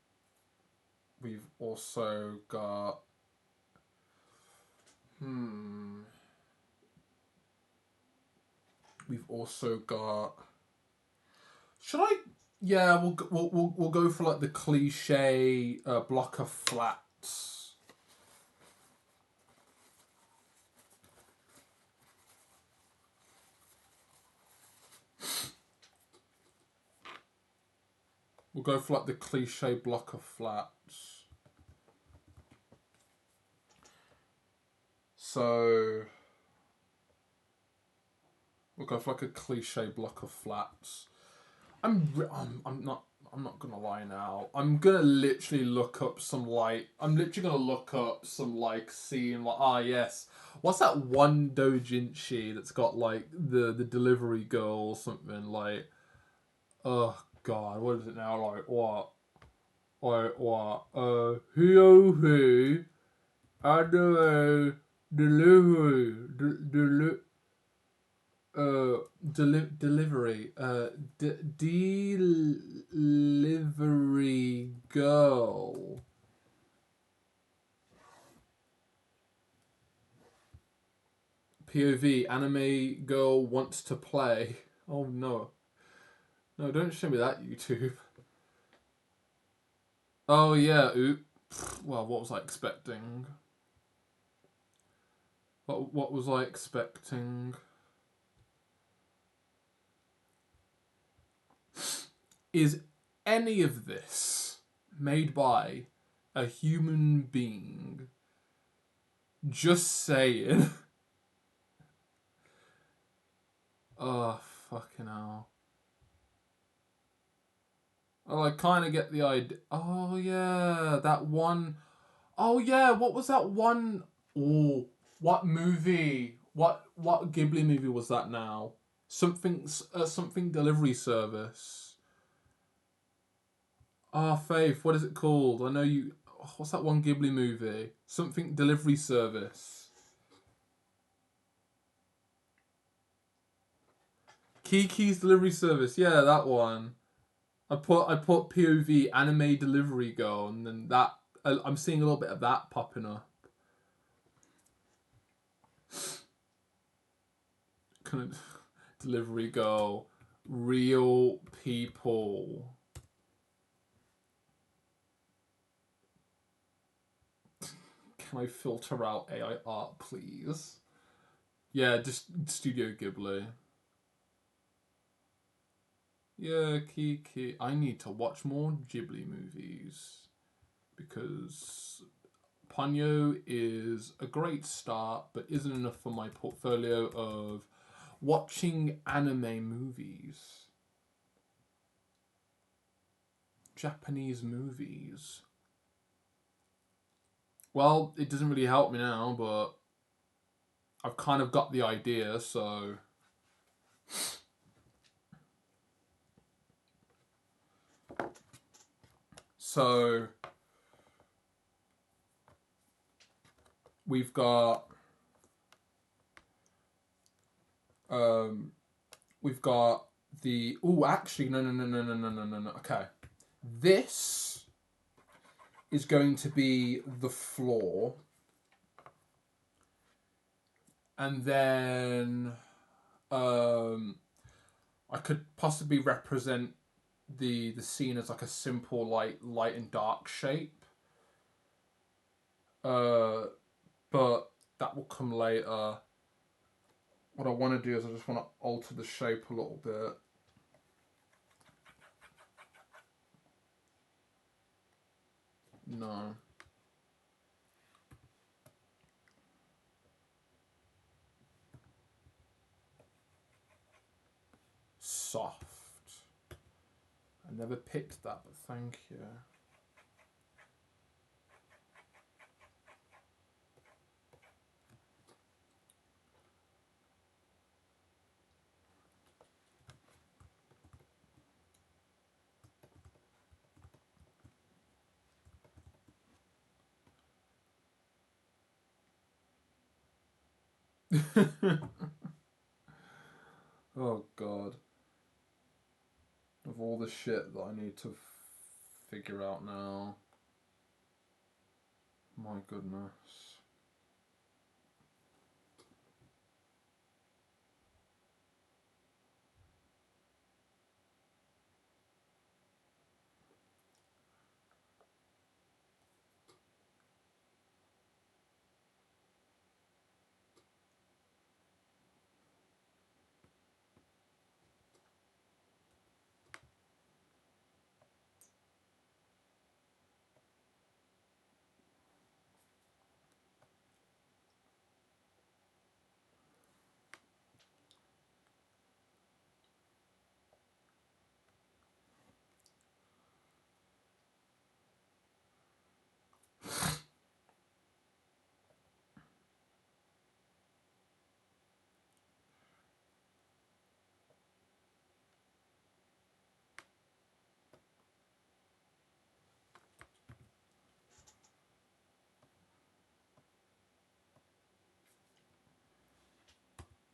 We've also got we've also got should I yeah we'll go for like the cliche block of flats. We'll go for like the cliche block of flats. So we'll go for like a cliche block of flats. I'm not gonna lie now. I'm gonna literally look up some like scene like yes. What's that one doujinshi that's got like the delivery girl or something like oh god, what is it now? Like what? Who? I do delivery. Delivery. Delivery girl. POV. Anime girl wants to play. Oh no. No, don't show me that, YouTube. Oh yeah, oop. Well, what was I expecting? What was I expecting? Is any of this made by a human being? Just saying. Oh, fucking hell. Oh, I kind of get the idea. Oh, yeah, that one. Oh, yeah, what was that one? Oh, what movie? What Ghibli movie was that now? Something delivery service. Ah, Faith, what is it called? I know you. what's that one Ghibli movie? Something delivery service. Kiki's delivery service. Yeah, that one. I put POV anime delivery girl, and then that I'm seeing a little bit of that popping up. Kind of delivery girl, real people. Can I filter out AI art, please? Yeah, just Studio Ghibli. Yeah, Kiki. I need to watch more Ghibli movies because Ponyo is a great start, but isn't enough for my portfolio of watching anime movies. Japanese movies. Well, it doesn't really help me now, but I've kind of got the idea, so. So. We've got. We've got the. Oh, actually, no. Okay. This is going to be the floor. And then I could possibly represent the scene as like a simple light and dark shape. But that will come later. What I want to do is I just want to alter the shape a little bit. No. Soft. I never picked that, but thank you. Oh god. Of all the shit that I need to figure out now. My goodness.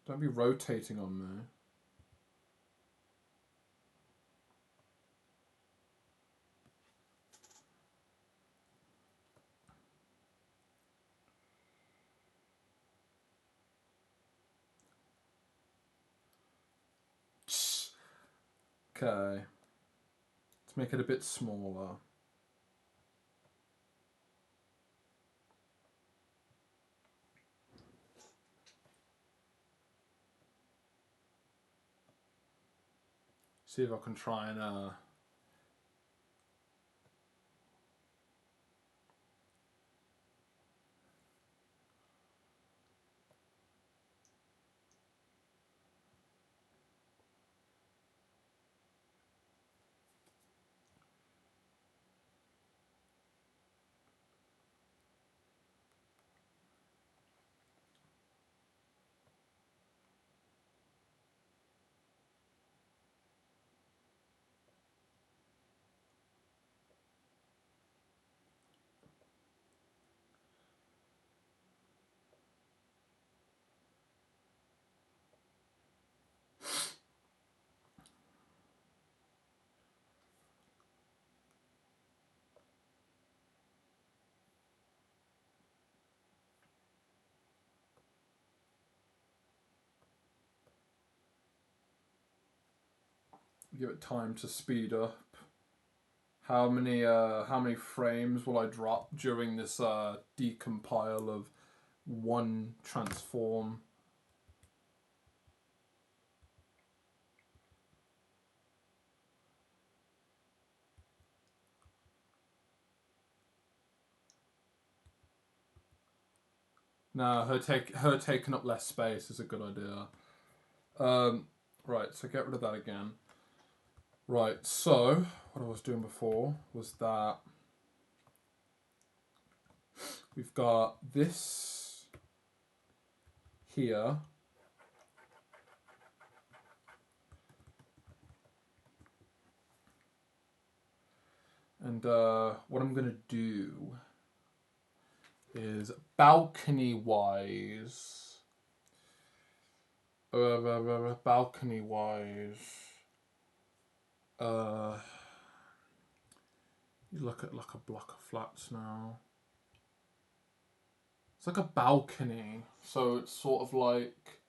Don't be rotating on me. Okay. Let's make it a bit smaller. See if I can try and give it time to speed up. How many frames will I drop during this decompile of one transform? No, her taking up less space is a good idea. Right, so get rid of that again. Right, so what I was doing before was that we've got this here. And what I'm going to do is balcony-wise. Balcony-wise. You look at like a block of flats now. It's like a balcony. So it's sort of like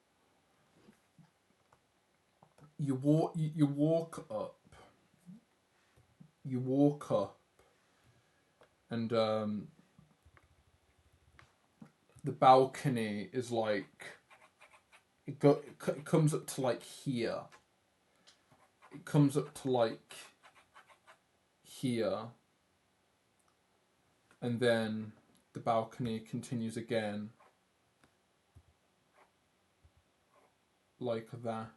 you walk up. You walk up and the balcony is like it comes up to like here. It comes up to like here, and then the balcony continues again like that.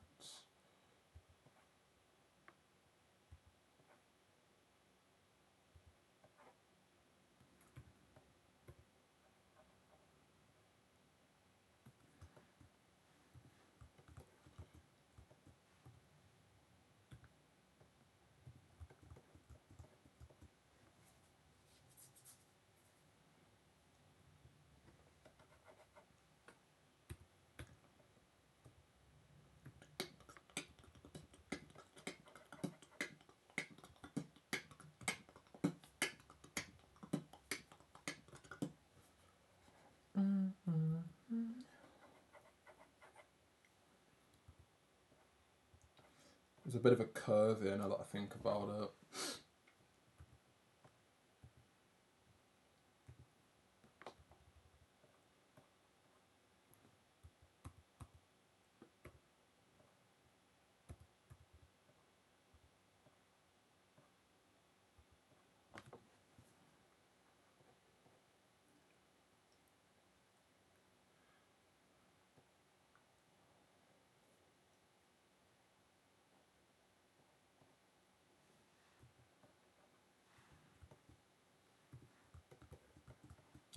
There's a bit of a curve here now that I think about it.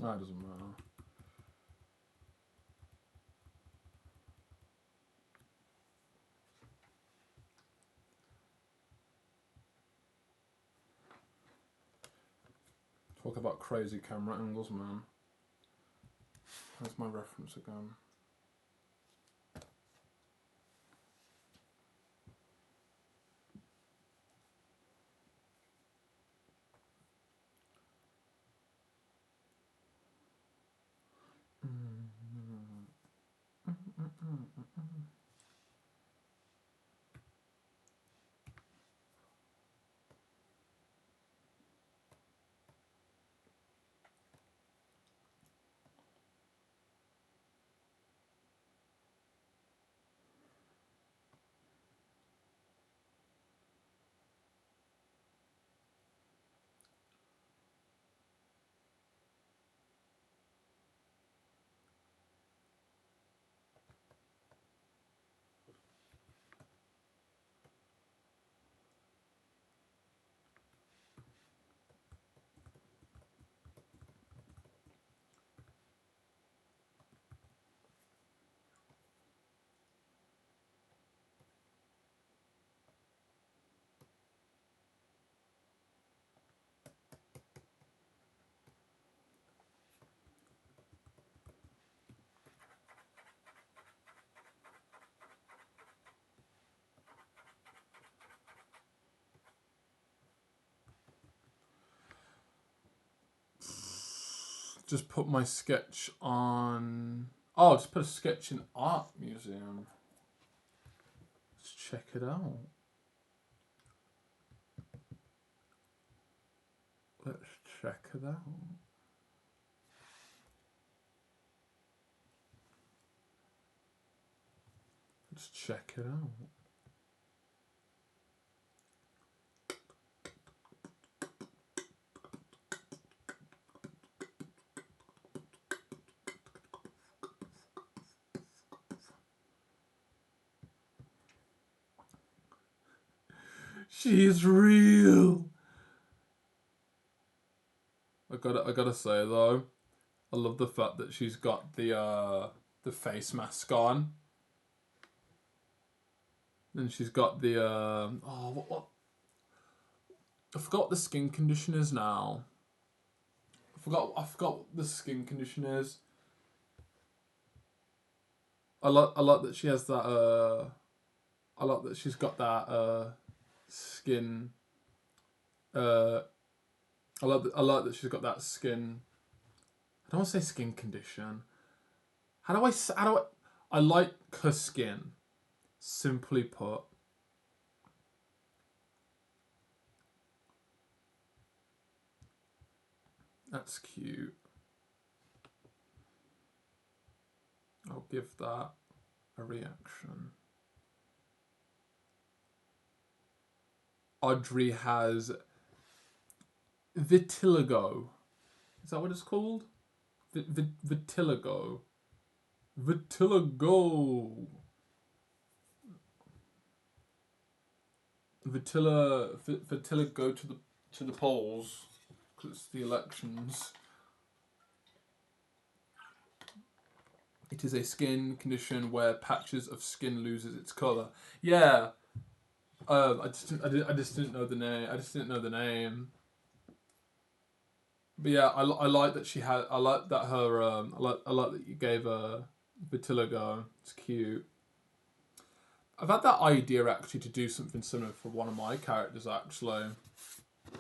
No, it doesn't matter. Talk about crazy camera angles, man. Where's my reference again? Just put my sketch on. Oh, just put a sketch in art museum. Let's check it out. Let's check it out. Let's check it out. She's real. I gotta say though, I love the fact that she's got the face mask on, and she's got the what I forgot what the skin condition is now. I forgot what the skin condition is. I like that she has that I like that she's got that skin. I like that she's got that skin. I don't want to say skin condition. How do I? I like her skin. Simply put. That's cute. I'll give that a reaction. Audrey has vitiligo. Is that what it's called? Vitiligo. Vitiligo. Vitiligo to the polls because it's the elections. It is a skin condition where patches of skin loses its color. Yeah. I just didn't know the name. I just didn't know the name. But yeah, I like that she had. I like that her. I like that you gave her vitiligo. It's cute. I've had that idea actually to do something similar for one of my characters. Actually,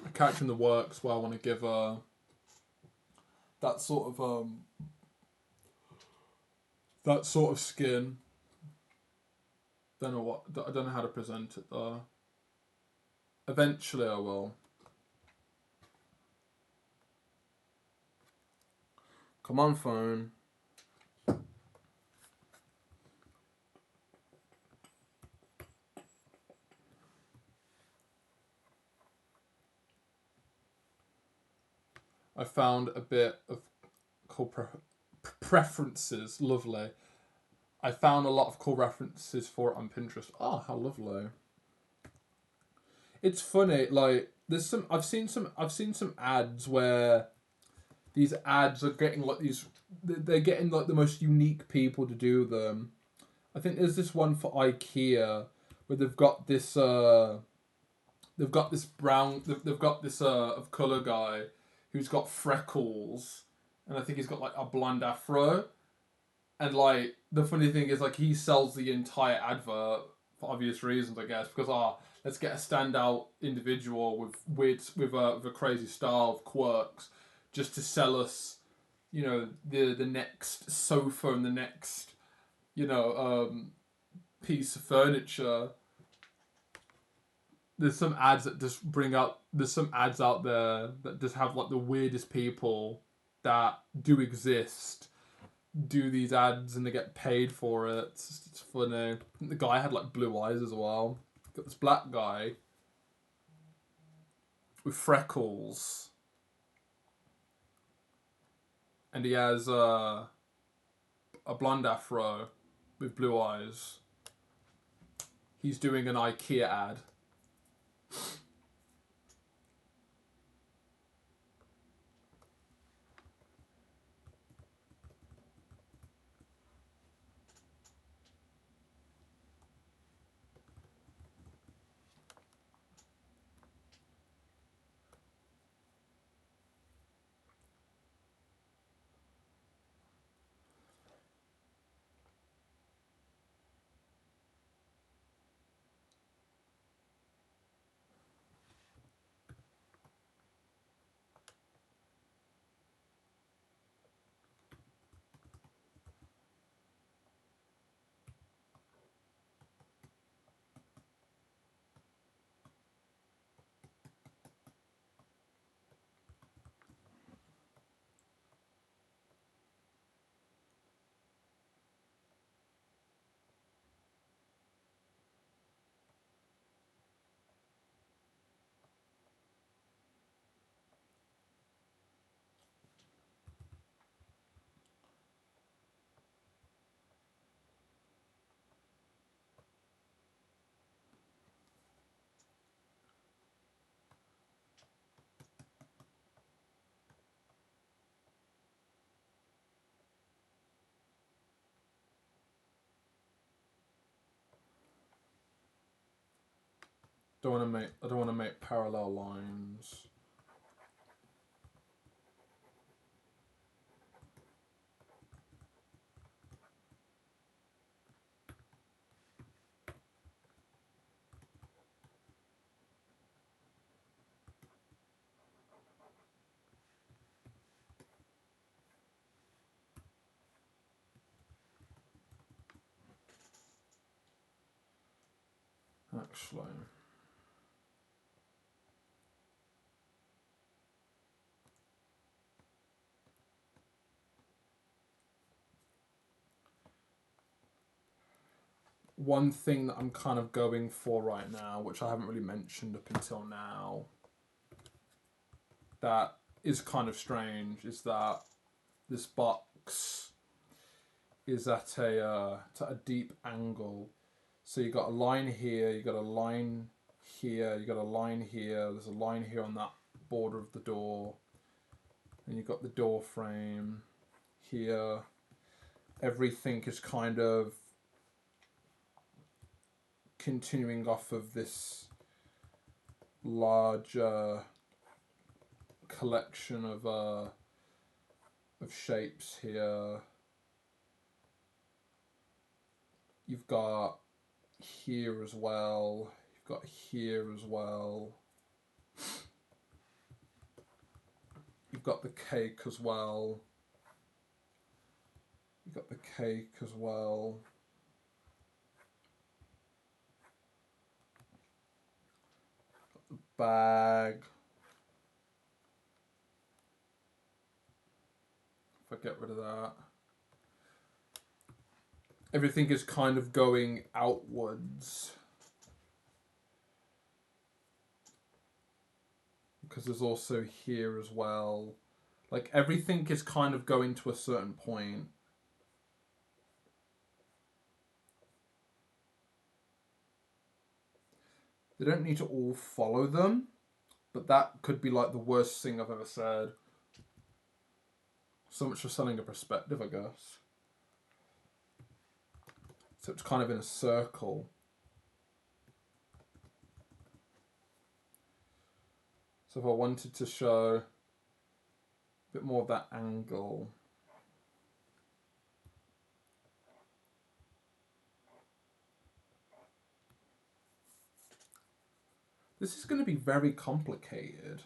a character in the works where I want to give her that sort of skin. I don't know how to present it though. Eventually, I will. Come on, phone. I found a bit of cool preferences. Lovely. I found a lot of cool references for it on Pinterest. Oh, how lovely. It's funny, like there's some I've seen some ads where these ads are getting like they're getting like the most unique people to do them. I think there's this one for IKEA where they've got this brown they've got this of colour guy who's got freckles and I think he's got like a blonde afro. And like the funny thing is like he sells the entire advert for obvious reasons, I guess, because let's get a standout individual with a crazy style of quirks just to sell us, the next sofa and the next, piece of furniture. There's some ads that just there's some ads out there that just have like the weirdest people that do exist do these ads and they get paid for it. It's funny. The guy had like blue eyes as well. Got this black guy with freckles, and he has a blonde afro with blue eyes. He's doing an IKEA ad. I don't want to make parallel lines. Actually. One thing that I'm kind of going for right now, which I haven't really mentioned up until now, that is kind of strange, is that this box is at a deep angle. So you got a line here, you got a line here, you got a line here, there's a line here on that border of the door, and you've got the door frame here. Everything is kind of continuing off of this large collection of shapes here. You've got here as well. You've got here as well. You've got the cake as well. You've got the cake as well. Got the bag. If I get rid of that. Everything is kind of going outwards. Because there's also here as well. Like everything is kind of going to a certain point. They don't need to all follow them, but that could be like the worst thing I've ever said. So much for selling a perspective, I guess. So it's kind of in a circle. So if I wanted to show a bit more of that angle. This is going to be very complicated.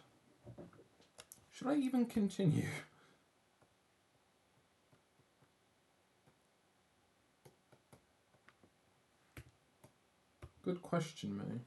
Should I even continue? Good question, May.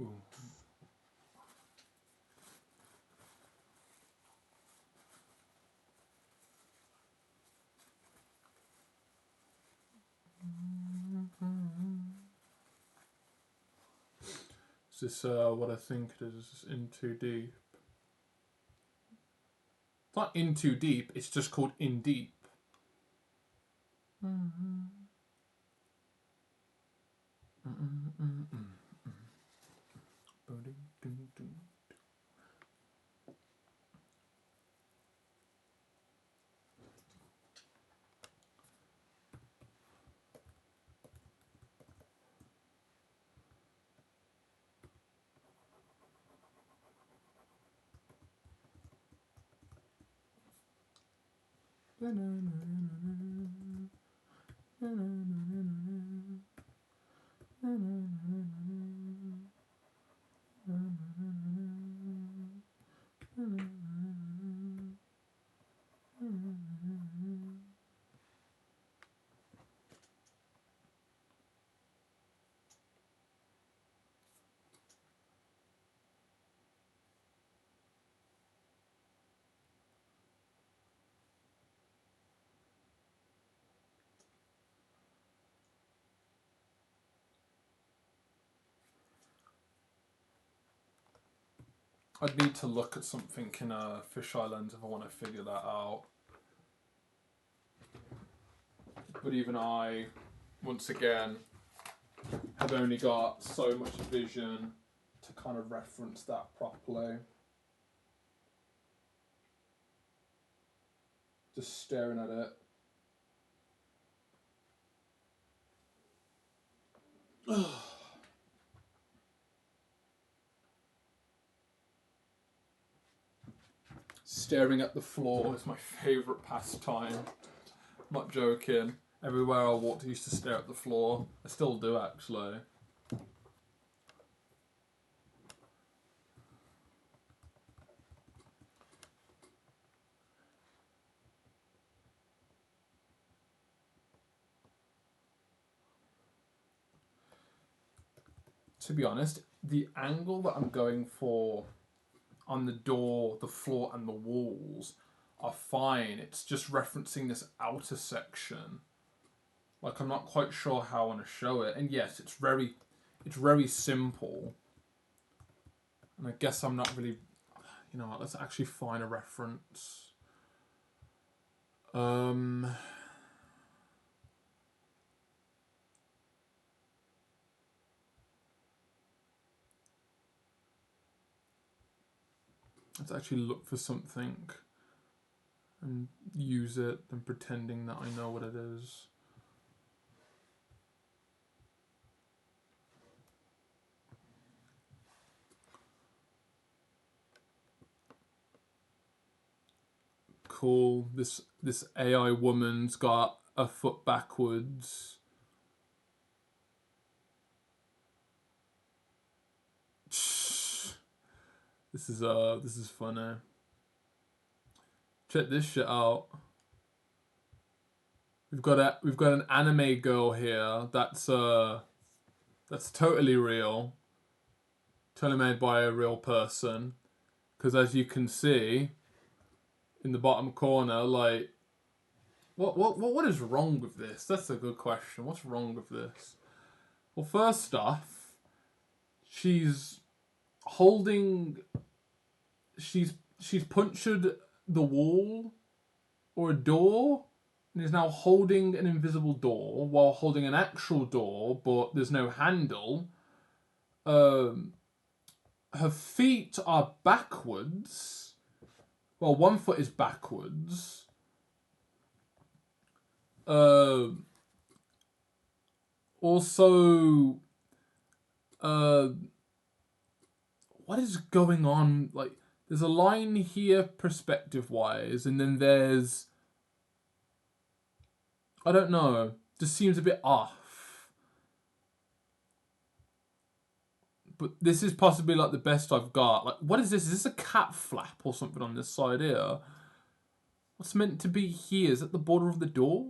Ooh. Is this what I think it is? In too deep? It's not in too deep, it's just called in deep. I'd need to look at something in a fisheye lens if I want to figure that out. But even I, once again, have only got so much vision to kind of reference that properly. Just staring at it. Staring at the floor is my favourite pastime. Not joking. Everywhere I walked, I used to stare at the floor. I still do, actually. To be honest, the angle that I'm going for on the door, the floor, and the walls are fine. It's just referencing this outer section. Like, I'm not quite sure how I want to show it. And yes, it's very simple. And I guess I'm not really, you know what, let's actually find a reference. Let's actually look for something and use it and pretending that I know what it is. Cool. This AI woman's got a foot backwards. This is funny. Check this shit out. We've got an anime girl here that's totally real. Totally made by a real person. Because as you can see in the bottom corner, like, what is wrong with this? That's a good question. What's wrong with this? Well, first off, she's punctured the wall or a door and is now holding an invisible door while holding an actual door, but there's no handle. Her feet are backwards. Well, one foot is backwards. Also, what is going on? Like, there's a line here perspective-wise, and then there's, I don't know, just seems a bit off. But this is possibly like the best I've got. Like, what is this? Is this a cat flap or something on this side here? What's meant to be here? Is that the border of the door?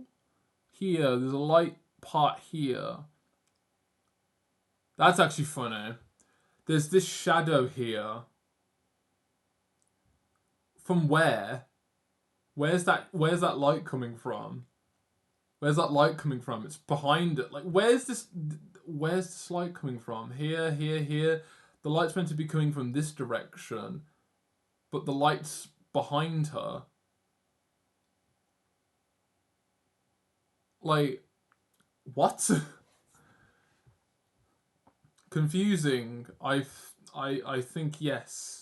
Here, there's a light part here. That's actually funny. There's this shadow here. From where? Where's that light coming from? Where's that light coming from? It's behind it. Like, where's this light coming from? Here, here, here. The light's meant to be coming from this direction, but the light's behind her. Like, what? Confusing. I think yes.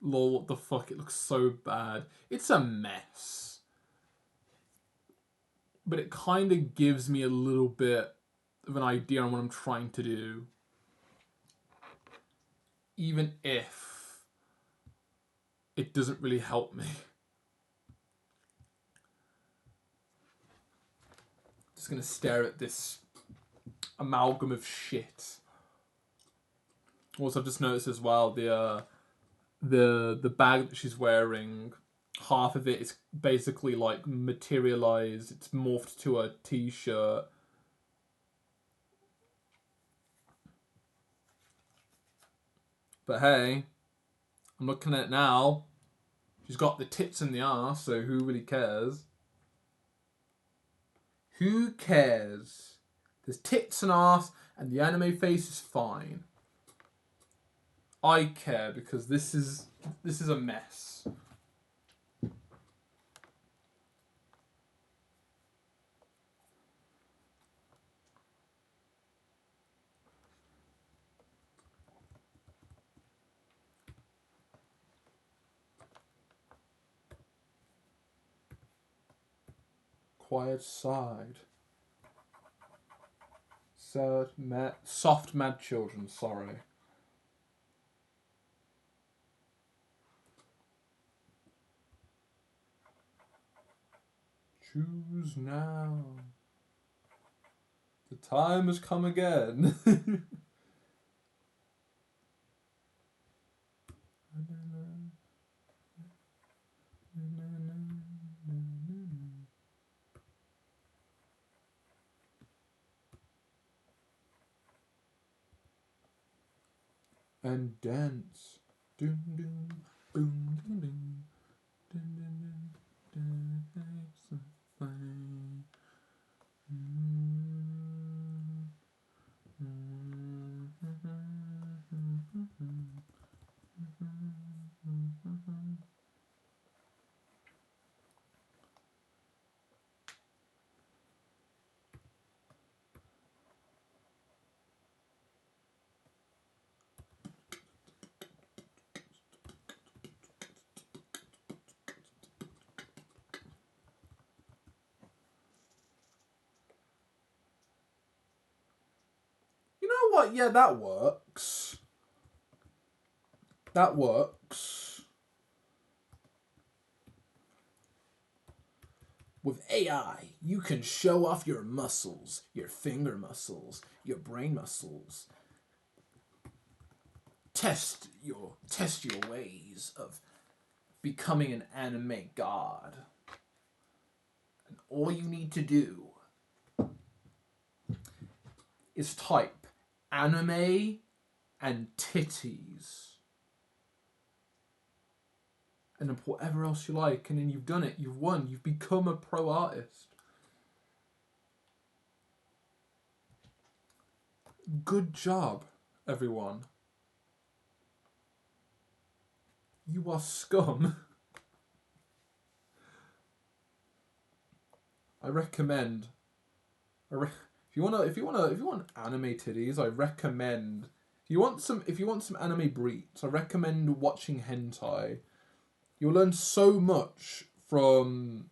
Lol, what the fuck? It looks so bad. It's a mess. But it kind of gives me a little bit of an idea on what I'm trying to do. Even if it doesn't really help me. just gonna stare at this amalgam of shit. Also, I've just noticed as well the bag that she's wearing. Half of it is basically like materialized. It's morphed to a t-shirt. But hey, I'm looking at it now. She's got the tits and the ass, so who really cares? Who cares? There's tits and ass, and the anime face is fine. I care because this is a mess. Quiet side. Soft mad children, sorry. Choose now. The time has come again. And dance. Doom doom boom doom doom. Dun, dun, dun, dun, dun, You know what? Yeah, that works. That works. With AI, you can show off your muscles, your finger muscles, your brain muscles. Test your ways of becoming an anime god. And all you need to do is type anime and titties. And then put whatever else you like, and then you've done it. You've won. You've become a pro artist. Good job, everyone. You are scum. I recommend. If you want anime titties, I recommend. If you want some anime breeds, I recommend watching hentai. You'll learn so much from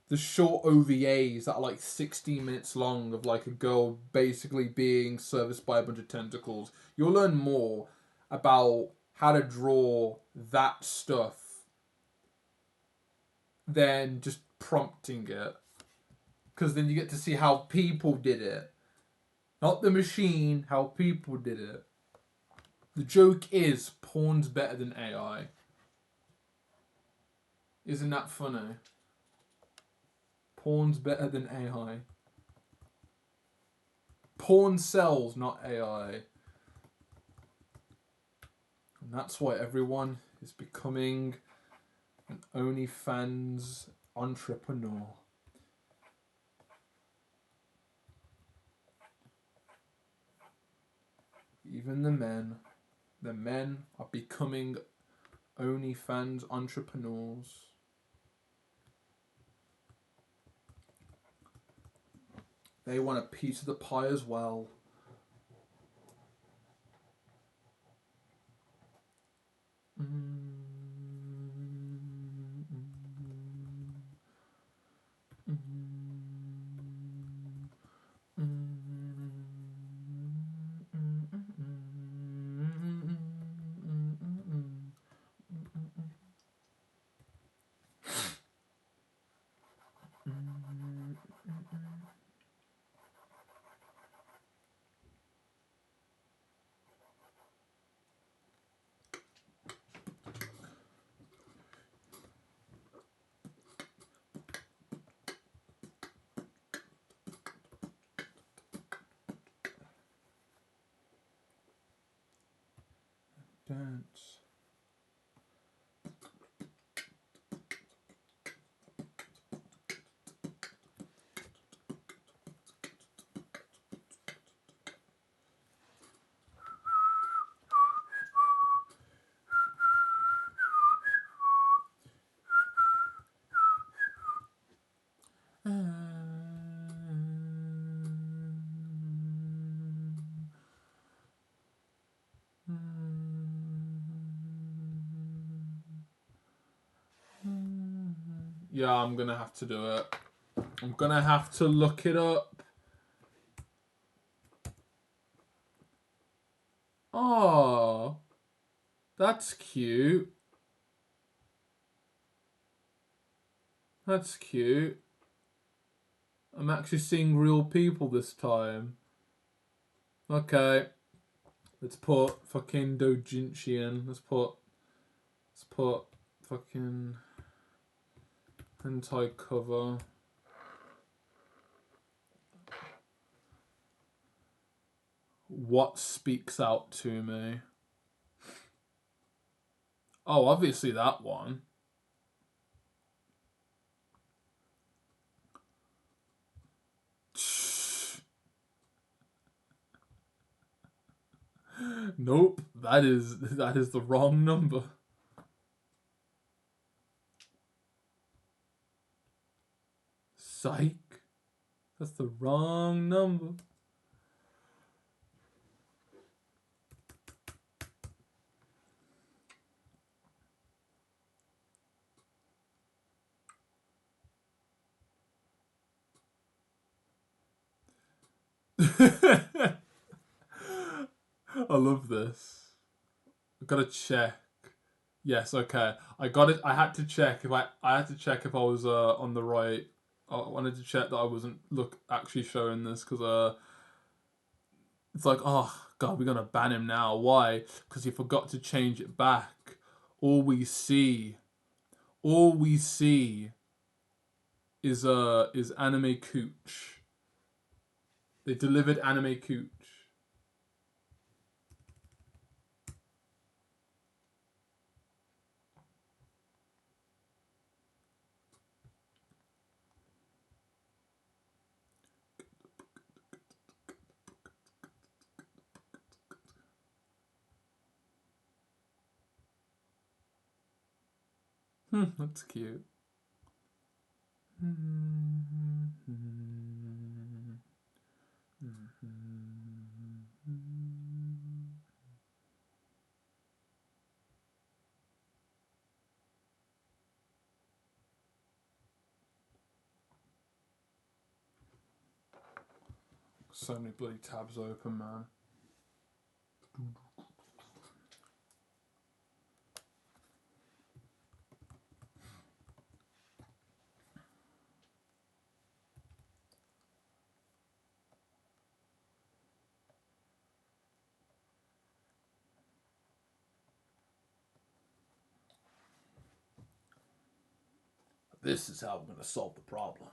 the short OVAs that are like 16 minutes long of like a girl basically being serviced by a bunch of tentacles. You'll learn more about how to draw that stuff than just prompting it. Because then you get to see how people did it. Not the machine, how people did it. The joke is, porn's better than AI. Isn't that funny? Porn's better than AI. Porn sells, not AI. And that's why everyone is becoming an OnlyFans entrepreneur. Even the men are becoming OnlyFans entrepreneurs. They want a piece of the pie as well. dance. Yeah, I'm gonna have to do it. I'm gonna have to look it up. Oh, that's cute. That's cute. I'm actually seeing real people this time. Okay. Let's put fucking Dojinshi in. Let's put fucking hentai cover. What speaks out to me? Oh, obviously that one. Nope, that is the wrong number. Psych. That's the wrong number. I love this. I gotta check. Yes, okay. I got it. I had to check if I had to check if I was on the right. I wanted to check that I wasn't actually showing this because it's like, oh god, we're gonna ban him now. Why? Because he forgot to change it back. All we see is anime cooch. They delivered anime cooch. That's cute. So many bloody tabs open, man. This is how we're going to solve the problem.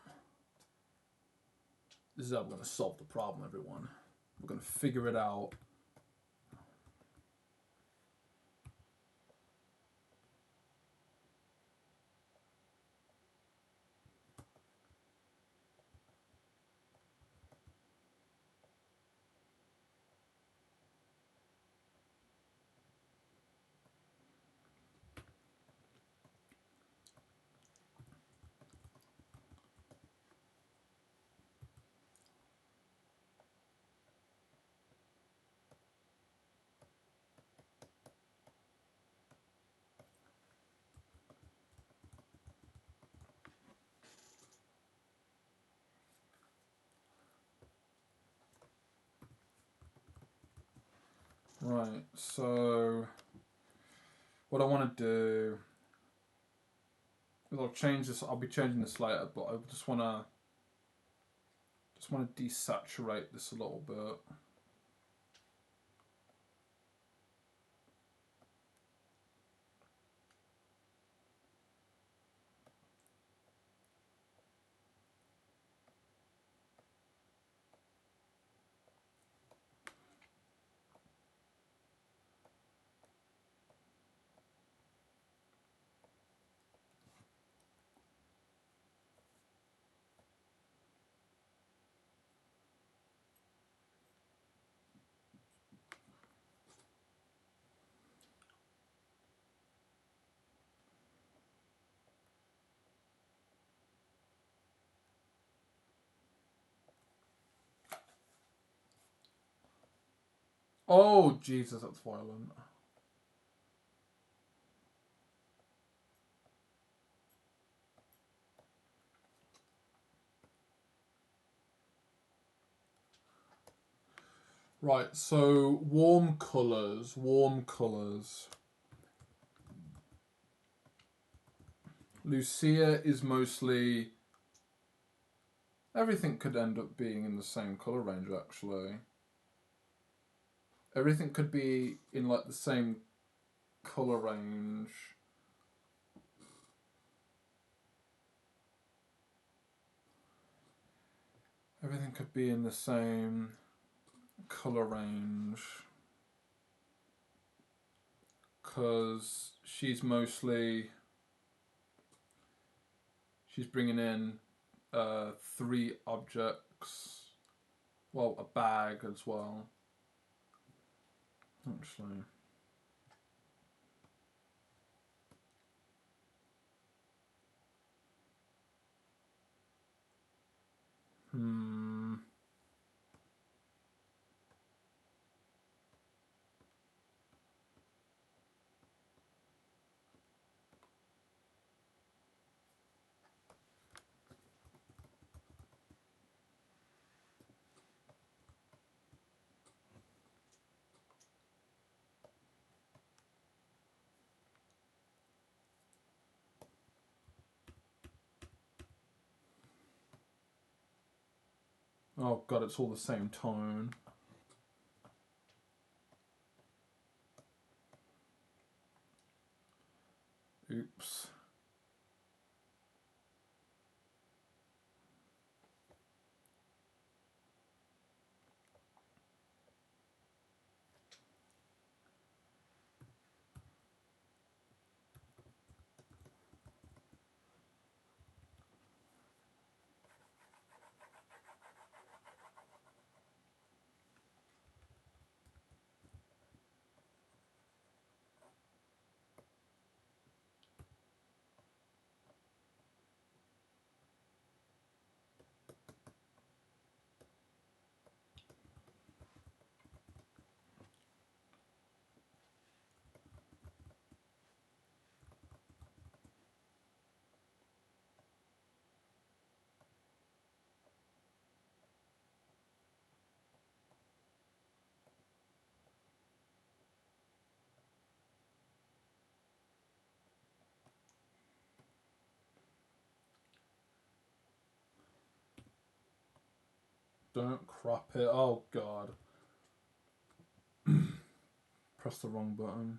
This is how we're going to solve the problem, everyone. We're going to figure it out. Right, so what I want to do is I'll change this. I'll be changing this later, but I just want to desaturate this a little bit. Oh, Jesus, that's violent. Right, so warm colours, warm colours. Lucia is mostly... Everything could end up being in the same colour range, actually. Everything could be in, like, the same colour range. Everything could be in the same colour range. Because she's mostly... She's bringing in 3 objects. Well, a bag as well. Actually. Oh god, it's all the same tone. Oops. Don't crop it. Oh god. Press the wrong button.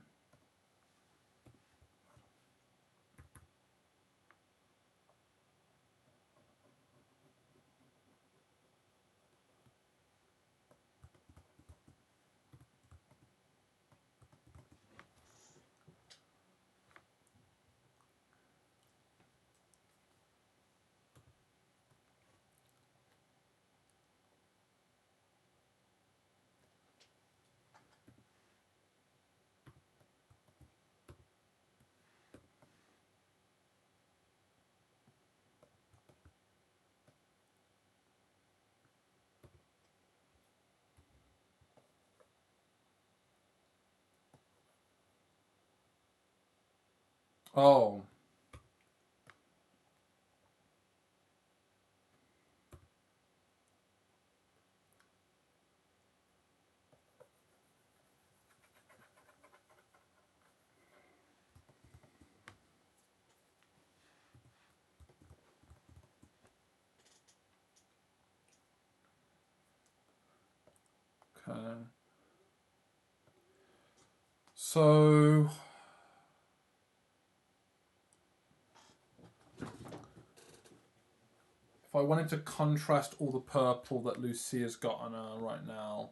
Oh. Okay. So... If I wanted to contrast all the purple that Lucia's got on her right now,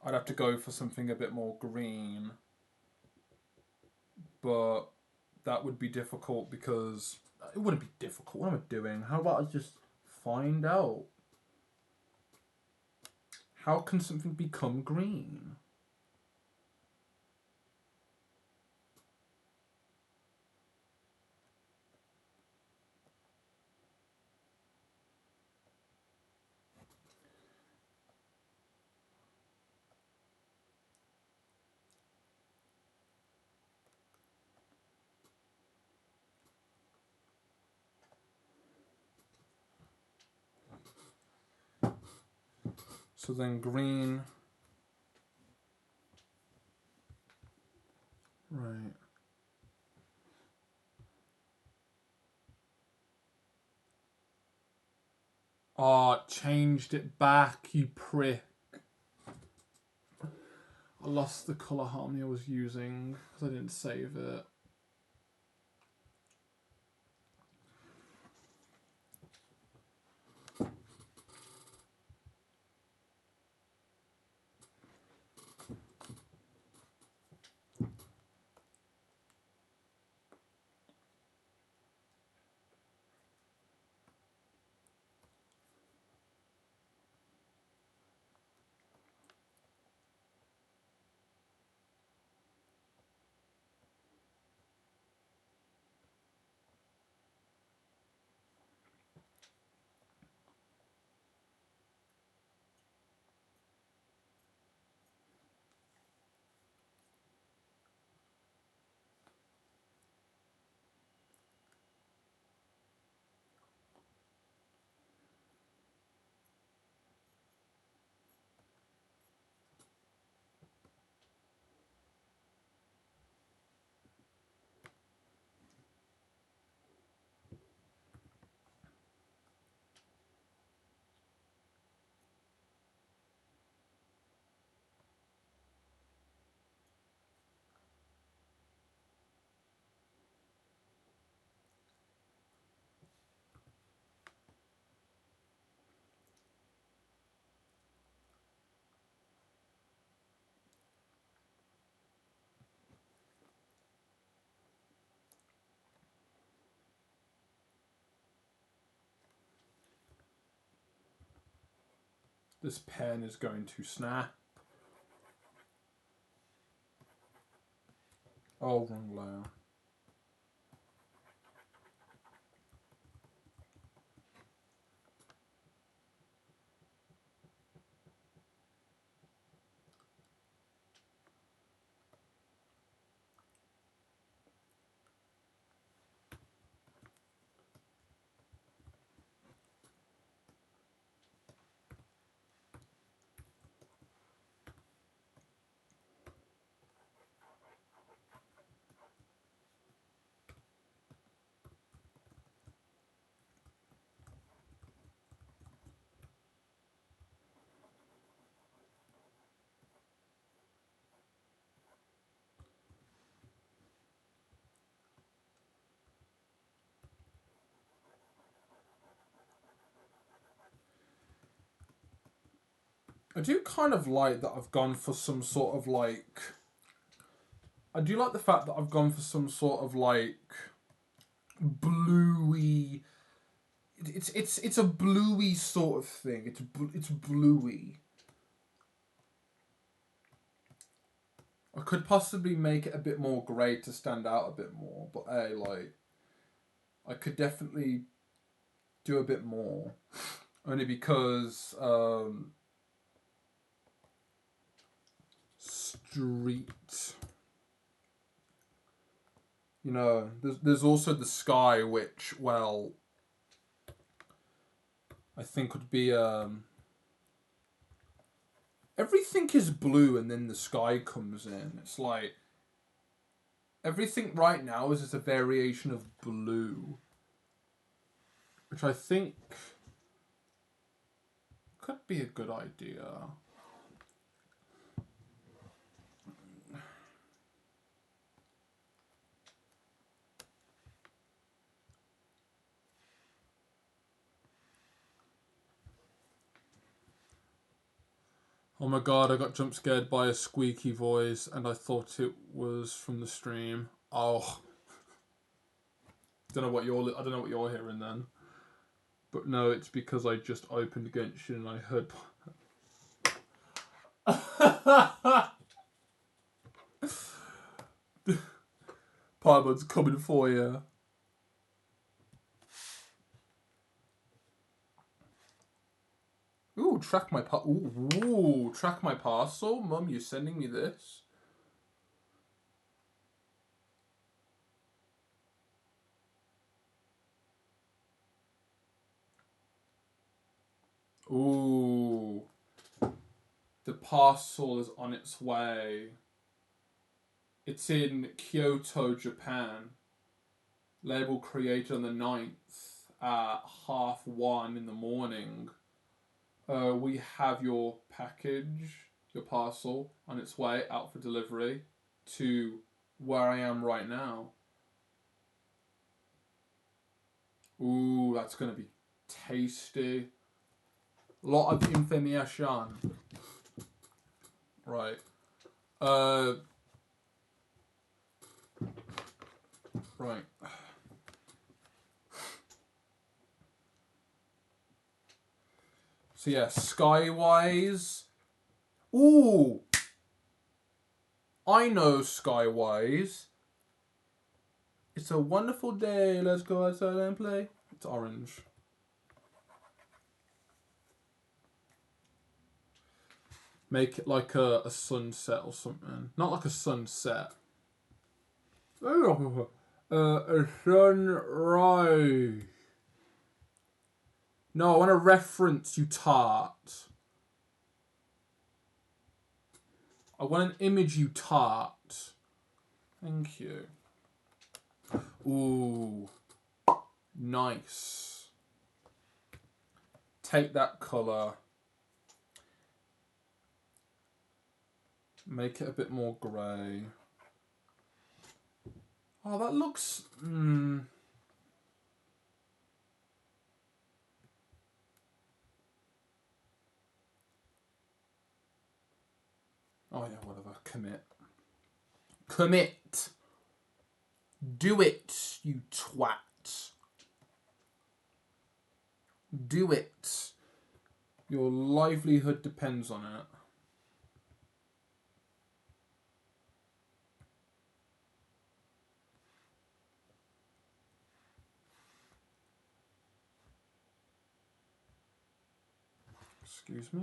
I'd have to go for something a bit more green. But that would be difficult because... It wouldn't be difficult. What am I doing? How about I just find out? How can something become green? So then green. Right. Oh, it changed it back, you prick. I lost the colour harmony I was using because I didn't save it. This pen is going to snap. Oh, wrong layer. I do kind of like that I've gone for some sort of like... I do like the fact that I've gone for some sort of like bluey... It's a bluey sort of thing. It's bluey. I could possibly make it a bit more grey to stand out a bit more, but hey, like, I could definitely do a bit more. Only because street, you know, there's also the sky, which, well, I think would be everything is blue and then the sky comes in. It's like everything right now is just a variation of blue, which I think could be a good idea. Oh my god, I got jump scared by a squeaky voice and I thought it was from the stream. Oh. I don't know what you're hearing then. But no, it's because I just opened Genshin and I heard Paimon's coming for you. Ooh, track my parcel. Mum, you're sending me this? Ooh. parcel is on its way. It's in Kyoto, Japan. Label created on the 9th at 1:30 in the morning. We have your package, your parcel, on its way out for delivery to where I am right now. Ooh, that's going to be tasty. A lot of information. Right. Right. So yeah, Skywise. Ooh! I know Skywise. It's a wonderful day. Let's go outside and play. It's orange. Make it like a sunset or something. Not like a sunset. A sunrise. No, I want to reference, you tart. I want an image, you tart. Thank you. Ooh. Nice. Take that colour. Make it a bit more grey. Oh, that looks... Oh yeah, whatever. Commit. Commit. Do it, you twat. Do it. Your livelihood depends on it. Excuse me?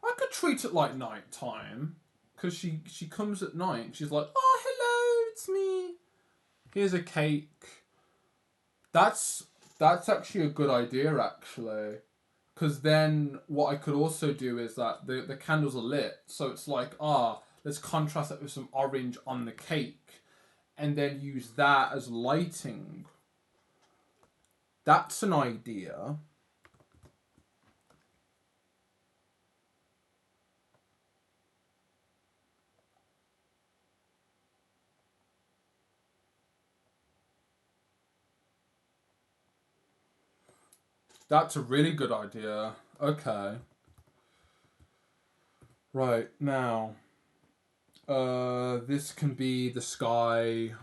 I could treat it like night time, because she comes at night. She's like, "Oh, hello, it's me. Here's a cake." That's actually a good idea, actually, because then what I could also do is that the candles are lit, so it's like, let's contrast it with some orange on the cake, and then use that as lighting. That's an idea. That's a really good idea. Okay. Right, now. This can be the sky.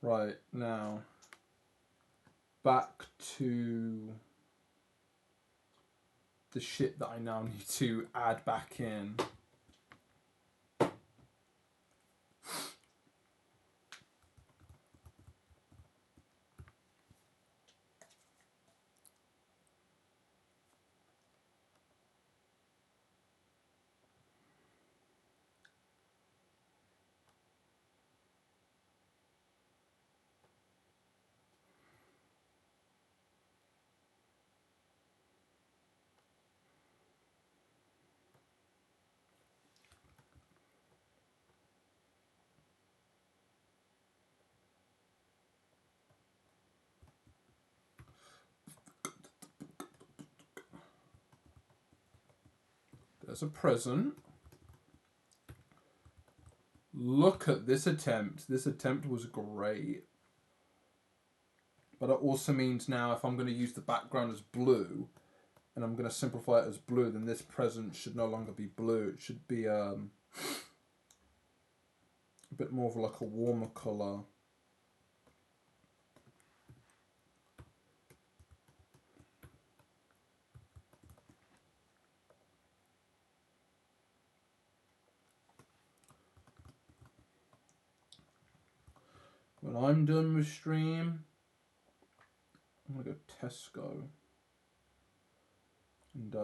Right, now. Back to the shit that I now need to add back in. There's a present. Look at this attempt. This attempt was great. But it also means now if I'm going to use the background as blue, and I'm going to simplify it as blue, then this present should no longer be blue. It should be a bit more of like a warmer colour. When I'm done with stream, I'm going to go Tesco and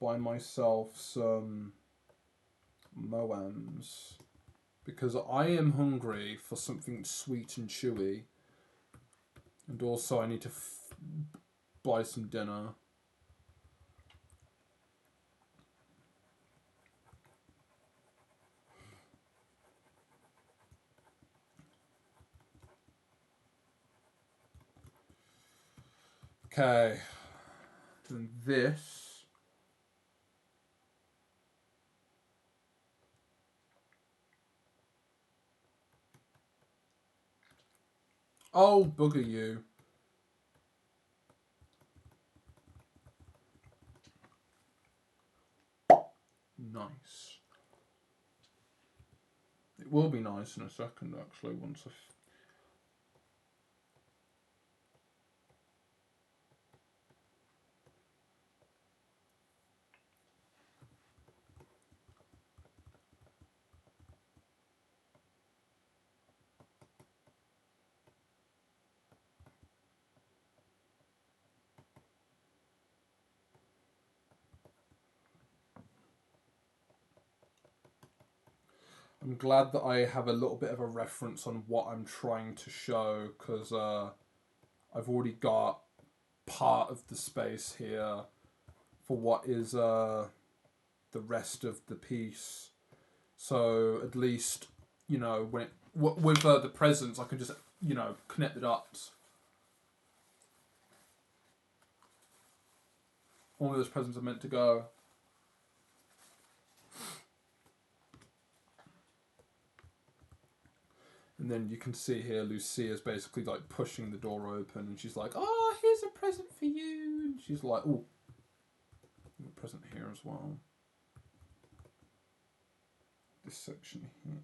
buy myself some Moams, because I am hungry for something sweet and chewy, and also I need to buy some dinner. Okay, then this. Oh, bugger you. Nice. It will be nice in a second, actually, once I... I'm glad that I have a little bit of a reference on what I'm trying to show, because I've already got part of the space here for what is the rest of the piece. So at least, you know, when it, with the presents, I can just, you know, connect the dots. All of those presents are meant to go. And then you can see here Lucia's basically like pushing the door open, and she's like, "Oh, here's a present for you." And she's like, "Oh, a present here as well." This section here.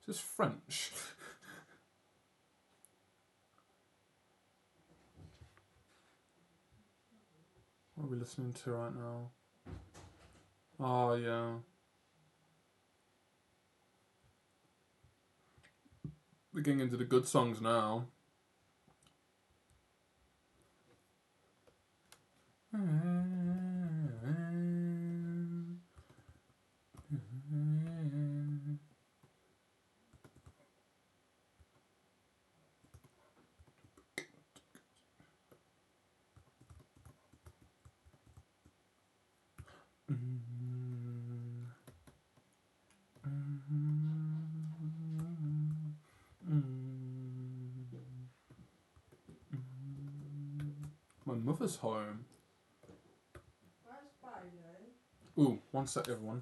This is French. What are we listening to right now? Oh, yeah. We're getting into the good songs now. My mother's home. Ooh, one sec, everyone.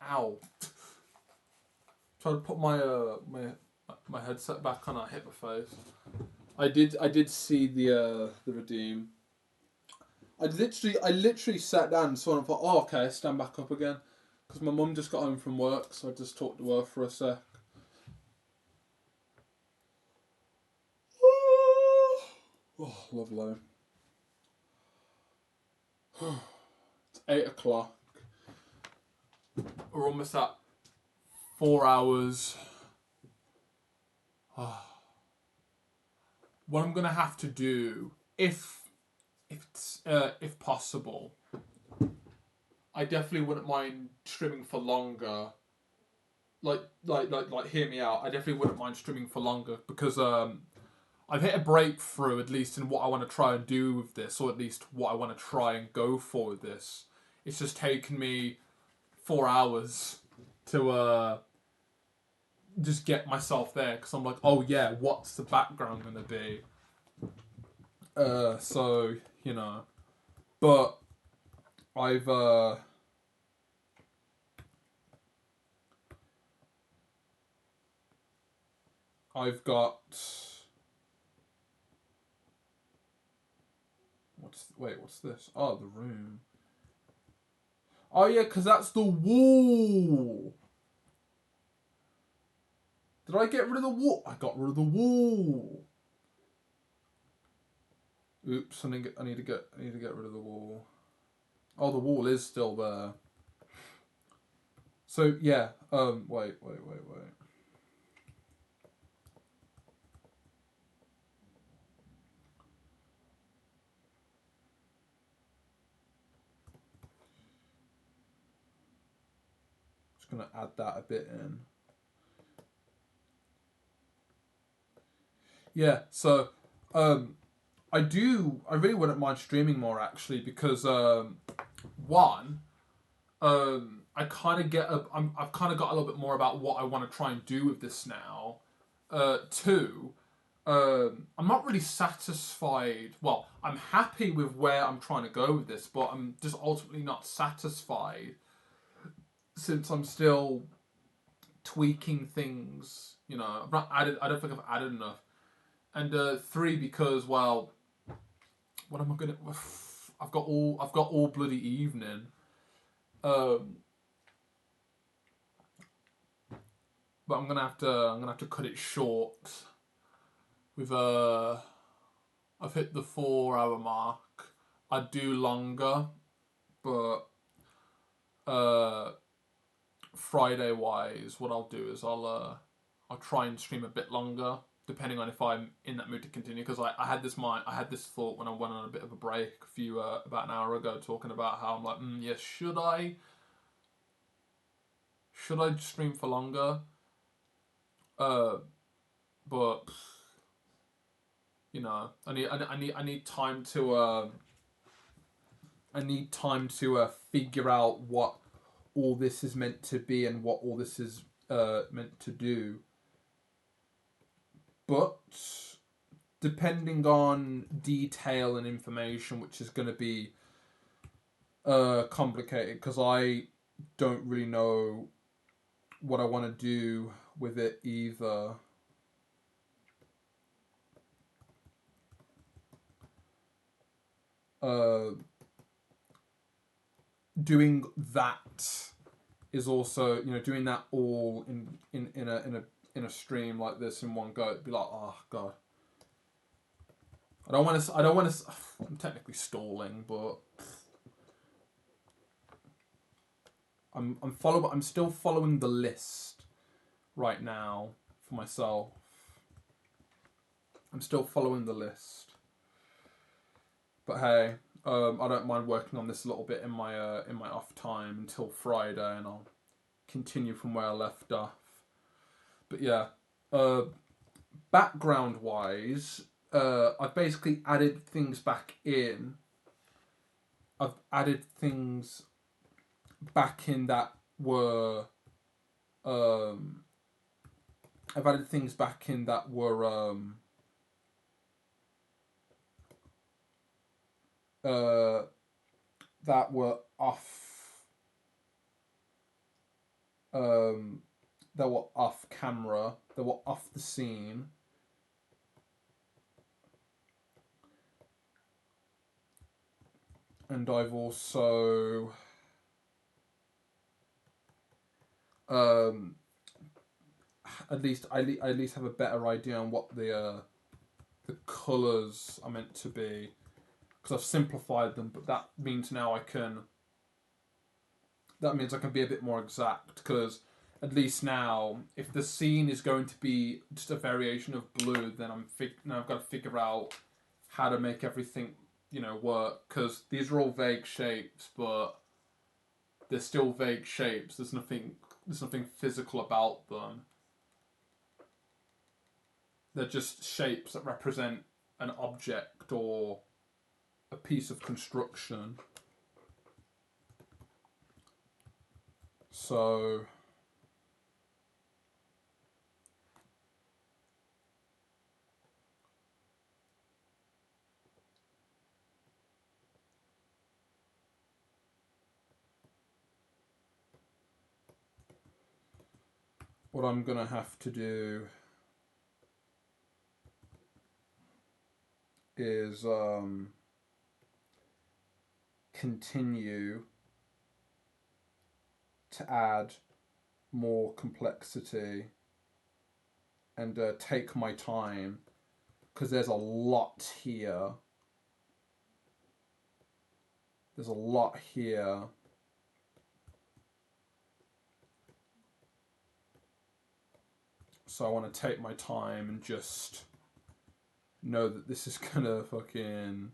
Ow. Try to put my my headset back on. I hit my face. I did see the Redeem. I literally sat down and saw and thought, oh okay, stand back up again, because my mum just got home from work, so I just talked to her for a sec. Oh, lovely. It's 8 o'clock. We're almost at 4 hours. What I'm gonna have to do, if possible, I definitely wouldn't mind streaming for longer. Like, hear me out. I definitely wouldn't mind streaming for longer because I've hit a breakthrough, at least in what I want to try and do with this, or at least what I want to try and go for with this. It's just taken me 4 hours to just get myself there, because I'm like, oh yeah, what's the background gonna be? So you know, but I've got what's this? Oh, the room. Oh yeah, because that's the wall. Did I get rid of the wall? I got rid of the wall. Oops, I need to get rid of the wall. Oh, the wall is still there. So yeah, wait. Just gonna add that a bit in. Yeah, so I really wouldn't mind streaming more, actually, because one, I've kind of got a little bit more about what I want to try and do with this now. Two, I'm not really satisfied. Well, I'm happy with where I'm trying to go with this, but I'm just ultimately not satisfied, since I'm still tweaking things. You know, I've not added. I don't think I've added enough. And three, because, well, what am I gonna? I've got all bloody evening. But I'm gonna have to cut it short. With I've hit the 4 hour mark. I'd do longer, but Friday wise, what I'll do is I'll try and stream a bit longer, depending on if I'm in that mood to continue. Because I had this thought when I went on a bit of a break about an hour ago, talking about how I'm like, yes, should I stream for longer? But you know, I need time to figure out what all this is meant to be and what all this is meant to do. But depending on detail and information, which is going to be complicated, because I don't really know what I want to do with it either. Doing that is also, doing that all in a stream like this in one go. It'd be like, oh god. I don't want to. I'm technically stalling, but I'm still following the list right now for myself. I'm still following the list, but hey, I don't mind working on this a little bit in my off time until Friday, and I'll continue from where I left off. But yeah, background wise, I've basically added things back in. I've added things back in that were I've added things back in that were off that were off camera, that were off the scene. And I've also at least I at least have a better idea on what the colours are meant to be, because I've simplified them. But that means now I can. That means I can be a bit more exact, because at least now, if the scene is going to be just a variation of blue, then now I've got to figure out how to make everything, work. Because these are all vague shapes, but they're still vague shapes. There's nothing physical about them. They're just shapes that represent an object or a piece of construction. So what I'm gonna have to do is continue to add more complexity and take my time, because there's a lot here. There's a lot here. So I want to take my time and just know that this is gonna fucking.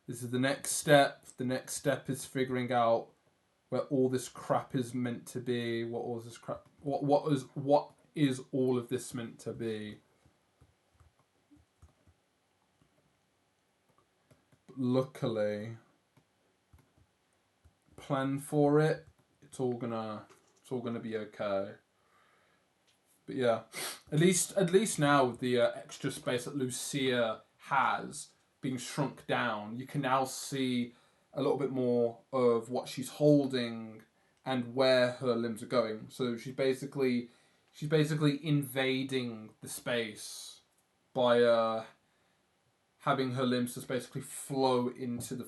This is the next step. The next step is figuring out where all this crap is meant to be. What all this crap? What is all of this meant to be? But luckily, plan for it. It's all gonna be okay. But yeah, at least now with the extra space that Lucia has being shrunk down, you can now see a little bit more of what she's holding and where her limbs are going. So she's basically invading the space by having her limbs just basically flow into the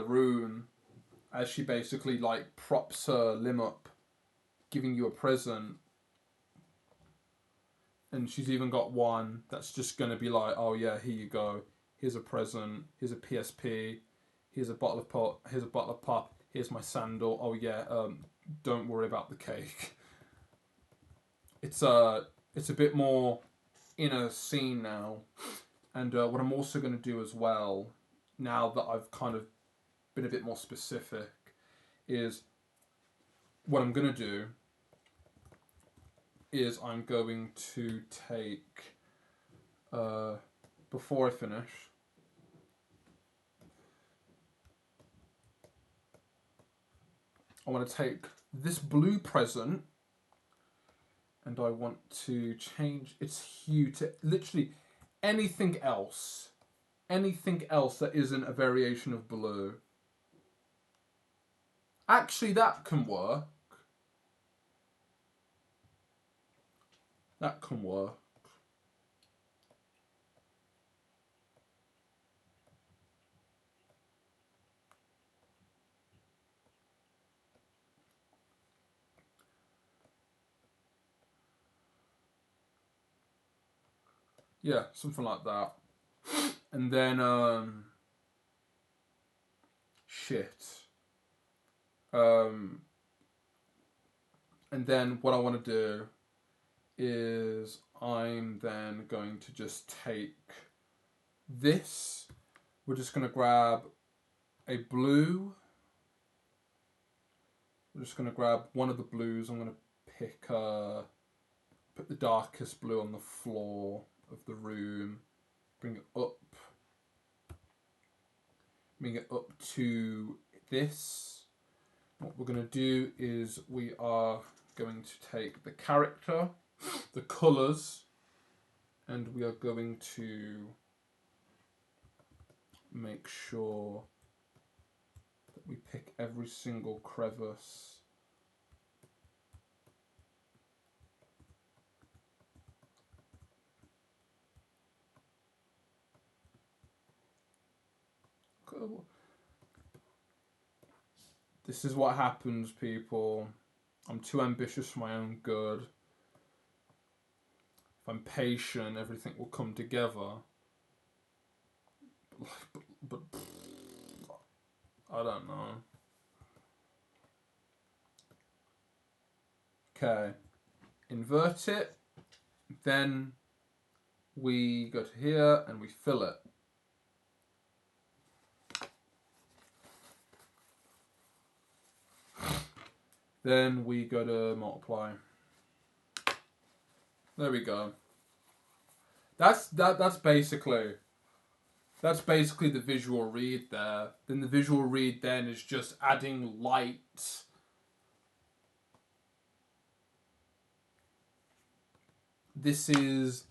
room, as she basically like props her limb up, giving you a present. And she's even got one that's just going to be like, oh yeah, here you go. Here's a present. Here's a PSP. Here's a bottle of pop. Here's a bottle of pop. Here's my sandal. Oh yeah, don't worry about the cake. It's a bit more in a scene now. And what I'm also going to do as well, now that I've kind of been a bit more specific, is what I'm going to do is I'm going to take, before I finish, I want to take this blue present and I want to change its hue to literally anything else that isn't a variation of blue. Actually, that can work. That can work. Yeah, something like that. And then, shit. And then what I want to do is I'm then going to just take this. We're just going to grab a blue. We're just going to grab one of the blues. I'm going to put the darkest blue on the floor of the room. Bring it up to this. What we're going to do is we are going to take the character, the colours, and we are going to make sure that we pick every single crevice This is what happens, people. I'm too ambitious for my own good. If I'm patient, everything will come together. But I don't know. Okay. Invert it. Then we go to here and we fill it. Then we go to multiply. There we go. That's basically the visual read there. Then the visual read then is just adding light. This is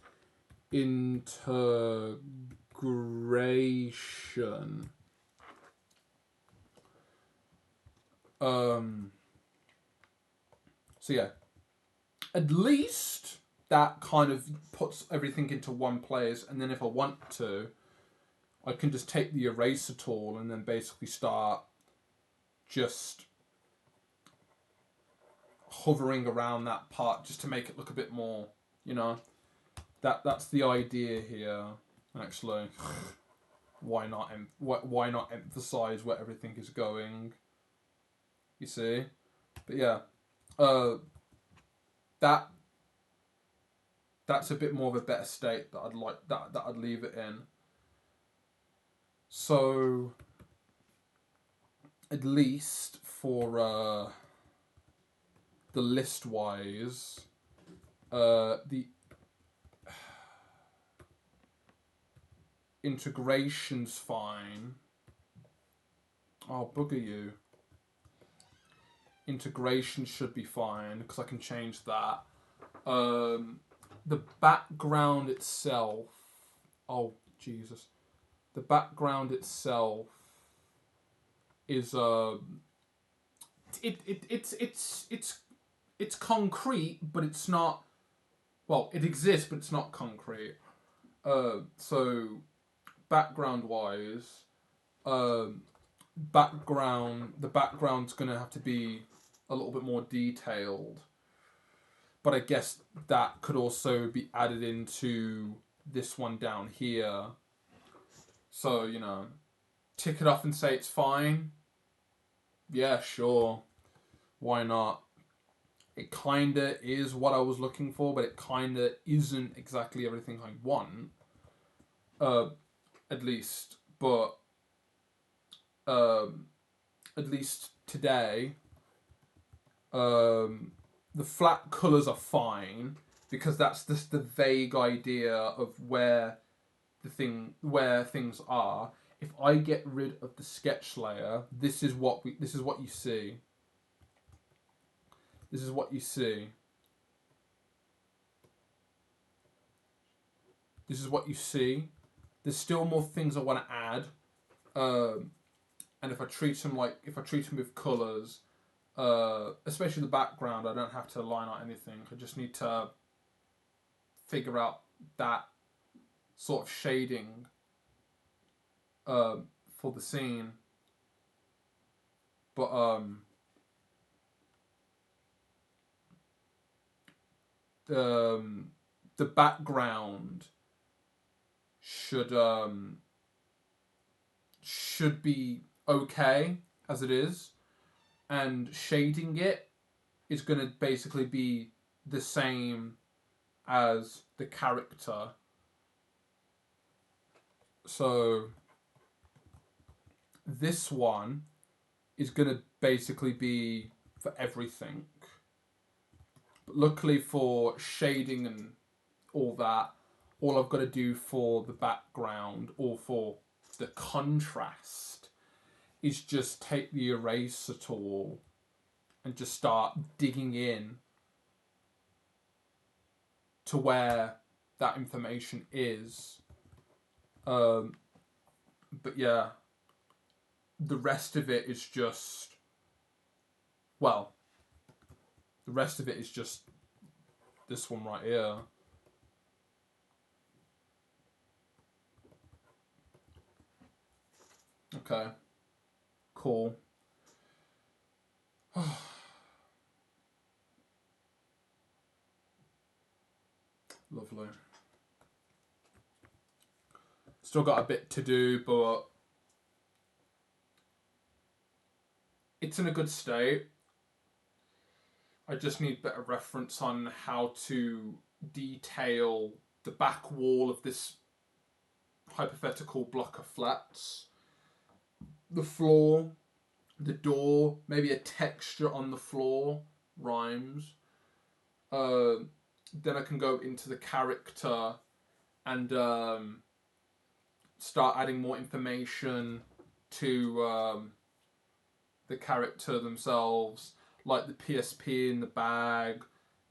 integration. So yeah, at least that kind of puts everything into one place, and then if I want to, I can just take the eraser tool and then basically start just hovering around that part just to make it look a bit more, you know. That's the idea here. Actually, why not emphasize where everything is going? You see, but yeah, that's a bit more of a better state that I'd like that I'd leave it in. So at least for the list wise, the integration's fine. Oh, bugger you. Integration should be fine because I can change that. The background itself. Oh Jesus. The background itself is it's concrete, but it's not. Well, it exists, but it's not concrete. So background wise, the background's gonna have to be a little bit more detailed. But I guess that could also be added into this one down here. So, you know, tick it off and say it's fine. Yeah, sure. Why not? It kinda is what I was looking for, but it kinda isn't exactly everything I want. At least. But at least today, the flat colours are fine because that's just the vague idea of where things are. If I get rid of the sketch layer, this is what you see. This is what you see. This is what you see. There's still more things I want to add. And if I treat them with colours, especially the background, I don't have to line out anything. I just need to figure out that sort of shading for the scene. But the background should be okay as it is, and shading it is going to basically be the same as the character. So this one is going to basically be for everything. But luckily for shading and all that, all I've got to do for the background or for the contrast is just take the eraser tool and just start digging in to where that information is. But yeah, the rest of it is just, well, the rest of it is just this one right here. Okay. Cool. Lovely. Still got a bit to do, but it's in a good state. I just need better reference on how to detail the back wall of this hypothetical block of flats. The floor, the door, maybe a texture on the floor rhymes. Then I can go into the character and start adding more information to the character themselves, like the PSP in the bag,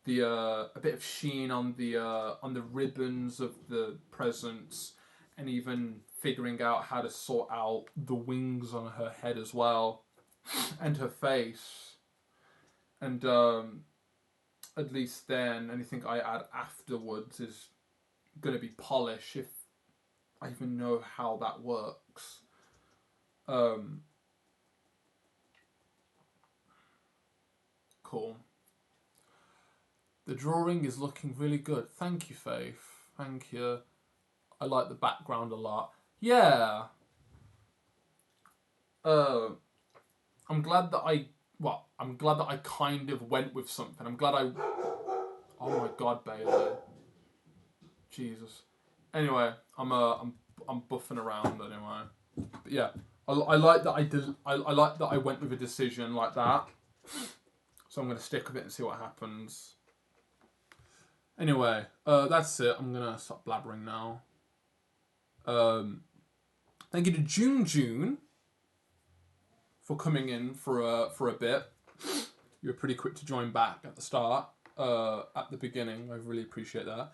the a bit of sheen on the ribbons of the presents, and even figuring out how to sort out the wings on her head as well, and her face, and at least then anything I add afterwards is gonna be polish if I even know how that works. Cool. The drawing is looking really good. Thank you, Faith. Thank you. I like the background a lot. Yeah. I'm glad that I'm glad that I kind of went with something. I'm glad I. Oh my God, Bailey. Jesus. Anyway, I'm buffing around anyway. But yeah, I like that I did. I like that I went with a decision like that. So I'm gonna stick with it and see what happens. Anyway, that's it. I'm gonna stop blabbering now. Thank you to June for coming in for a bit. You were pretty quick to join back at the start, at the beginning. I really appreciate that.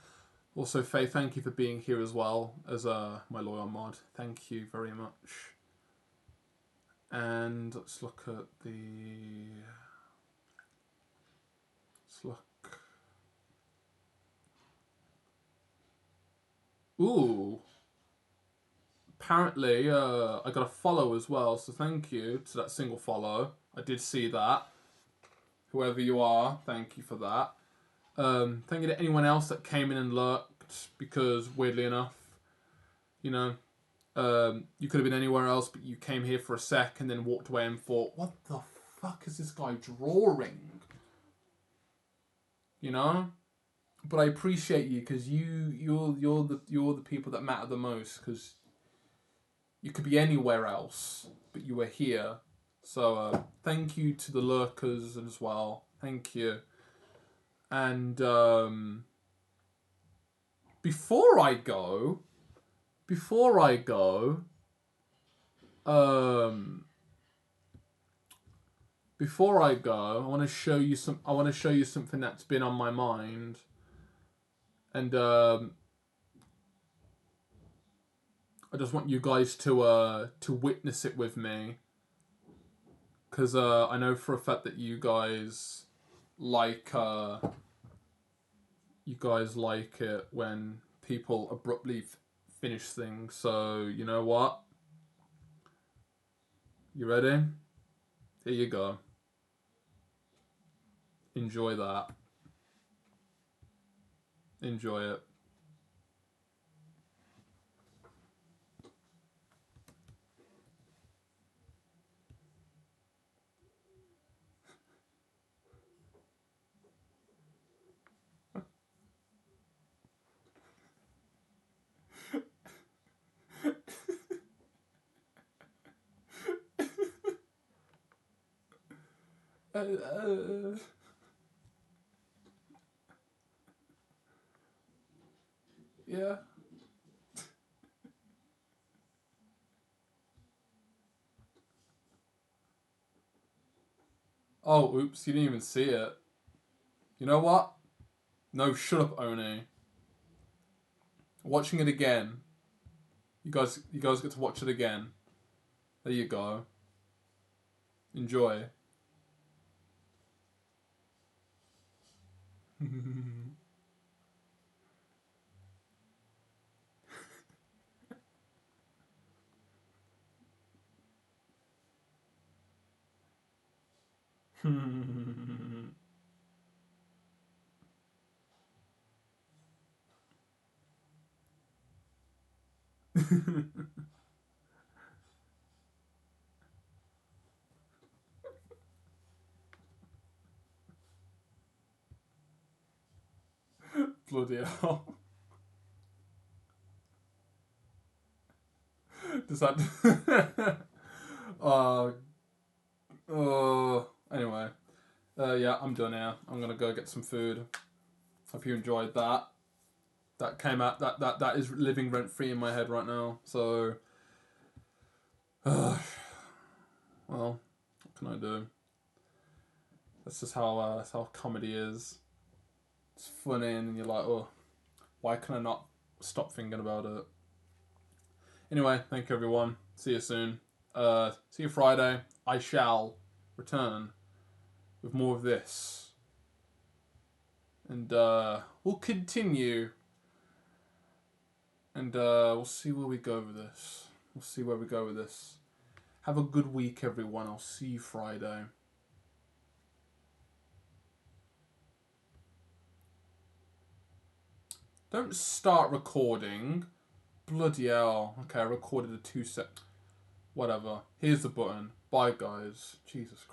Also, Faye, thank you for being here as well as my loyal mod. Thank you very much. And let's look at the. Let's look. Ooh. Apparently, I got a follow as well, so thank you to that single follow. I did see that. Whoever you are, thank you for that. Thank you to anyone else that came in and lurked, because weirdly enough, you know, you could have been anywhere else, but you came here for a sec and then walked away and thought, what the fuck is this guy drawing? You know? But I appreciate you, because you're the people that matter the most, because you could be anywhere else, but you were here. So thank you to the lurkers as well. Thank you. And before I go, I want to show you something that's been on my mind, and I just want you guys to witness it with me, because I know for a fact that you guys like it when people abruptly finish things. So you know what? You ready? Here you go. Enjoy that. Enjoy it. Yeah. Oh, oops, you didn't even see it. You know what? No, shut up, Oni. Watching it again. You guys get to watch it again. There you go. Enjoy. Bloody hell. Does that... anyway. Yeah, I'm done here. I'm gonna go get some food. Hope you enjoyed that. That came out, that is living rent free in my head right now. So, well, what can I do? That's just how comedy is. It's funny, and you're like, oh, why can I not stop thinking about it? Anyway, thank you everyone. See you soon. See you Friday. I shall return with more of this, and we'll continue. And we'll see where we go with this. Have a good week, everyone. I'll see you Friday. Don't start recording. Bloody hell. Okay, I recorded a 2 sec. Whatever. Here's the button. Bye, guys. Jesus Christ.